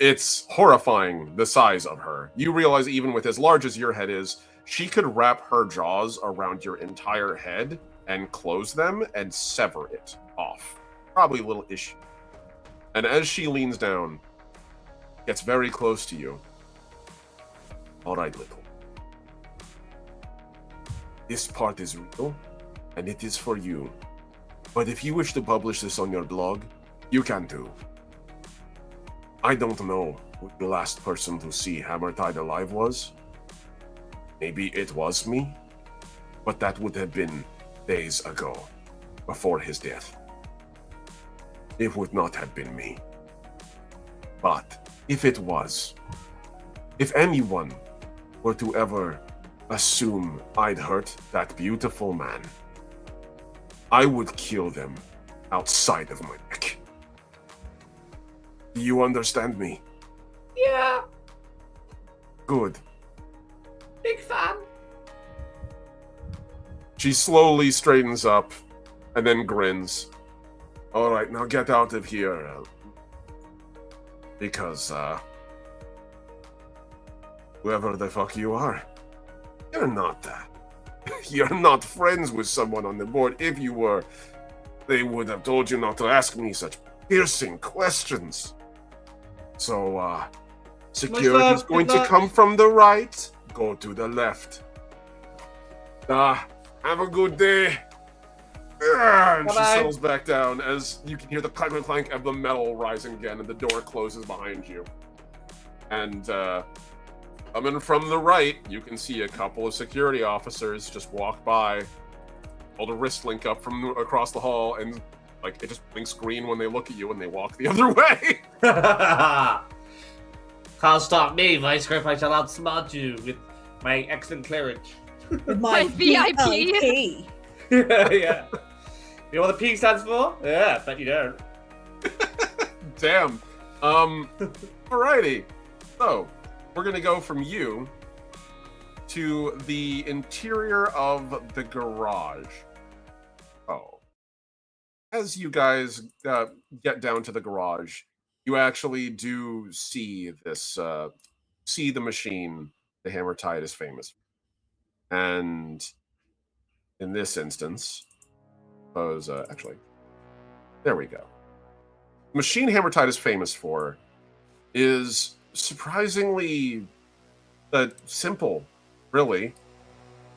it's horrifying, the size of her. You realize even with as large as your head is, she could wrap her jaws around your entire head and close them and sever it off. Probably a little issue. And as she leans down, gets very close to you. All right, little. This part is real, and it is for you. But if you wish to publish this on your blog, you can too. I don't know who the last person to see Hammertide alive was. Maybe it was me, but that would have been days ago, before his death. It would not have been me. But if it was, if anyone were to ever assume I'd hurt that beautiful man, I would kill them outside of my neck. Do you understand me? Yeah. Good. Big fan. She slowly straightens up and then grins. All right, now get out of here. Because, whoever the fuck you are, you're not that. You're not friends with someone on the board. If you were, they would have told you not to ask me such piercing questions. So, security is going to come from the right. Go to the left. Have a good day. And she settles back down as you can hear the clank clank of the metal rising again, and the door closes behind you. And coming from the right, you can see a couple of security officers just walk by, hold a wrist link up from across the hall, and like it just blinks green when they look at you, and they walk the other way. Can't stop me, Vice Grip. I shall outsmart you with my excellent clearage. With my VIP. Yeah. You know what the P stands for? Yeah, bet you don't. Damn. Alrighty. So, we're gonna go from you to the interior of the garage. Oh. As you guys get down to the garage, you actually do see this, see the machine the Hammer Tide is famous for. And in this instance, suppose, actually, there we go. The machine Hammer Tide is famous for is surprisingly simple, really.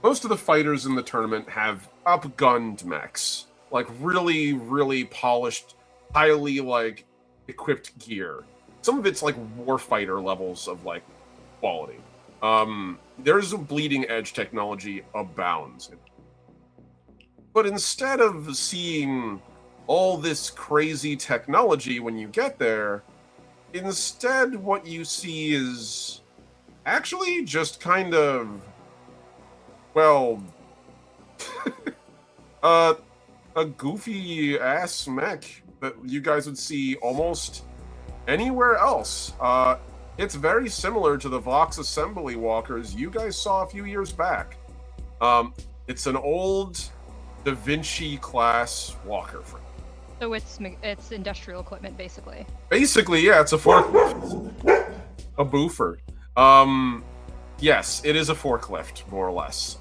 Most of the fighters in the tournament have upgunned mechs, like really, really polished, highly like equipped gear. Some of it's like warfighter levels of like quality. There's a bleeding edge technology abounds. But instead of seeing all this crazy technology when you get there, instead what you see is actually just kind of, well, a goofy ass mech that you guys would see almost anywhere else. It's very similar to the Vox Assembly Walkers you guys saw a few years back. It's an old Da Vinci class walker frame. So it's industrial equipment, basically. Basically, yeah, it's a forklift. A boofer. Yes, it is a forklift, more or less.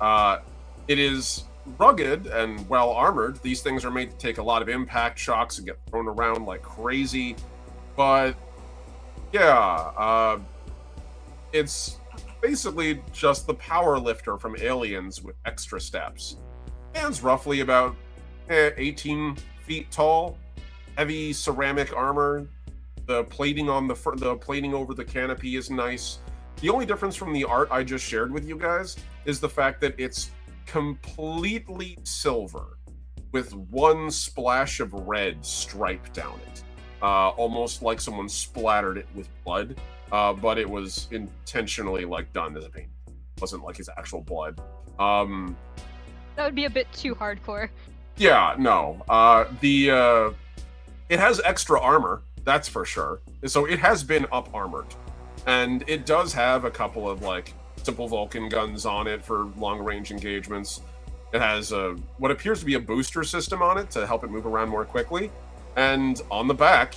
It is rugged and well armored. These things are made to take a lot of impact shocks and get thrown around like crazy. But yeah, it's basically just the power lifter from Aliens with extra steps. Stands roughly about 18 feet tall. Heavy ceramic armor. The plating on the plating over the canopy is nice. The only difference from the art I just shared with you guys is the fact that it's completely silver with one splash of red stripe down it. Almost like someone splattered it with blood, but it was intentionally like done as a paint. It wasn't like his actual blood. That would be a bit too hardcore. Yeah, no. It has extra armor, that's for sure. So it has been up armored. And it does have a couple of like simple Vulcan guns on it for long range engagements. It has what appears to be a booster system on it to help it move around more quickly. And on the back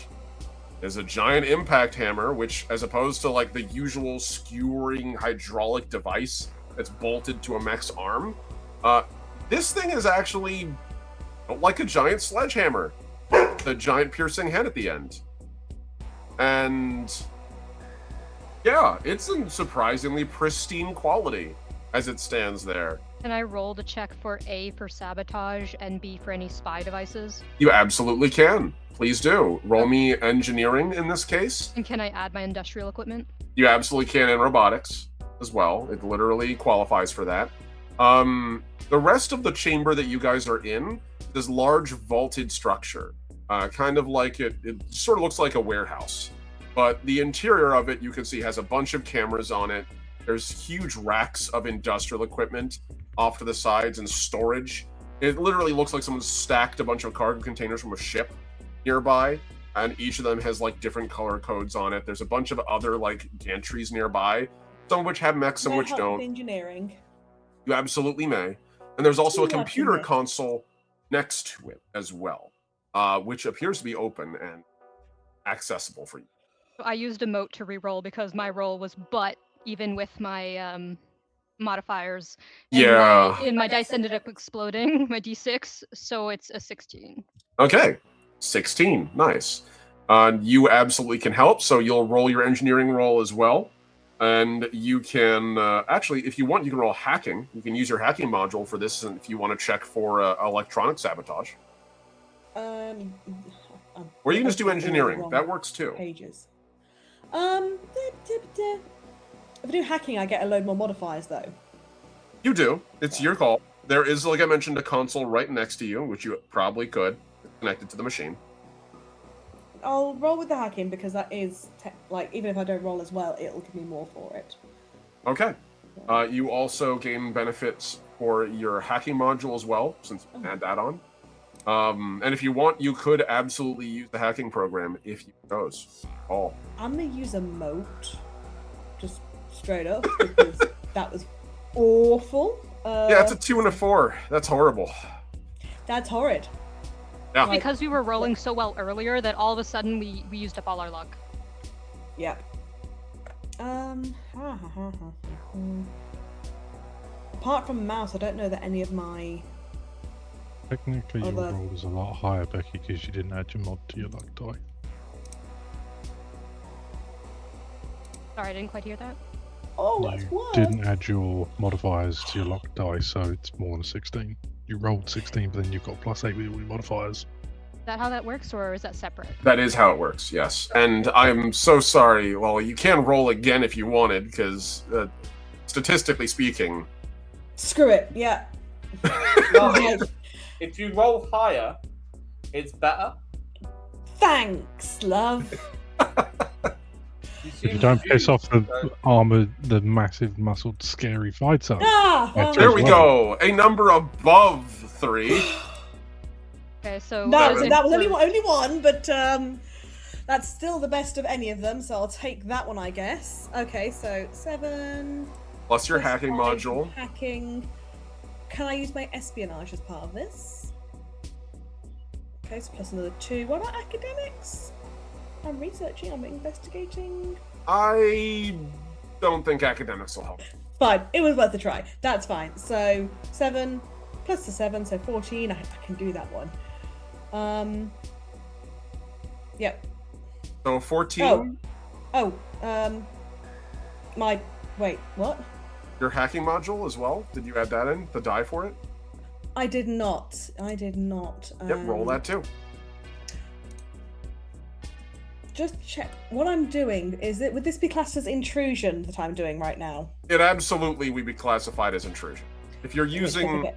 is a giant impact hammer, which, as opposed to like the usual skewering hydraulic device that's bolted to a mech's arm, this thing is actually like a giant sledgehammer, the giant piercing head at the end. And yeah, it's in surprisingly pristine quality as it stands there. Can I roll to check for A for sabotage and B for any spy devices? You absolutely can. Please do. Roll me engineering in this case. And can I add my industrial equipment? You absolutely can, in robotics as well. It literally qualifies for that. The rest of the chamber that you guys are in, this large vaulted structure, kind of like it sort of looks like a warehouse. But the interior of it, you can see, has a bunch of cameras on it. There's huge racks of industrial equipment off to the sides and storage. It literally looks like someone stacked a bunch of cargo containers from a ship nearby, and each of them has like different color codes on it. There's a bunch of other like gantries nearby, some of which have mechs, some of which don't. Engineering. You absolutely may. And there's also a Too much computer in it. console next to it as well, which appears to be open and accessible for you. I used a moat to re-roll because my roll was butt, even with my modifiers. And Yeah. my dice ended up exploding, my d6, so it's a 16. Okay. 16. Nice. You absolutely can help, so you'll roll your engineering roll as well. And you can, actually, if you want, you can roll hacking. You can use your hacking module for this if you want to check for electronic sabotage. Or you can just do engineering. That works too. Pages. If I do hacking, I get a load more modifiers, though. You do. It's your call. There is, like I mentioned, a console right next to you, which you probably could. It's connected to the machine. I'll roll with the hacking because that is, like, even if I don't roll as well, it'll give me more for it. Okay. You also gain benefits for your hacking module as well, since you can add that on. And if you want, you could absolutely use the hacking program if you chose. Oh. I'm going to use a moat, just straight up, because that was awful. Yeah, it's a 2 and a 4. That's horrible. That's horrid. Yeah. Like, Because we were rolling so well earlier that all of a sudden we used up all our luck. yeah. Apart from mouse, I don't know that any of my... Technically, your Although- roll is a lot higher, Becky, because you didn't add your mod to your luck die. Sorry, I didn't quite hear that. Oh, that's You worse. didn't add your modifiers to your luck die, so it's more than 16. You rolled 16, but then you've got +8 with all your modifiers. Is that how that works, or is that separate? That is how it works, yes. And I'm so sorry. Well, you can roll again if you wanted, because statistically speaking... Screw it, yeah. No, if you roll higher, it's better. Thanks, love. If you don't piss off the armored, the massive, muscled, scary fighter. Ah! Yeah, oh, There we well. go! A number above 3. Okay, so that what is was it only for- one, but that's still the best of any of them, so I'll take that one, I guess. Okay, so 7... Plus your plus hacking 5 module. Hacking. Can I use my espionage as part of this? Okay, so plus another 2. What about academics? I'm researching, I'm investigating. I don't think academics will help. Fine, it was worth a try. That's fine. So 7 plus the 7, so 14. I can do that one. Yep. So 14, My wait, what? your hacking module as well. Did you add that in? The die for it? I did not. Yep, roll that too. Just check what I'm doing. Would this be classed as intrusion that I'm doing right now? It absolutely would be classified as intrusion. If you're using,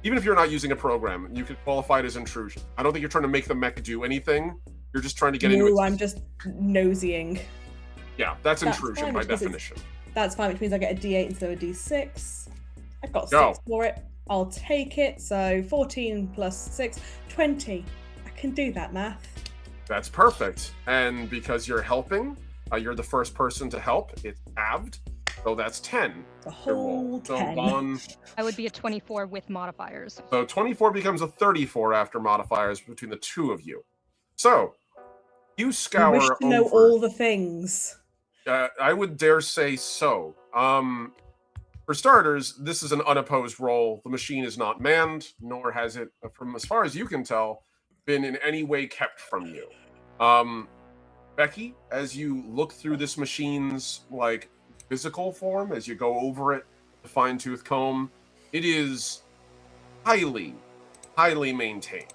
even if you're not using a program, you could qualify it as intrusion. I don't think you're trying to make the mech do anything. You're just trying to get into it. No, I'm just nosying. Yeah, that's That's intrusion fine, by which means it's- definition. That's fine, which means I get a D8 instead of a D6. I've got Go. 6 for it. I'll take it. So 14 plus 6, 20. I can do that math. That's perfect. And because you're helping, you're the first person to help. It's halved, so that's 10. The Your roll. whole So 10. Vaughn, I would be a 24 with modifiers. so 24 becomes a 34 after modifiers between the two of you. So you You scour wish to know over. all the things. I would dare say so. For starters, this is an unopposed roll. The machine is not manned, nor has it, from as far as you can tell, been in any way kept from you. Becky, as you look through this machine's physical form, as you go over it, the fine-tooth comb, it is highly maintained.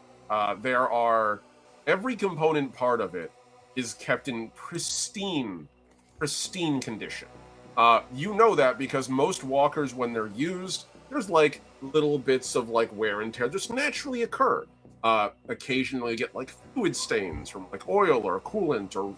Every component part of it is kept in pristine condition. You know that because most walkers, when they're used, there's little bits of wear and tear just naturally occur. Occasionally you get fluid stains from oil or coolant or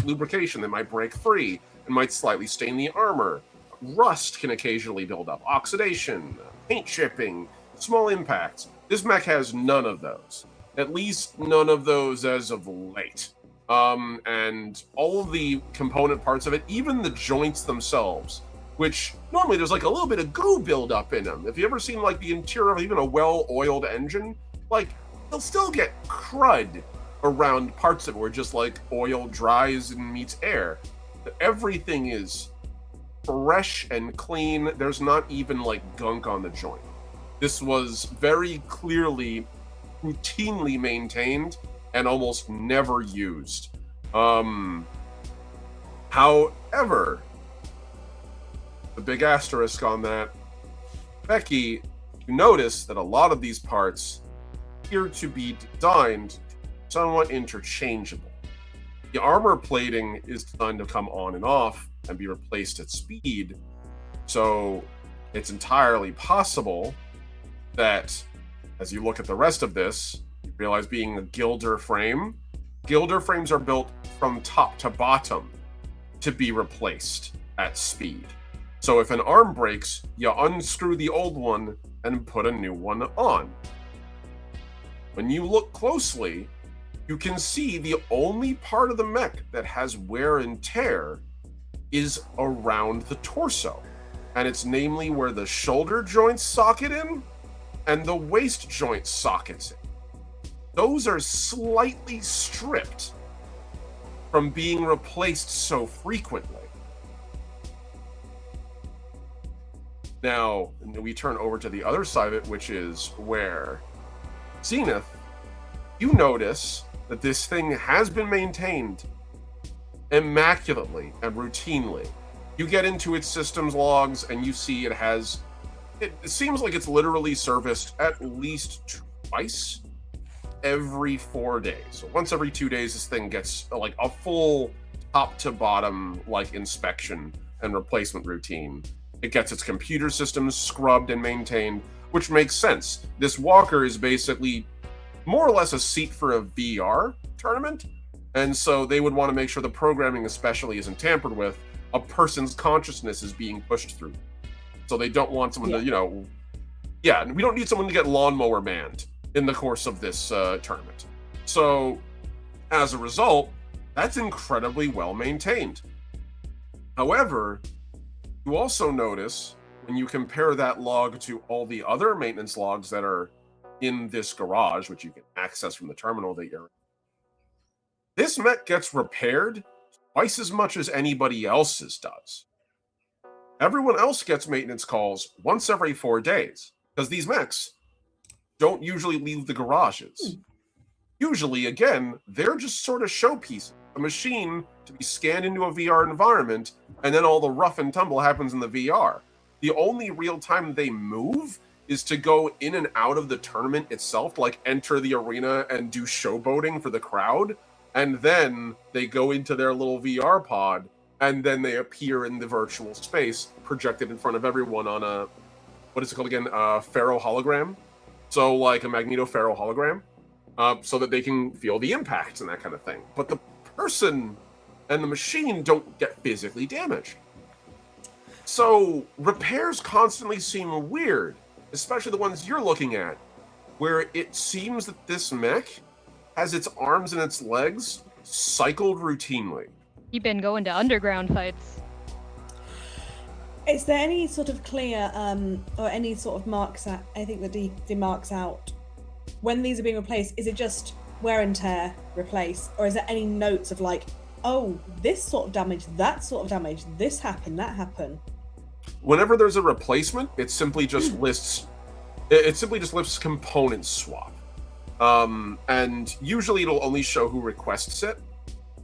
lubrication that might break free and might slightly stain the armor. Rust can occasionally build up, oxidation, paint chipping, small impacts. This mech has none of those. At least none of those as of late. And all of the component parts of it, even the joints themselves, which normally there's a little bit of goo buildup in them. If you ever seen the interior of even a well-oiled engine, they'll still get crud around parts of it where just oil dries and meets air. Everything is fresh and clean. There's not even gunk on the joint. This was very clearly routinely maintained and almost never used. However, the big asterisk on that, Becky, you notice that a lot of these parts appear to be designed somewhat interchangeable. The armor plating is designed to come on and off and be replaced at speed, so it's entirely possible that as you look at the rest of this, you realize being a gilder frames are built from top to bottom to be replaced at speed. So if an arm breaks, you unscrew the old one and put a new one on. When you look closely, you can see the only part of the mech that has wear and tear is around the torso. And it's namely where the shoulder joints socket in and the waist joint sockets, those are slightly stripped from being replaced so frequently. Now, we turn over to the other side of it, which is where Zenith, you notice that this thing has been maintained immaculately and routinely. You get into its systems logs and you see it seems like it's literally serviced at least twice every 4 days. So once every 2 days, this thing gets like a full top to bottom like inspection and replacement routine. It gets its computer systems scrubbed and maintained, which makes sense. This walker is basically more or less a seat for a VR tournament, and so they would want to make sure the programming especially isn't tampered with. A person's consciousness is being pushed through. So they don't want someone to, we don't need someone to get lawnmower manned in the course of this tournament. So as a result, that's incredibly well maintained. However, you also notice when you compare that log to all the other maintenance logs that are in this garage, which you can access from the terminal that you're in, this mech gets repaired twice as much as anybody else's does. Everyone else gets maintenance calls once every 4 days, because these mechs don't usually leave the garages. Usually, again, they're just sort of showpieces, a machine to be scanned into a VR environment, and then all the rough and tumble happens in the VR. The only real time they move is to go in and out of the tournament itself, like enter the arena and do showboating for the crowd, and then they go into their little VR pod, and then they appear in the virtual space, projected in front of everyone on a, what is it called again? Ferro hologram. So like a Magneto Ferro hologram, so that they can feel the impacts and that kind of thing. But the person and the machine don't get physically damaged. So repairs constantly seem weird, especially the ones you're looking at, where it seems that this mech has its arms and its legs cycled routinely. You've been going to underground fights. Is there any sort of clear, or any sort of marks that anything that demarks out when these are being replaced? Is it just wear and tear, replace, or is there any notes of like, oh, this sort of damage, that sort of damage, this happened, that happened? Whenever there's a replacement, it simply just lists. It simply just lists component swap, and usually it'll only show who requests it.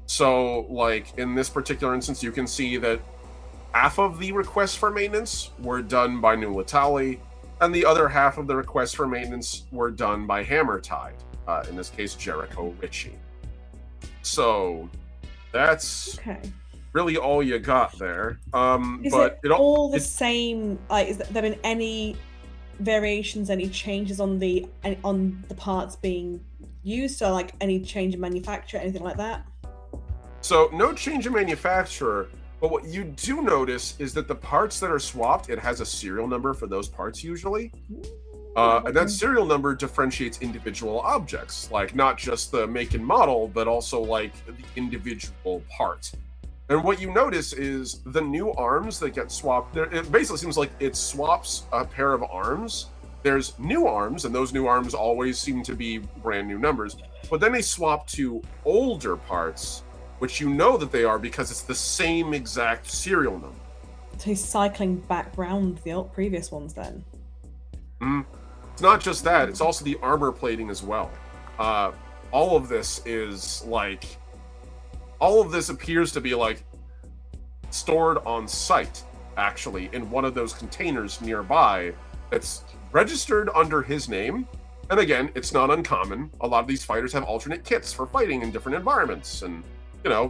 So, like in this particular instance, you can see that half of the requests for maintenance were done by New Letali, and the other half of the requests for maintenance were done by Hammertide, in this case, Jericho Ritchie. So, that's really all you got there. Is but it all the same? Like, is there been any variations, any changes on the parts being used? So, like, any change in manufacturer, anything like that? So, no change in manufacturer. But what you do notice is that the parts that are swapped, it has a serial number for those parts usually. And that serial number differentiates individual objects, like not just the make and model, but also like the individual part. And what you notice is the new arms that get swapped, it basically seems like it swaps a pair of arms. There's new arms, and those new arms always seem to be brand new numbers. But then they swap to older parts, which you know that they are because it's the same exact serial number. So he's cycling back round the previous ones then? It's not just that, it's also the armor plating as well. All of this appears to be like stored on site, actually, in one of those containers nearby that's registered under his name. And again, it's not uncommon. A lot of these fighters have alternate kits for fighting in different environments, and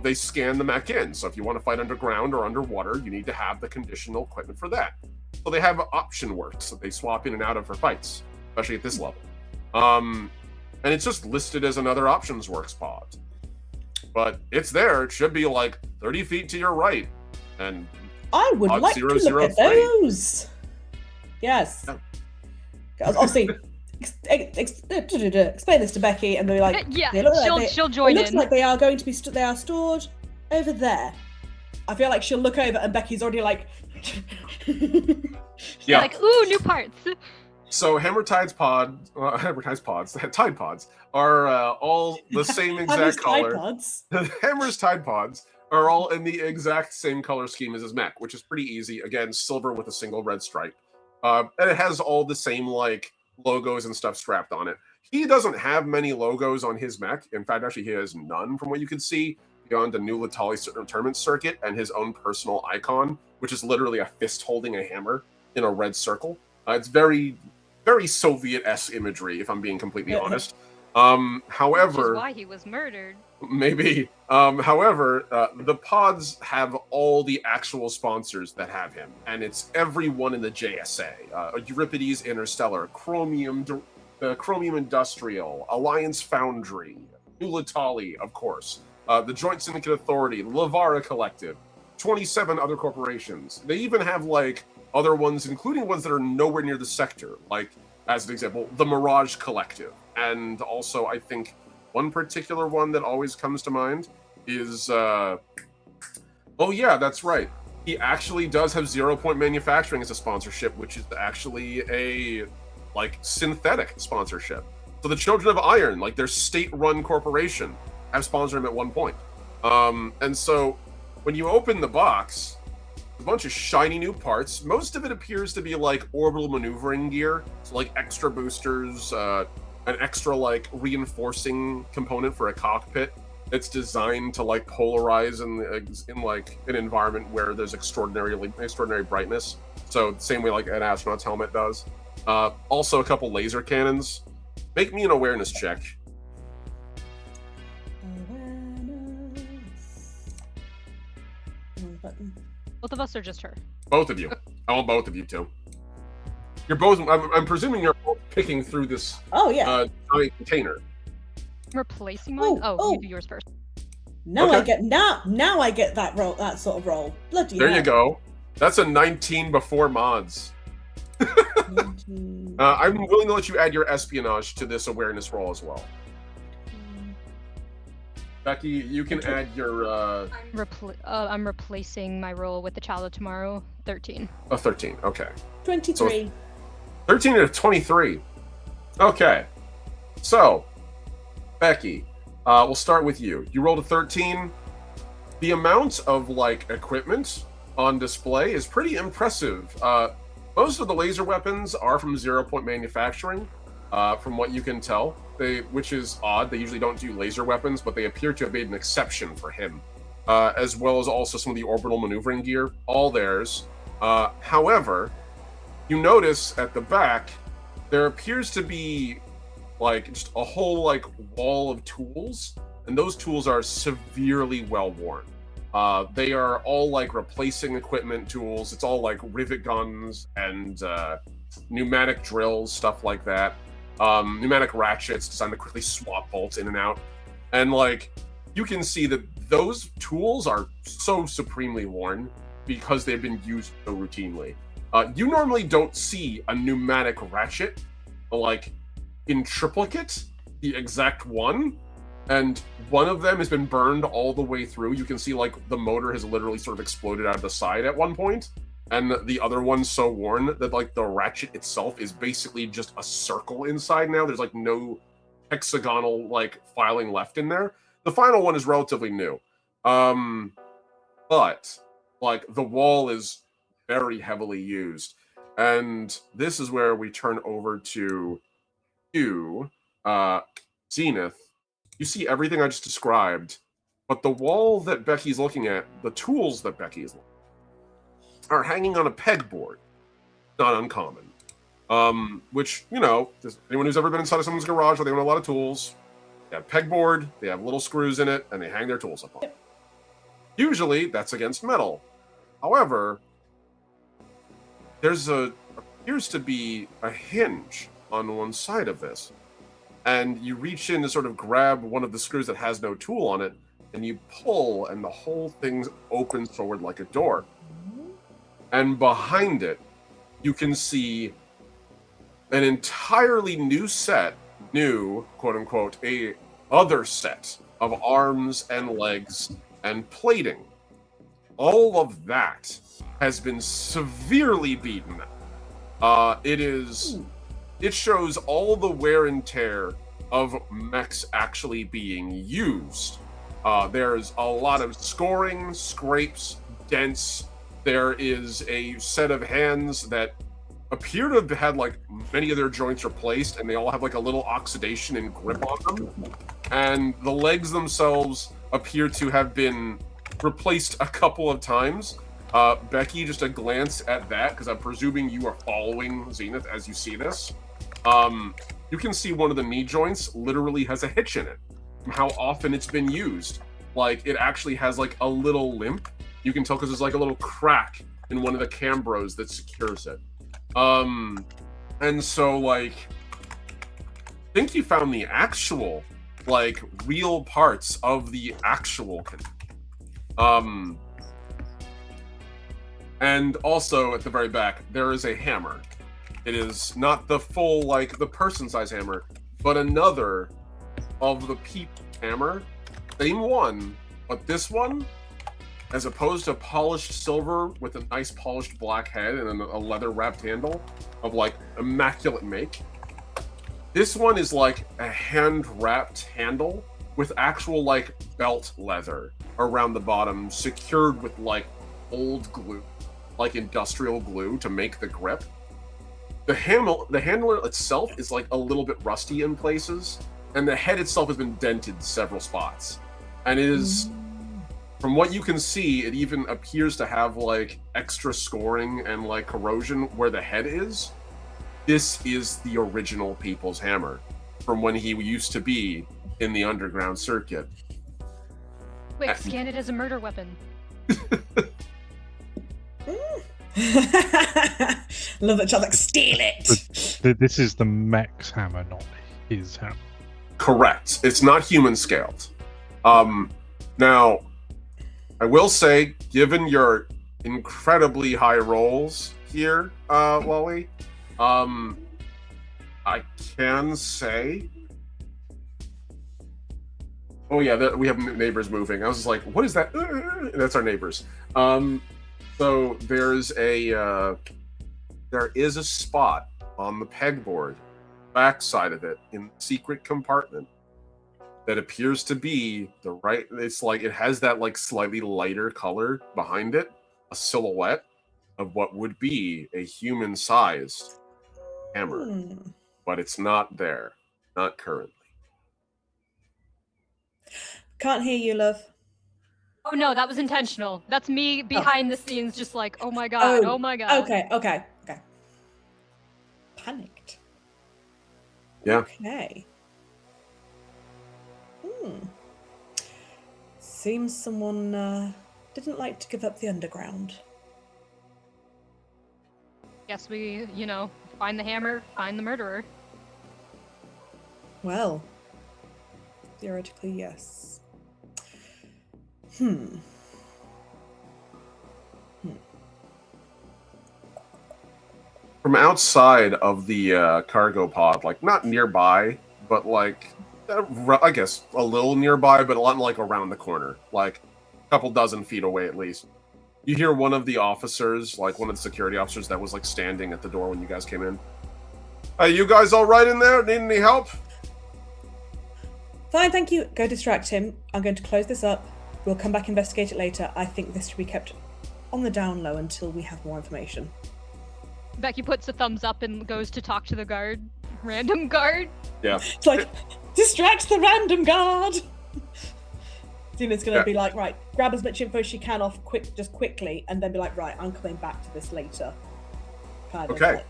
they scan the mech in. So if you want to fight underground or underwater, you need to have the conditional equipment for that. So they have option works that they swap in and out of for fights, especially at this level. And it's just listed as another options works pod. But it's there. It should be like 30 feet to your right. And I would like to look at those. Yes. Yeah. Obviously, explain this to Becky, and they're like, yeah, like she'll join in. It looks like they are going to be they are stored over there. I feel like she'll look over, and Becky's already like, yeah, like, ooh, new parts. So Tide pods are all the same exact color. Hammer's Tide Pods are all in the exact same color scheme as his mech, which is pretty easy. Again, silver with a single red stripe. And it has all the same like logos and stuff strapped on it. He doesn't have many logos on his mech. In fact, actually, he has none from what you can see beyond the new Letali Tournament Circuit and his own personal icon, which is literally a fist holding a hammer in a red circle. It's very, very Soviet-esque imagery, if I'm being completely honest. However, which is why he was murdered. Maybe. However, the pods have all the actual sponsors that have him, and it's everyone in the JSA: Euripides Interstellar, Chromium Industrial, Alliance Foundry, New Letali, of course, the Joint Syndicate Authority, Lavara Collective, 27 other corporations. They even have like other ones, including ones that are nowhere near the sector, like, as an example, the Mirage Collective. And also, I think one particular one that always comes to mind is, oh yeah, that's right. He actually does have 0 Point Manufacturing as a sponsorship, which is actually a, like, synthetic sponsorship. So the Children of Iron, like their state-run corporation, have sponsored him at one point. And so when you open the box, a bunch of shiny new parts. Most of it appears to be like orbital maneuvering gear, so like extra boosters, an extra like reinforcing component for a cockpit that's designed to like polarize in like an environment where there's extraordinary brightness. So same way like an astronaut's helmet does. Also a couple laser cannons. Make me an awareness check. Button. Both of us or just her? Both of you. I want both of you too. You're both. I'm presuming you're both picking through this. Oh yeah. Giant container. I'm replacing mine. Oh, you do yours first. Now Okay. I get now I get that roll. That sort of roll. Bloody There hell. you go. That's a 19 before mods. I'm willing to let you add your espionage to this awareness roll as well. Becky, you can add your. I'm replacing my roll with the Child of Tomorrow. 13. Oh, 13. Okay. 23. So 13 to 23. Okay. So, Becky, we'll start with you. You rolled a 13. The amount of like equipment on display is pretty impressive. Most of the laser weapons are from 0 Point Manufacturing, from what you can tell. Which is odd. They usually don't do laser weapons, but they appear to have made an exception for him, as well as also some of the orbital maneuvering gear, all theirs. However, you notice at the back, there appears to be like just a whole like wall of tools, and those tools are severely well worn. They are all like replacing equipment tools. It's all like rivet guns and pneumatic drills, stuff like that. Pneumatic ratchets designed to quickly swap bolts in and out. And like, you can see that those tools are so supremely worn because they've been used so routinely. You normally don't see a pneumatic ratchet, like, in triplicate, the exact one, and one of them has been burned all the way through. You can see, like, the motor has literally sort of exploded out of the side at one point, and the other one's so worn that, like, the ratchet itself is basically just a circle inside now. There's, like, no hexagonal, like, filing left in there. The final one is relatively new. But, like, the wall is very heavily used. And this is where we turn over to you, Zenith. You see everything I just described, but the wall that Becky's looking at, the tools that Becky's looking at, are hanging on a pegboard. Not uncommon. Which, you know, anyone who's ever been inside of someone's garage where they own a lot of tools, they have pegboard, they have little screws in it, and they hang their tools up on it. Usually, that's against metal. However, appears to be a hinge on one side of this. And you reach in to sort of grab one of the screws that has no tool on it, and you pull, and the whole thing opens forward like a door. And behind it, you can see an entirely new, quote-unquote, a other set of arms and legs and plating. All of that has been severely beaten. It is it shows all the wear and tear of mechs actually being used. There's a lot of scoring, scrapes, dents. There is a set of hands that appear to have had like many of their joints replaced, and they all have like a little oxidation and grip on them. And the legs themselves appear to have been replaced a couple of times. Becky, just a glance at that, because I'm presuming you are following Zenith as you see this. You can see one of the knee joints literally has a hitch in it from how often it's been used. Like, it actually has like a little limp. You can tell because there's like a little crack in one of the cambros that secures it. And so, like, I think you found the actual, like, real parts of the actual and also at the very back, there is a hammer. It is not the full, like, the person-size hammer, but another of the people hammer. Same one, but this one, as opposed to polished silver with a nice polished black head and a leather-wrapped handle of, like, immaculate make, this one is, like, a hand-wrapped handle with actual, like, belt leather around the bottom, secured with, like, old glue, like industrial glue to make the grip. The handle itself is, like, a little bit rusty in places, and the head itself has been dented several spots. And it is, from what you can see, it even appears to have, like, extra scoring and, like, corrosion where the head is. This is the original People's Hammer from when he used to be in the underground circuit. Quick, scan it as a murder weapon. Love that child, like, steal it! This is the mech's hammer, not his hammer. Correct. It's not human scaled. Now, I will say, given your incredibly high rolls here, Lolly, I can say... Oh yeah, we have neighbors moving. I was just like, what is that? That's our neighbors. So there is a spot on the pegboard, backside of it, in the secret compartment, that appears to be the right. It's like it has that like slightly lighter color behind it, a silhouette of what would be a human-sized hammer, but it's not there, not currently. Can't hear you, love. Oh no, that was intentional. That's me behind the scenes, just like, oh my god, oh my god. Okay. Panicked. Yeah. Okay. Seems someone didn't like to give up the underground. Guess we, find the hammer, find the murderer. Well, theoretically, yes. From outside of the cargo pod, like not nearby, but like I guess a little nearby, but a lot like around the corner, like a couple dozen feet away at least. You hear one of the officers, like one of the security officers that was like standing at the door when you guys came in. Hey, you guys all right in there? Need any help? Fine, thank you. Go distract him. I'm going to close this up. We'll come back and investigate it later. I think this should be kept on the down low until we have more information. Becky puts a thumbs up and goes to talk to the guard. Random guard? Yeah. It's like, distract the random guard! Zena's going to be like, right, grab as much info as she can off quickly, and then be like, right, I'm coming back to this later. Okay.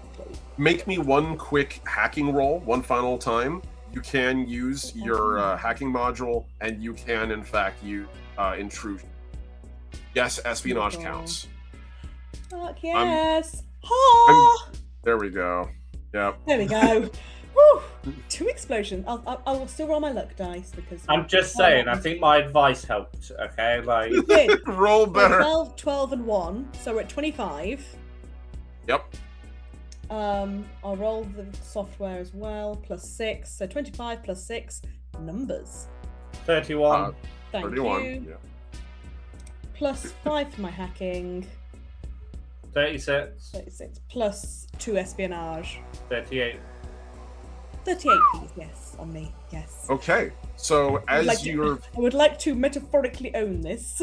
Make me one quick hacking roll, one final time. You can use your hacking module, and you can, in fact, use intrusion. Yes, espionage counts. Fuck yes! There we go. Yep. There we go. Woo! 2 explosions. I'll still roll my luck dice because... I'm just saying, I think my advice helped, okay? Like, You did. Roll better. 12 and 1, so we're at 25. Yep. I'll roll the software as well, plus 6. So 25 plus 6, numbers. 31. Thank 31. you. Yeah. Plus 5 for my hacking. 36. 36. Plus 2 espionage. 38. 38, please. Yes, on me. Yes. Okay, so as I would like to metaphorically own this.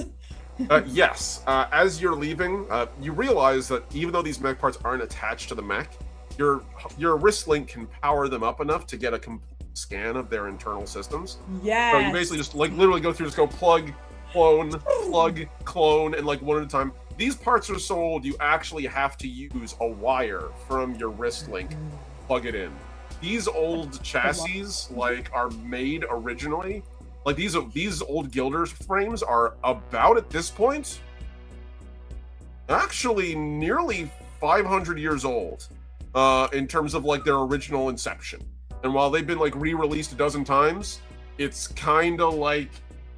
Yes, as you're leaving, you realize that even though these mech parts aren't attached to the mech, your wrist link can power them up enough to get a complete scan of their internal systems. Yeah. So you basically just like literally go through, just go plug, clone, and like one at a time. These parts are so old, you actually have to use a wire from your wrist link, plug it in. These old chassis like are made originally. Like these old Gilders frames are about at this point actually nearly 500 years old in terms of like their original inception. And while they've been like re-released a dozen times, it's kind of like,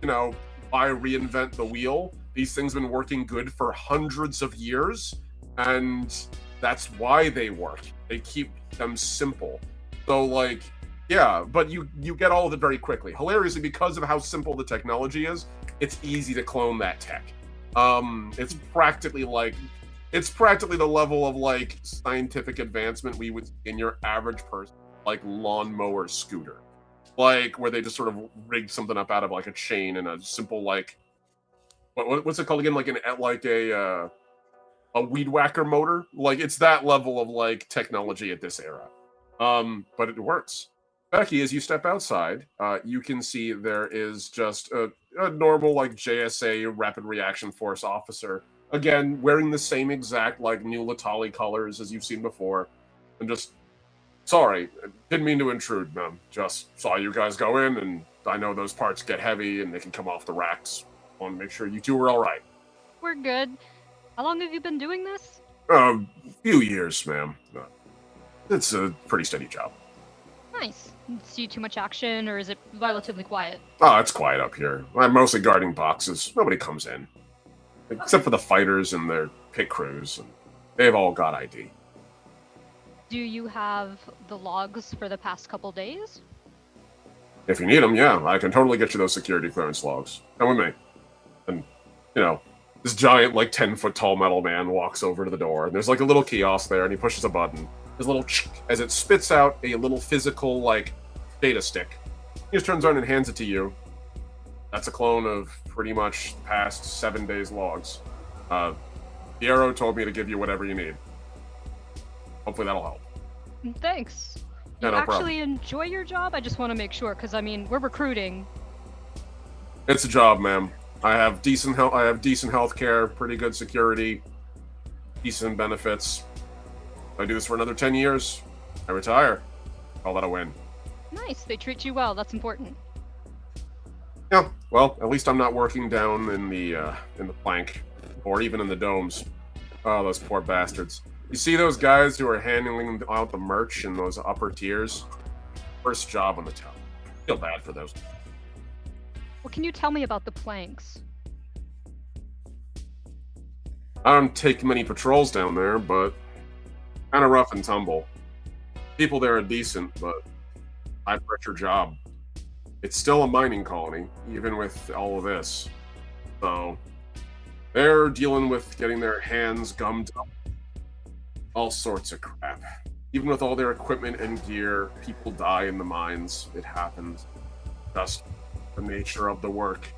you know, why reinvent the wheel? These things have been working good for hundreds of years, and that's why they work. They keep them simple. So like, yeah, but you get all of it very quickly. Hilariously, because of how simple the technology is, it's easy to clone that tech. It's practically the level of like scientific advancement we would see in your average person, like lawnmower scooter, like where they just sort of rigged something up out of like a chain and a simple like what's it called again? Like a weed whacker motor. Like it's that level of like technology at this era. But it works. Becky, as you step outside, you can see there is just a normal like JSA Rapid Reaction Force officer, again wearing the same exact like new Letali colors as you've seen before, and just sorry, didn't mean to intrude, ma'am. Just saw you guys go in, and I know those parts get heavy and they can come off the racks. Want to make sure you two are all right. We're good. How long have you been doing this? A few years, ma'am. It's a pretty steady job. Nice. See too much action, or is it relatively quiet? Oh, it's quiet up here. I'm mostly guarding boxes. Nobody comes in. Except for the fighters and their pit crews. And they've all got ID. Do you have the logs for the past couple days? If you need them, yeah. I can totally get you those security clearance logs. Come with me. And, you know, this giant, like, 10-foot tall metal man walks over to the door. And there's, like, a little kiosk there, and he pushes a button. There's a little as it spits out a little physical, like, data stick. He just turns on and hands it to you. That's a clone of pretty much the past 7 days' logs. Piero told me to give you whatever you need. Hopefully that'll help. Thanks. Yeah, You no actually enjoy your job? I just want to make sure, because, I mean, we're recruiting. It's a job, ma'am. I have decent health care, pretty good security, decent benefits. If I do this for another 10 years, I retire. Call that a win. Nice. They treat you well. That's important. Yeah, well, at least I'm not working down in the plank, or even in the domes. Oh, those poor bastards. You see those guys who are handing out the merch in those upper tiers? First job on the town. Feel bad for those. What can you tell me about the planks? I don't take many patrols down there, but kind of rough and tumble. People there are decent, but high pressure job. It's still a mining colony, even with all of this. So they're dealing with getting their hands gummed up. All sorts of crap. Even with all their equipment and gear, people die in the mines. It happens. Just the nature of the work.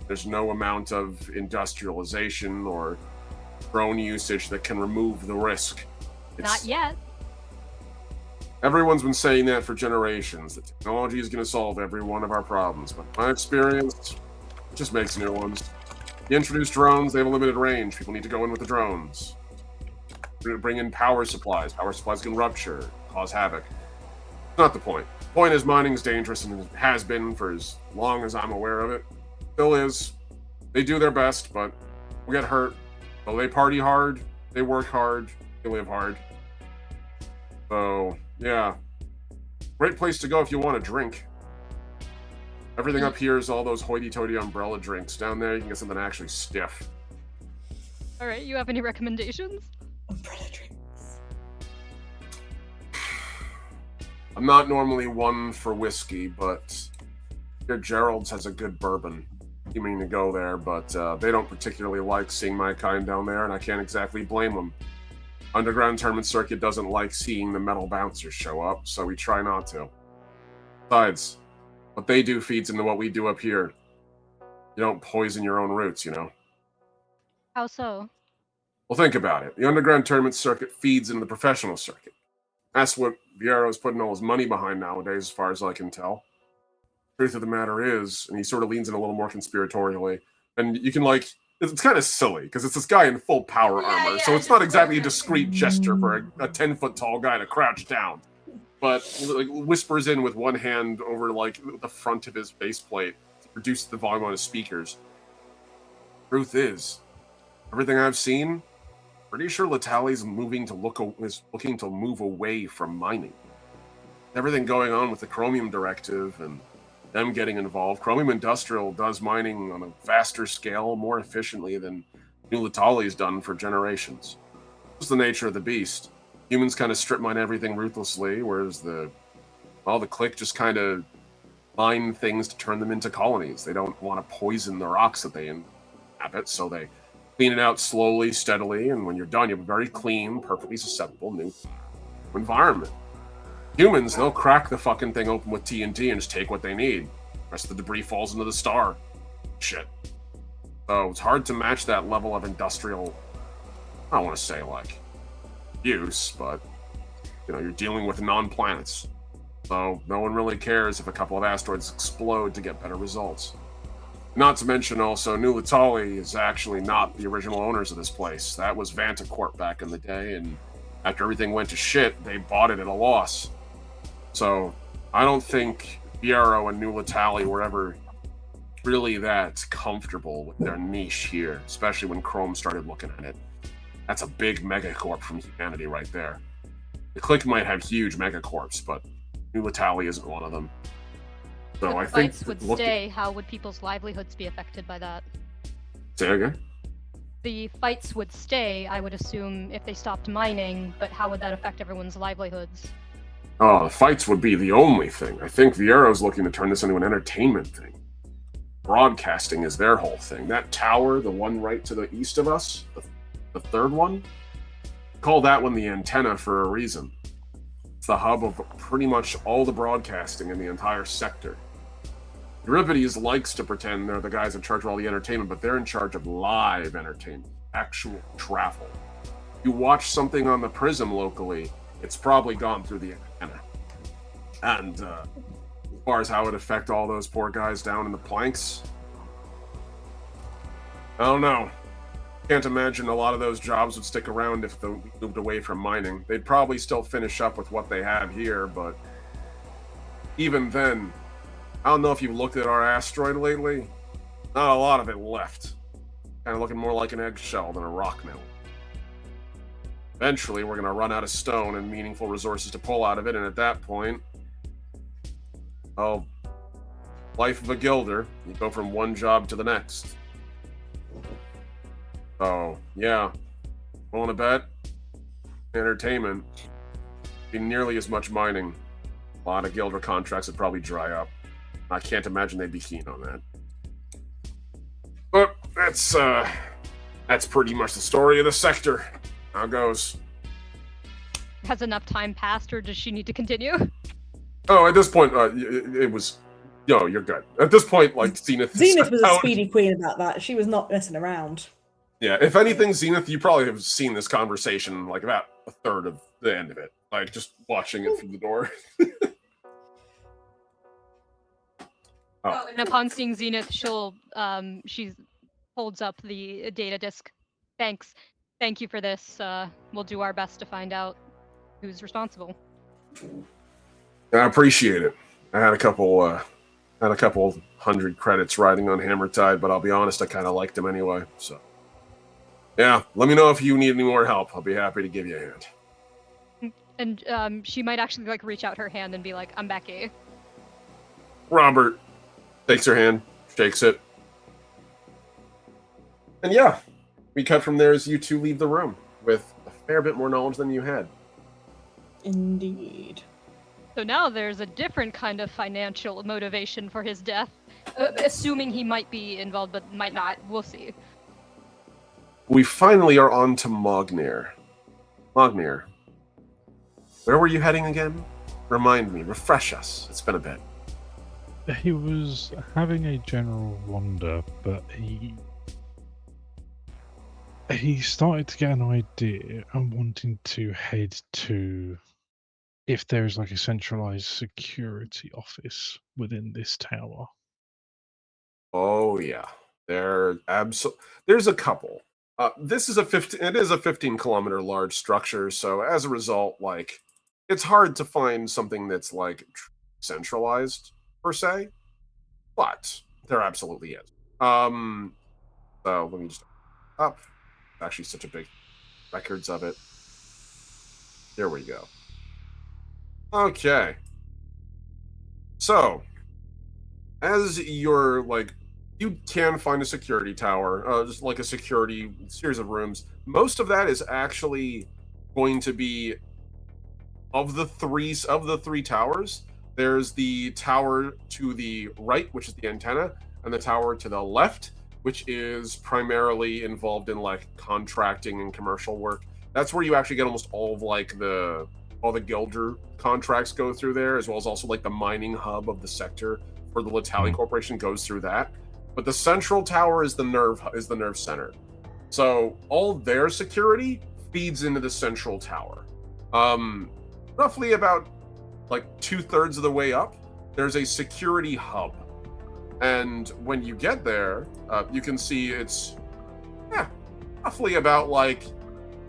There's no amount of industrialization or drone usage that can remove the risk. Not yet. Everyone's been saying that for generations. That technology is going to solve every one of our problems. But in my experience, it just makes new ones. You introduce drones, they have a limited range. People need to go in with the drones. Bring in power supplies. Power supplies can rupture, cause havoc. Not the point. The point is mining's dangerous and has been for as long as I'm aware of it. Still is. They do their best, but we get hurt. So they party hard, they work hard, they live hard. So, yeah. Great place to go if you want a drink. Everything up here is all those hoity-toity umbrella drinks. Down there, you can get something actually stiff. All right, you have any recommendations? Umbrella drinks. I'm not normally one for whiskey, but here Gerald's has a good bourbon. You mean to go there, but they don't particularly like seeing my kind down there, and I can't exactly blame them. Underground Tournament Circuit doesn't like seeing the metal bouncers show up, so we try not to. Besides, what they do feeds into what we do up here. You don't poison your own roots, you know? How so? Well, think about it. The underground tournament circuit feeds into the professional circuit. That's what Viero's putting all his money behind nowadays, as far as I can tell. Truth of the matter is, and he sort of leans in a little more conspiratorially, and you can, like, it's kind of silly, because it's this guy in full power armor, so it's not exactly a discreet gesture for a 10-foot-tall guy to crouch down. But, like, whispers in with one hand over, like, the front of his faceplate to reduce the volume on his speakers. Truth is, everything I've seen, pretty sure Letali's looking to move away from mining. Everything going on with the Chromium Directive and them getting involved. Chromium Industrial does mining on a vaster scale, more efficiently than New Letali's done for generations. It's the nature of the beast. Humans kind of strip mine everything ruthlessly, whereas the clique just kind of mine things to turn them into colonies. They don't want to poison the rocks that they inhabit, so they clean it out slowly, steadily, and when you're done, you have a very clean, perfectly susceptible new environment. Humans, they'll crack the fucking thing open with TNT and just take what they need. The rest of the debris falls into the star. Shit. So it's hard to match that level of industrial, I don't want to say, like, use, but, you know, you're dealing with non-planets. So no one really cares if a couple of asteroids explode to get better results. Not to mention also, New Letali is actually not the original owners of this place. That was Vantacorp back in the day, and after everything went to shit, they bought it at a loss. So I don't think Viero and New Letali were ever really that comfortable with their niche here, especially when Chrome started looking at it. That's a big megacorp from humanity right there. The clique might have huge megacorps, but New Letali isn't one of them. So If I think fights would stay, how would people's livelihoods be affected by that? Say again? The fights would stay, I would assume, if they stopped mining, but how would that affect everyone's livelihoods? Oh, the fights would be the only thing. I think Viero's looking to turn this into an entertainment thing. Broadcasting is their whole thing. That tower, the one right to the east of us, the third one, call that one the antenna for a reason. It's the hub of pretty much all the broadcasting in the entire sector. Euripides likes to pretend they're the guys in charge of all the entertainment, but they're in charge of live entertainment, actual travel. You watch something on the Prism locally, it's probably gone through the antenna. And as far as how it would affect all those poor guys down in the planks, I don't know. Can't imagine a lot of those jobs would stick around if they moved away from mining. They'd probably still finish up with what they have here, but even then, I don't know if you've looked at our asteroid lately. Not a lot of it left. Kind of looking more like an eggshell than a rock mill. Eventually, we're going to run out of stone and meaningful resources to pull out of it, and at that point, oh, life of a guilder. You go from one job to the next. So, yeah. Willing to bet? Entertainment. Be nearly as much mining. A lot of guilder contracts would probably dry up. I can't imagine they'd be keen on that. But that's pretty much the story of the sector. How it goes. Has enough time passed, or does she need to continue? Oh, at this point, it was... Yo, you're good. At this point, like, Zenith was a speedy queen about that. She was not messing around. Yeah, if anything, Zenith, you probably have seen this conversation, like, about a third of the end of it. Like, just watching it through the door. Oh. And upon seeing Zenith, she holds up the data disk. Thanks. Thank you for this. We'll do our best to find out who's responsible. I appreciate it. I had a couple hundred credits riding on Hammertide, but I'll be honest, I kind of liked them anyway. So, yeah, let me know if you need any more help. I'll be happy to give you a hand. And she might actually like reach out her hand and be like, "I'm Becky." Robert takes her hand, shakes it. And yeah, we cut from there as you two leave the room with a fair bit more knowledge than you had. Indeed. So now there's a different kind of financial motivation for his death. Assuming he might be involved, but might not. We'll see. We finally are on to Mognir. Mognir, where were you heading again? Remind me, refresh us. It's been a bit. He was having a general wander, but he started to get an idea and wanting to head to if there is like a centralized security office within this tower. Oh yeah, there's a couple. This is it is a 15-kilometer large structure, so as a result, like, it's hard to find something that's like centralized per se, but there absolutely is. So let me just up. Actually, such a big records of it. Here we go. Okay. So, as you're like, you can find a security tower, just like a security series of rooms. Most of that is actually going to be of the three towers. There's the tower to the right, which is the antenna, and the tower to the left, which is primarily involved in like contracting and commercial work. That's where you actually get almost all of like all the Gilder contracts go through there, as well as also like the mining hub of the sector for the Letali Corporation goes through that. But the central tower is the nerve center. So all their security feeds into the central tower. Roughly about like 2/3 of the way up, there's a security hub. And when you get there, you can see it's roughly about like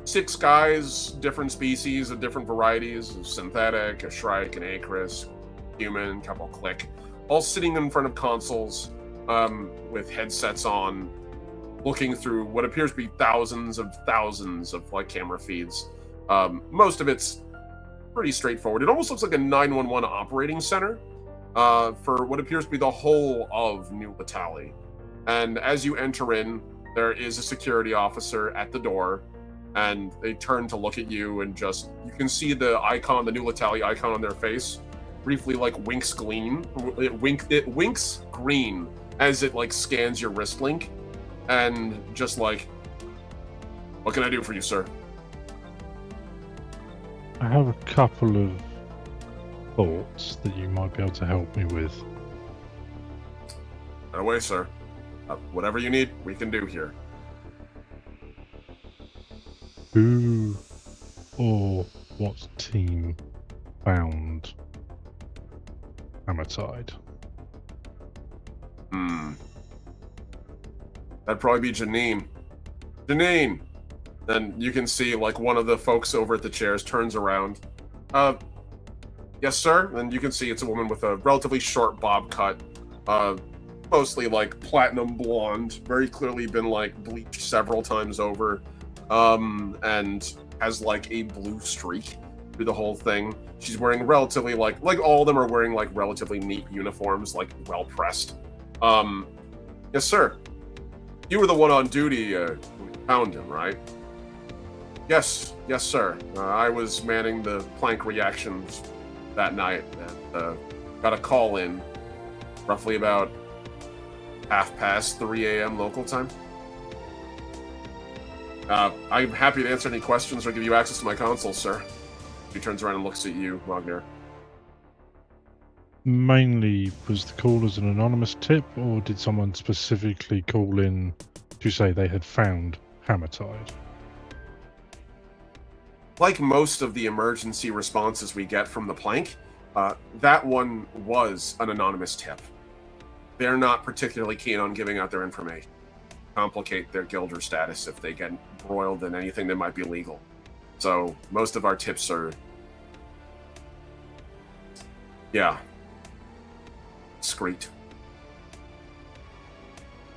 6 guys, different species of different varieties of synthetic, a Shrike, an Acris, human, couple click, all sitting in front of consoles with headsets on, looking through what appears to be thousands of like camera feeds. Most of it's pretty straightforward. It almost looks like a 911 operating center for what appears to be the whole of New Letali. And as you enter in, there is a security officer at the door, and they turn to look at you, and just, you can see the icon, the New Letali icon on their face, briefly like winks green. It winks green as it like scans your wrist link, and just like, what can I do for you, sir? I have a couple of thoughts that you might be able to help me with. Right away, sir. Whatever you need, we can do here. Who or what team found Hamatide? That'd probably be Janine. Janine! And you can see, like, one of the folks over at the chairs turns around. Yes, sir? And you can see it's a woman with a relatively short bob cut, mostly, like, platinum blonde, very clearly been, like, bleached several times over, and has, like, a blue streak through the whole thing. She's wearing relatively, like all of them are wearing, like, relatively neat uniforms, like, well-pressed. Yes, sir. You were the one on duty, when you found him, right? Yes, sir. I was manning the plank reactions that night, and got a call in roughly about 3:30 a.m. local time. I'm happy to answer any questions or give you access to my console, sir. He turns around and looks at you, Wagner. Mainly, was the call as an anonymous tip, or did someone specifically call in to say they had found Hamatide? Like most of the emergency responses we get from the plank, that one was an anonymous tip. They're not particularly keen on giving out their information. Complicate their Gilder status if they get embroiled in anything that might be illegal. So most of our tips are, discreet.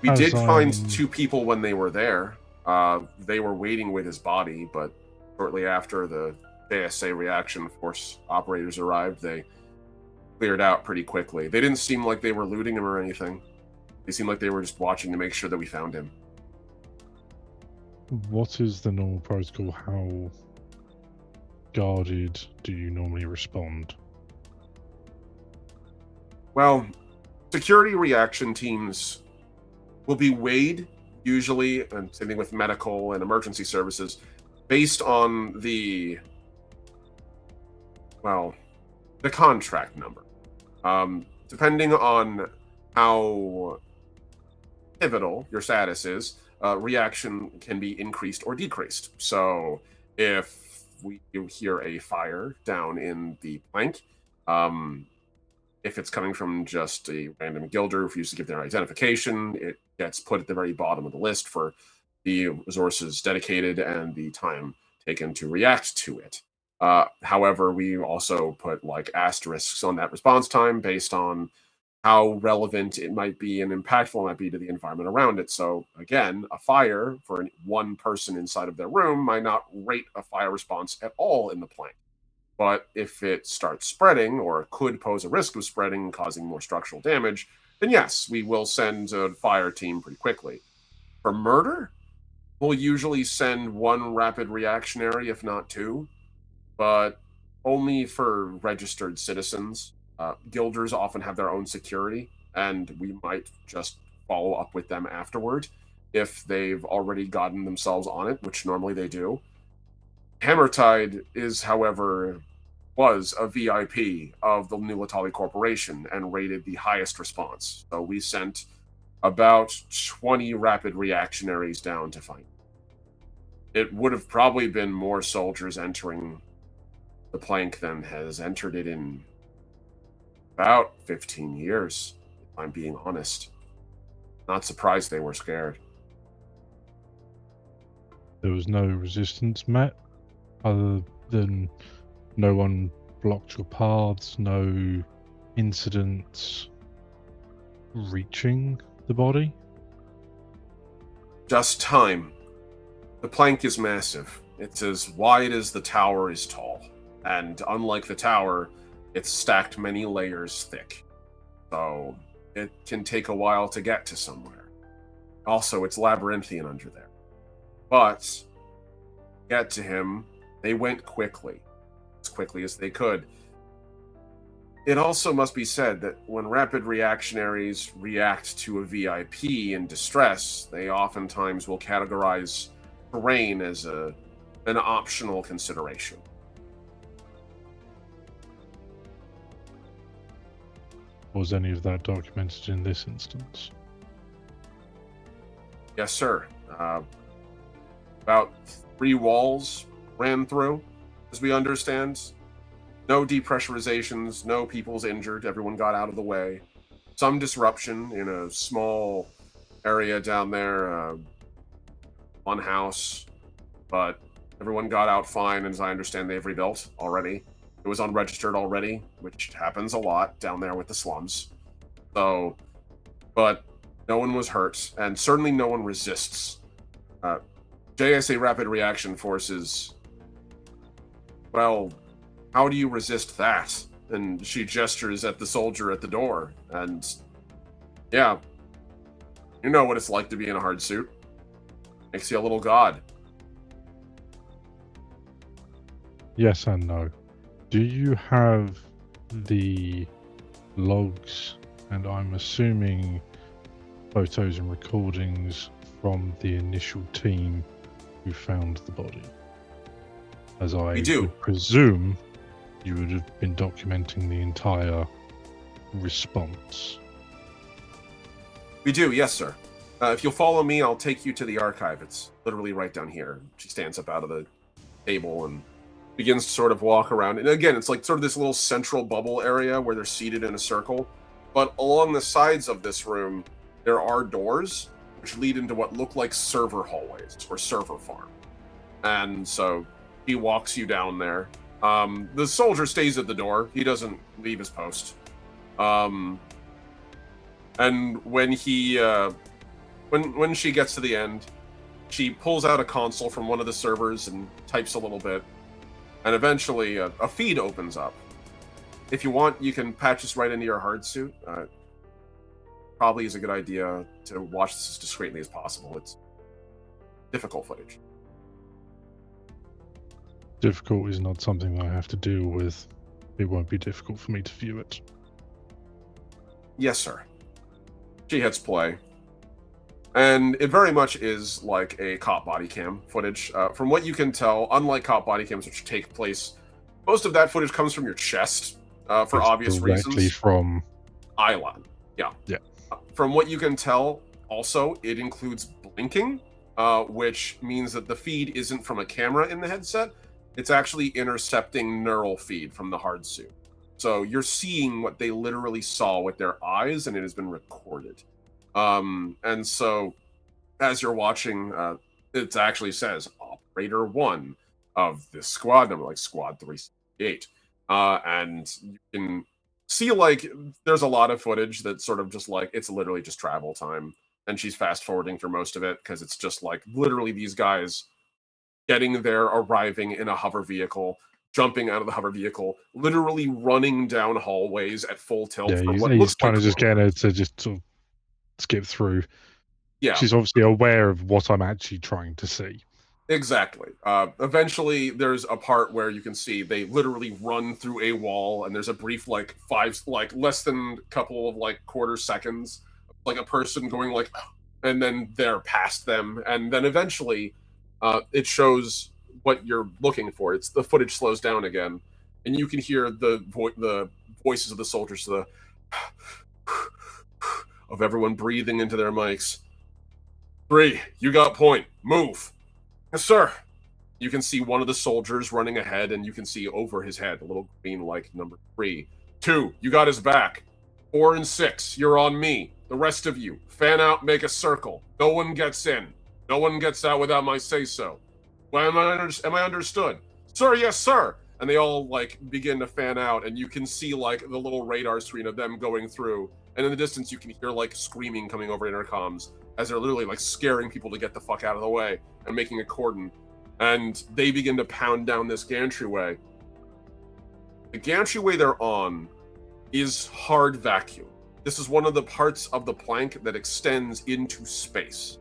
We did find 2 people when they were there. They were waiting with his body, but shortly after the ASA reaction force operators arrived, they cleared out pretty quickly. They didn't seem like they were looting him or anything. They seemed like they were just watching to make sure that we found him. What is the normal protocol? How guarded do you normally respond? Well, security reaction teams will be weighed, usually, and same thing with medical and emergency services, based on the contract number. depending on how pivotal your status is, reaction can be increased or decreased. So if we hear a fire down in the plank, if it's coming from just a random guilder who refused to give their identification, it gets put at the very bottom of the list for the resources dedicated and the time taken to react to it. However, we also put like asterisks on that response time based on how relevant it might be and impactful it might be to the environment around it. So again, a fire for one person inside of their room might not rate a fire response at all in the plank. But if it starts spreading or could pose a risk of spreading and causing more structural damage, then yes, we will send a fire team pretty quickly. For murder, we'll usually send one rapid reactionary, if not two, but only for registered citizens. Guilders often have their own security, and we might just follow up with them afterward if they've already gotten themselves on it, which normally they do. Hammertide is, however, was a VIP of the New Letali Corporation and rated the highest response. So we sent about 20 rapid reactionaries down to find it. It would have probably been more soldiers entering the plank than has entered it in about 15 years, if I'm being honest. Not surprised they were scared. There was no resistance met, other than no one blocked your paths, no incidents reaching the body? Just time. The plank is massive. It's as wide as the tower is tall. And unlike the tower, it's stacked many layers thick. So it can take a while to get to somewhere. Also, it's labyrinthian under there. But to get to him, they went quickly as they could. It also must be said that when rapid reactionaries react to a VIP in distress, they oftentimes will categorize terrain as an optional consideration. Was any of that documented in this instance? Yes, sir. About 3 walls ran through, as we understand. No depressurizations, no people's injured, everyone got out of the way. Some disruption in a small area down there, one house, but everyone got out fine, and as I understand, they've rebuilt already. It was unregistered already, which happens a lot down there with the slums. So, but no one was hurt, and certainly no one resists. JSA Rapid Reaction Forces, well, how do you resist that? And she gestures at the soldier at the door, and yeah, you know what it's like to be in a hard suit. Makes you a little god. Yes and no. Do you have the logs, and I'm assuming photos and recordings from the initial team who found the body? As I would presume you would have been documenting the entire response. We do, yes, sir. If you'll follow me, I'll take you to the archive. It's literally right down here. She stands up out of the table and begins to sort of walk around. And again, it's like sort of this little central bubble area where they're seated in a circle. But along the sides of this room, there are doors which lead into what look like server hallways or server farm. And so he walks you down there. The soldier stays at the door. He doesn't leave his post. And when he, when she gets to the end, she pulls out a console from one of the servers and types a little bit. And eventually a feed opens up. If you want, you can patch this right into your hard suit. Probably is a good idea to watch this as discreetly as possible. It's difficult footage. Difficult is not something I have to deal with. It won't be difficult for me to view it. Yes, sir. She hits play. And it very much is like a cop body cam footage. From what you can tell, unlike cop body cams which take place, most of that footage comes from your chest for obvious reasons. Directly from Island. Yeah. Yeah. From what you can tell, also, it includes blinking, which means that the feed isn't from a camera in the headset. It's actually intercepting neural feed from the hard suit. So you're seeing what they literally saw with their eyes, and it has been recorded. And so as you're watching, it actually says Operator 1 of this squad number, like Squad 368. And you can see, like, there's a lot of footage that's sort of just like, it's literally just travel time. And she's fast forwarding through most of it because it's just like literally these guys getting there, arriving in a hover vehicle, jumping out of the hover vehicle, literally running down hallways at full tilt. Yeah, for what he's looks trying like to just get her to just sort of skip through. Yeah. She's obviously aware of what I'm actually trying to see. Exactly. Eventually, there's a part where you can see they literally run through a wall, and there's a brief, like, less than a couple of, like, quarter seconds, like a person going, like, and then they're past them, and then eventually, it shows what you're looking for. It's the footage slows down again, and you can hear the voices of the soldiers, the of everyone breathing into their mics. 3, you got point. Move. Yes, sir. You can see one of the soldiers running ahead, and you can see over his head a little green, like, number 3. 2, you got his back. 4 and 6, you're on me. The rest of you, fan out, make a circle. No one gets in. No one gets out without my say-so. Well, am I understood? Sir, yes, sir. And they all, like, begin to fan out, and you can see, like, the little radar screen of them going through. And in the distance, you can hear, like, screaming coming over intercoms as they're literally, like, scaring people to get the fuck out of the way and making a cordon. And they begin to pound down this gantryway. The gantryway they're on is hard vacuum. This is one of the parts of the plank that extends into space.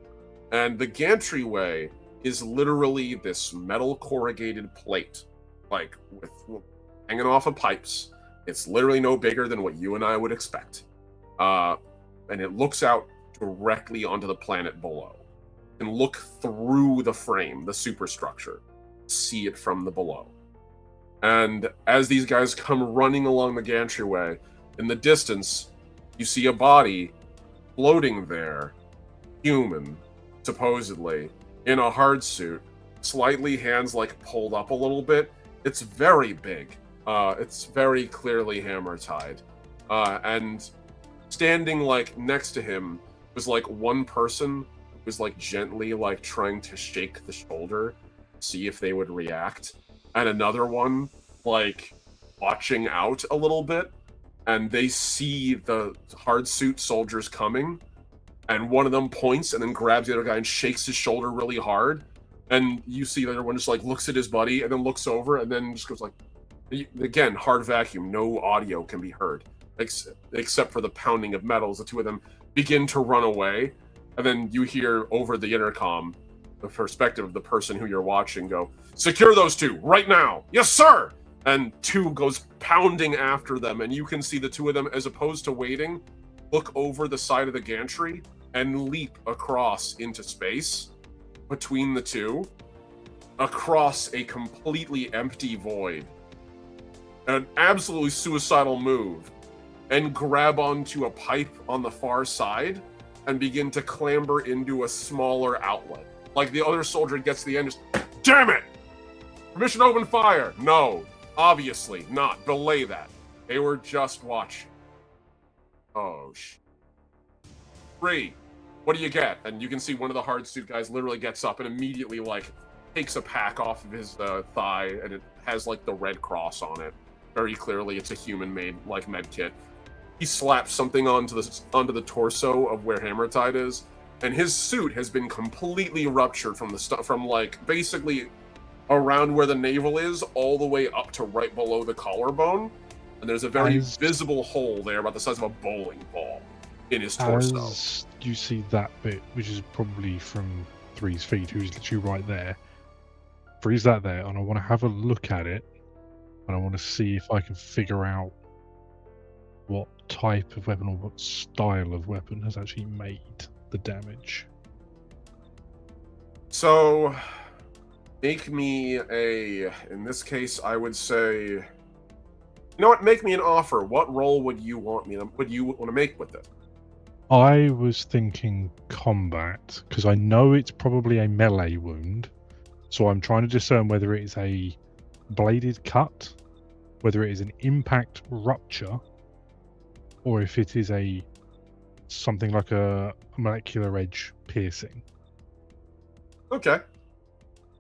And the gantryway is literally this metal corrugated plate, like, with hanging off of pipes. It's literally no bigger than what you and I would expect. And it looks out directly onto the planet below. You can look through the frame, the superstructure, see it from the below. And as these guys come running along the gantryway, in the distance, you see a body floating there, human, supposedly, in a hard suit, slightly hands, like, pulled up a little bit. It's very big. It's very clearly hammer-tied. And standing, like, next to him was, like, one person who was, like, gently, like, trying to shake the shoulder, see if they would react. And another one, like, watching out a little bit. And they see the hard suit soldiers coming. And one of them points and then grabs the other guy and shakes his shoulder really hard. And you see the other one just, like, looks at his buddy and then looks over and then just goes, like, again, hard vacuum, no audio can be heard. Except for the pounding of metals. The two of them begin to run away, and then you hear over the intercom the perspective of the person who you're watching go, "Secure those 2 right now." "Yes, sir." And 2 goes pounding after them, and you can see the 2 of them, as opposed to waiting, look over the side of the gantry and leap across into space between the 2, across a completely empty void. An absolutely suicidal move. And grab onto a pipe on the far side and begin to clamber into a smaller outlet. Like, the other soldier gets to the end, just, "Damn it! Permission to open fire!" No, obviously not. Belay that. They were just watching. Oh, shit. 3, what do you get? And you can see one of the hard suit guys literally gets up and immediately, like, takes a pack off of his thigh, and it has, like, the Red Cross on it. Very clearly, it's a human-made, like, med kit. He slaps something onto the torso of where Hammertide is, and his suit has been completely ruptured from like, basically around where the navel is, all the way up to right below the collarbone, and there's a very visible hole there about the size of a bowling ball in his torso. As you see that bit, which is probably from 3's feet, who's literally right there, 3's that there, and I want to have a look at it, and I want to see if I can figure out what type of weapon or what style of weapon has actually made the damage. So, make me in this case, I would say, You know what? Make me an offer. What role would you want to make with it? I was thinking combat, because I know it's probably a melee wound. So I'm trying to discern whether it is a bladed cut, whether it is an impact rupture, or if it is something like a molecular edge piercing. Okay.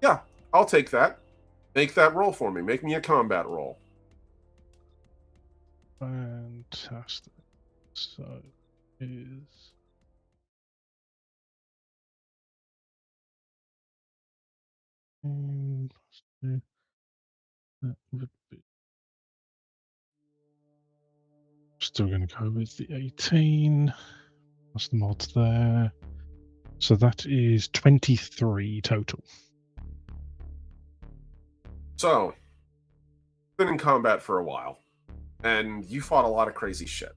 Yeah, I'll take that. Make that roll for me. Make me a combat roll. Fantastic. So is that would be still going to go with the 18. That's the mods there. So that is 23 total. So, been in combat for a while, and you fought a lot of crazy shit.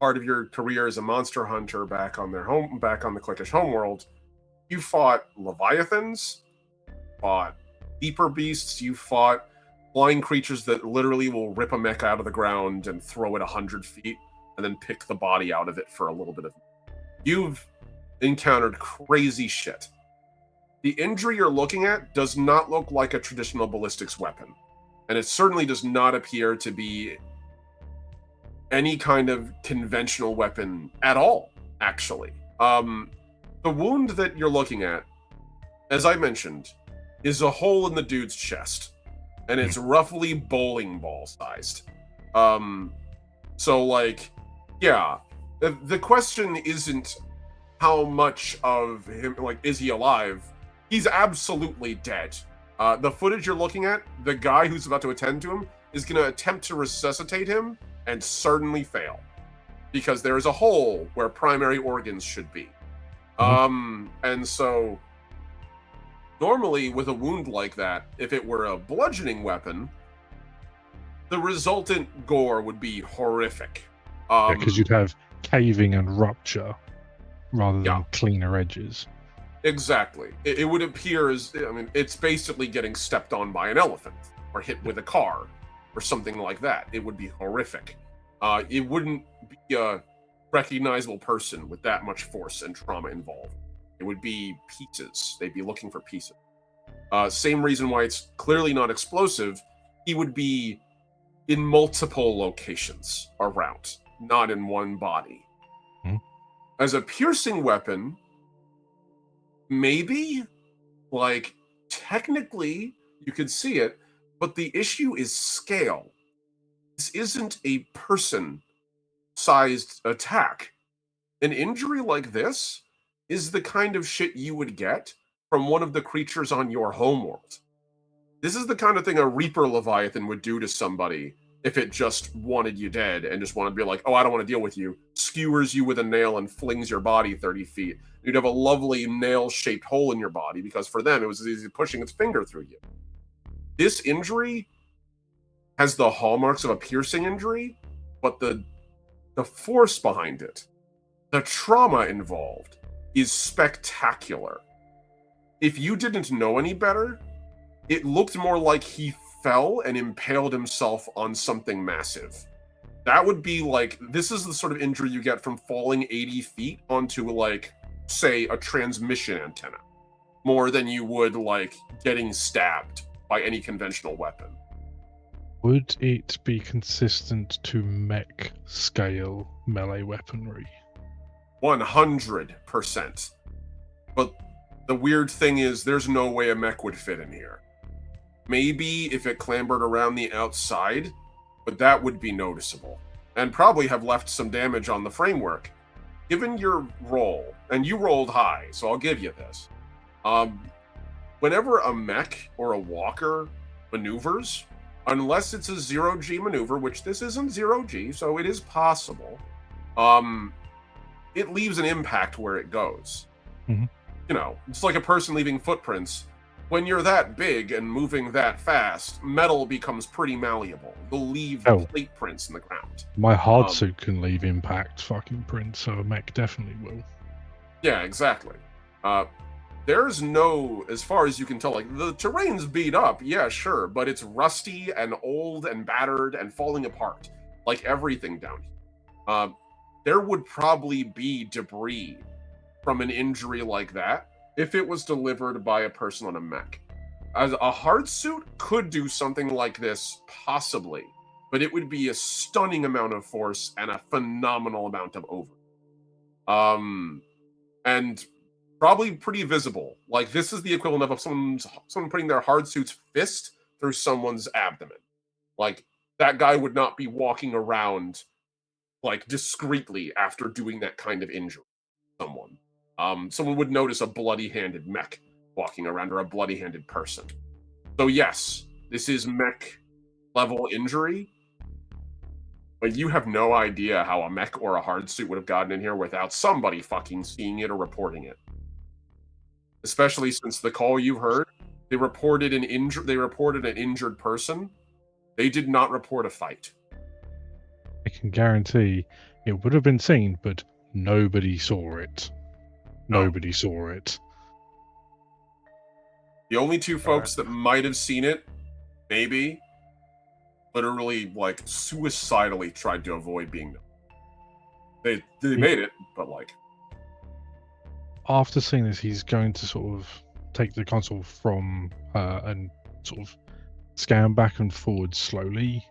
Part of your career as a monster hunter back on the Cliquish homeworld, you fought leviathans, fought deeper beasts, you fought flying creatures that literally will rip a mech out of the ground and throw it 100 feet, and then pick the body out of it for a little bit of... You've encountered crazy shit. The injury you're looking at does not look like a traditional ballistics weapon, and it certainly does not appear to be any kind of conventional weapon at all, actually. The wound that you're looking at, as I mentioned, is a hole in the dude's chest, and it's roughly bowling ball sized. So, like, yeah, the question isn't how much of him, like, is he alive? He's absolutely dead. The footage you're looking at, the guy who's about to attend to him is going to attempt to resuscitate him and certainly fail, because there is a hole where primary organs should be. And so normally with a wound like that, if it were a bludgeoning weapon, the resultant gore would be horrific. Because you'd have caving and rupture rather than cleaner edges. Exactly. It would appear as, I mean, it's basically getting stepped on by an elephant or hit with a car or something like that. It would be horrific. It wouldn't be a recognizable person with that much force and trauma involved. It would be pieces. They'd be looking for pieces. Same reason why it's clearly not explosive. He would be in multiple locations around, not in one body. As a piercing weapon, maybe, like, technically you could see it, but the issue is scale. This isn't a person-sized attack. An injury like this is the kind of shit you would get from one of the creatures on your homeworld. This is the kind of thing a Reaper Leviathan would do to somebody if it just wanted you dead and just wanted to be like, oh, I don't want to deal with you, skewers you with a nail and flings your body 30 feet. You'd have a lovely nail-shaped hole in your body, because for them, it was as easy as pushing its finger through you. This injury has the hallmarks of a piercing injury, but the force behind it, the trauma involved, is spectacular. If you didn't know any better, it looked more like he fell and impaled himself on something massive. That would be like, this is the sort of injury you get from falling 80 feet onto, like, say, a transmission antenna, more than you would, like, getting stabbed by any conventional weapon. Would it be consistent to mech scale melee weaponry? 100%. But the weird thing is, there's no way a mech would fit in here. Maybe if it clambered around the outside, but that would be noticeable, and probably have left some damage on the framework. Given your roll, and you rolled high, so I'll give you this. Whenever a mech or a walker maneuvers, unless it's a 0G maneuver, which this isn't 0G, so it is possible, it leaves an impact where it goes. You know, it's like a person leaving footprints. When you're that big and moving that fast, metal becomes pretty malleable. They'll leave plate prints in the ground. My hard suit can leave impact fucking prints, so a mech definitely will. Yeah, exactly. there's no, as far as you can tell, like, the terrain's beat up, yeah, sure, but it's rusty and old and battered and falling apart, like everything down here. There would probably be debris from an injury like that if it was delivered by a person on a mech. As a hard suit could do something like this, possibly, but it would be a stunning amount of force and a phenomenal amount of over. And probably pretty visible. Like, this is the equivalent of someone putting their hard suit's fist through someone's abdomen. Like, that guy would not be walking around, like, discreetly after doing that kind of injury to someone. Someone would notice a bloody-handed mech walking around, or a bloody-handed person. So yes, this is mech-level injury, but you have no idea how a mech or a hard suit would have gotten in here without somebody fucking seeing it or reporting it. Especially since the call you heard, they reported an injured person. They did not report a fight. I can guarantee it would have been seen, but nobody saw it. No. Nobody saw it. The only two folks that might have seen it, maybe, literally, like, suicidally tried to avoid being known. They made it, but, like... After seeing this, he's going to sort of take the console from her and sort of scan back and forward slowly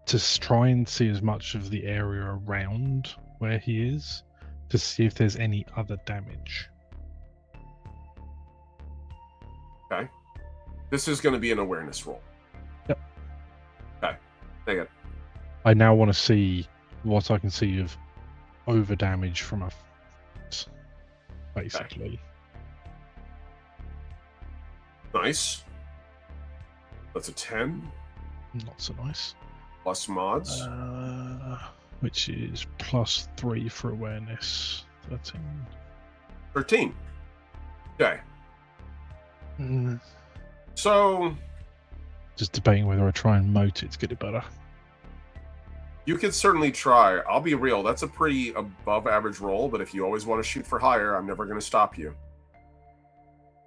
to try and see as much of the area around where he is to see if there's any other damage. Okay. This is going to be an awareness roll. Yep. Okay. Take it. I now want to see what I can see of over damage from a foot, basically. Okay. Nice. That's a 10. Not so nice. Plus mods. Which is +3 for awareness. 13. 13. Okay. So... Just debating whether I try and moat it to get it better. You could certainly try. I'll be real, that's a pretty above average roll, but if you always want to shoot for higher, I'm never going to stop you.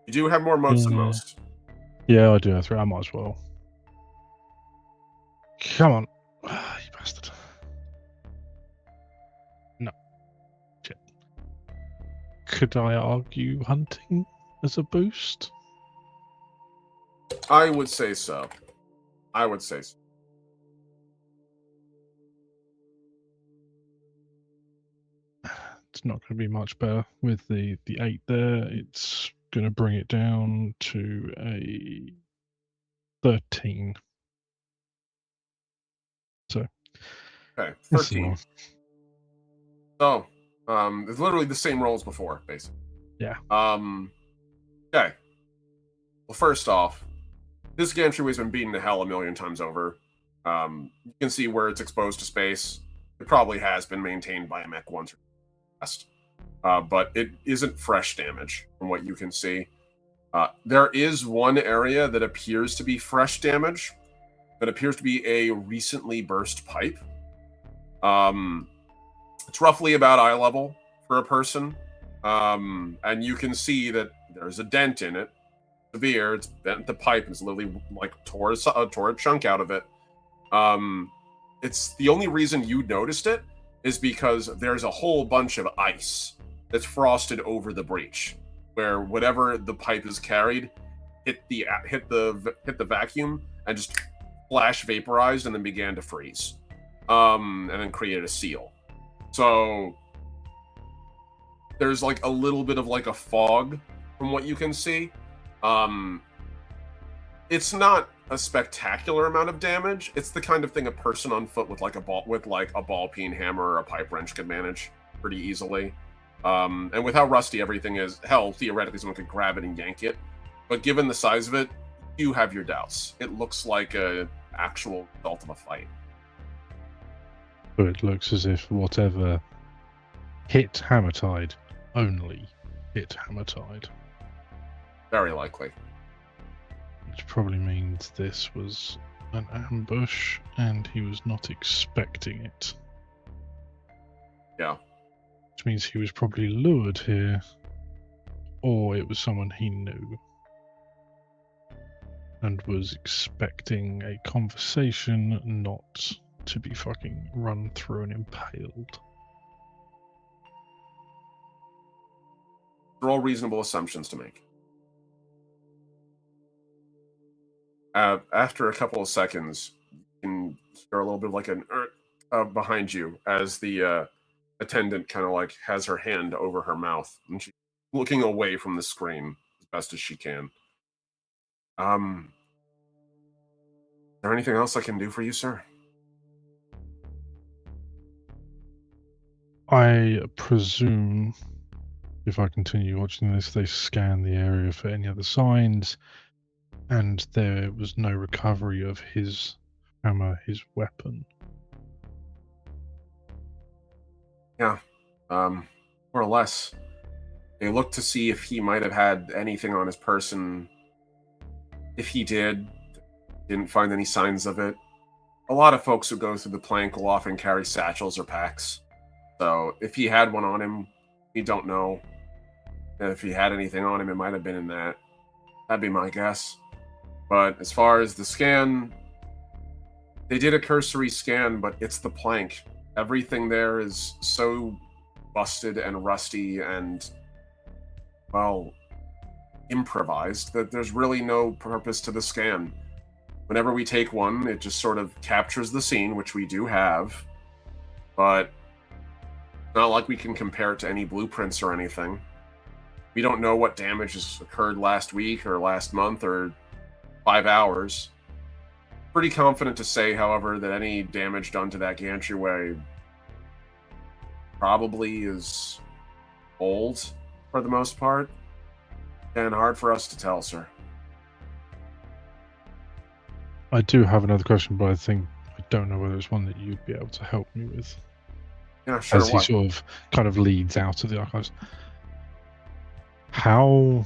You do have more moats than most. Yeah, I do have 3. I might as well. Come on. You bastard. No. Shit. Could I argue hunting as a boost? I would say so. I would say so. It's not going to be much better with the 8 there. It's going to bring it down to a 13. So, okay, 13. So, it's literally the same roll as before, basically. Yeah. Okay. Well, first off, this gantry's been beaten to hell a million times over. You can see where it's exposed to space. It probably has been maintained by a mech once or twice. But it isn't fresh damage from what you can see. There is one area that appears to be fresh damage. That appears to be a recently burst pipe. It's roughly about eye level for a person. And you can see that there's a dent in it. Severe. It's bent the pipe and it's literally like tore a chunk out of it. It's the only reason you noticed it is because there's a whole bunch of ice that's frosted over the breach, where whatever the pipe is carried hit the vacuum and just flash vaporized and then began to freeze, and then created a seal. So there's like a little bit of like a fog from what you can see. It's not a spectacular amount of damage. It's the kind of thing a person on foot with like a ball peen hammer or a pipe wrench could manage pretty easily. And with how rusty everything is, hell, theoretically someone could grab it and yank it. But given the size of it, you have your doubts. It looks like a actual result of a fight. So it looks as if whatever hit Hammertide only hit Hammertide. Very likely. Which probably means this was an ambush and he was not expecting it. Yeah. Which means he was probably lured here or it was someone he knew and was expecting a conversation, not to be fucking run through and impaled. They're all reasonable assumptions to make. After a couple of seconds, you can hear a little bit of like an behind you as the attendant kind of like has her hand over her mouth and she's looking away from the screen as best as she can. Is there anything else I can do for you, sir? I presume, if I continue watching this, they scan the area for any other signs, and there was no recovery of his hammer, his weapon. Yeah, more or less. They looked to see if he might have had anything on his person. If he did, didn't find any signs of it. A lot of folks who go through the plank will often carry satchels or packs. So if he had one on him, we don't know. And if he had anything on him, it might have been in that. That'd be my guess. But as far as the scan, they did a cursory scan, but it's the plank. Everything there is so busted and rusty and, well, improvised that there's really no purpose to the scan. Whenever we take one, it just sort of captures the scene, which we do have, but not like we can compare it to any blueprints or anything. We don't know what damage has occurred last week or last month or 5 hours. Pretty confident to say, however, that any damage done to that gantry probably is old for the most part, and hard for us to tell, sir. I do have another question, but I don't know whether it's one that you'd be able to help me with. Yeah, sure. As he sort of kind of leads out of the archives. How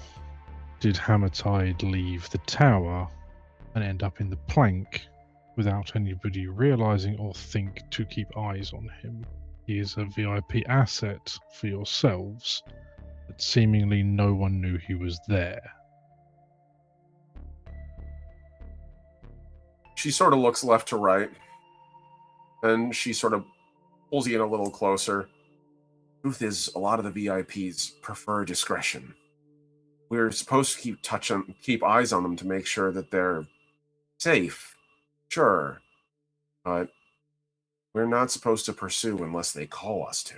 did Hammertide leave the tower and end up in the plank without anybody realizing or think to keep eyes on him? He is a VIP asset for yourselves, but seemingly no one knew he was there. She sort of looks left to right, and she sort of pulls you in a little closer. Truth is, a lot of the VIPs prefer discretion. We're supposed to keep eyes on them to make sure that they're safe, sure, but we're not supposed to pursue unless they call us to.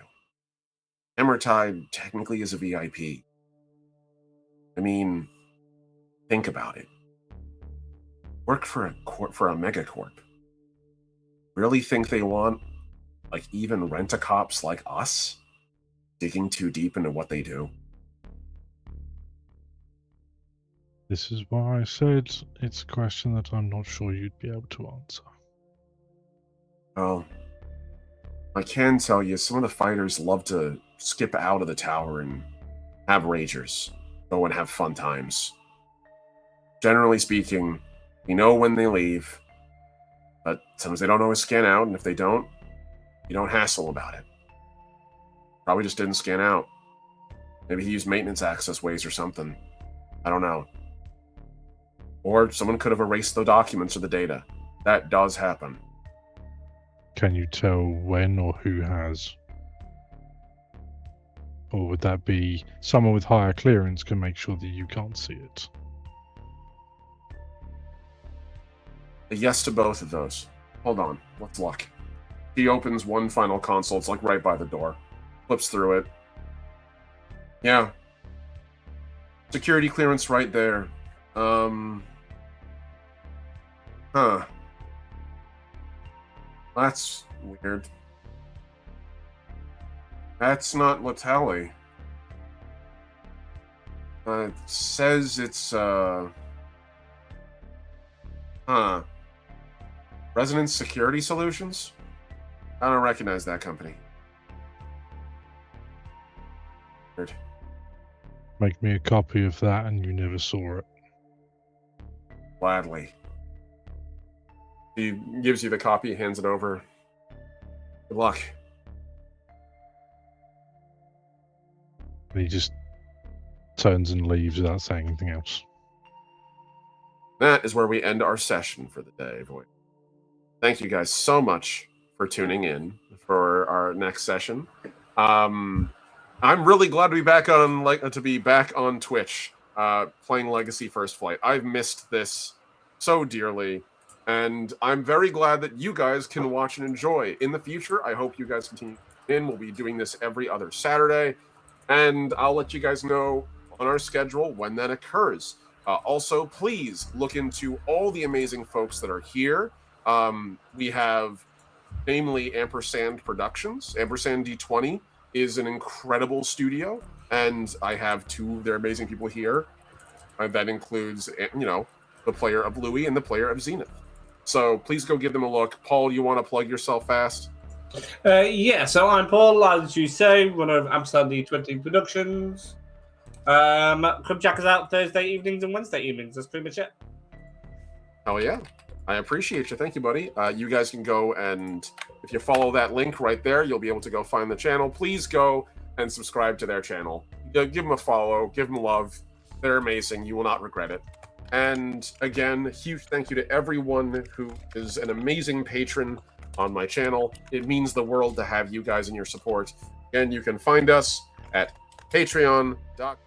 Hammertide technically is a VIP. I mean, think about it. Work for a megacorp. Really think they want, like, even rent-a-cops like us digging too deep into what they do? This is why I said it's a question that I'm not sure you'd be able to answer. Well, I can tell you some of the fighters love to skip out of the tower and have ragers, go and have fun times. Generally speaking, we know when they leave, but sometimes they don't always scan out, and if they don't, you don't hassle about it. Probably just didn't scan out. Maybe he used maintenance access ways or something. I don't know. Or someone could have erased the documents or the data. That does happen. Can you tell when or who has? Or would that be someone with higher clearance can make sure that you can't see it? A yes to both of those. Hold on, let's look. He opens one final console, it's like right by the door. Flips through it. Yeah. Security clearance right there. Huh. That's weird. That's not Letali. It says it's, Resonance Security Solutions? I don't recognize that company. Weird. Make me a copy of that and you never saw it. Gladly. He gives you the copy, hands it over. Good luck. And he just turns and leaves without saying anything else. That is where we end our session for the day, boy. Thank you guys so much for tuning in for our next session. I'm really glad to be back on Twitch, playing Legacy First Flight. I've missed this so dearly, and I'm very glad that you guys can watch and enjoy. In the future, I hope you guys continue in. We'll be doing this every other Saturday, and I'll let you guys know on our schedule when that occurs. Also, please look into all the amazing folks that are here. We have, namely, Ampersand Productions. Ampersand D20 is an incredible studio, and I have two of their amazing people here. That includes, the player of Louis and the player of Zenith. So please go give them a look. Paul, you want to plug yourself fast? Yeah, so I'm Paul, as you say, one of Ampersand D20 Productions. Come check us out Thursday evenings and Wednesday evenings. That's pretty much it. Oh yeah, I appreciate you. Thank you, buddy. You guys can go, and if you follow that link right there, you'll be able to go find the channel. Please go and subscribe to their channel. Give them a follow. Give them love. They're amazing. You will not regret it. And again, huge thank you to everyone who is an amazing patron on my channel. It means the world to have you guys and your support. Again, you can find us at patreon.com.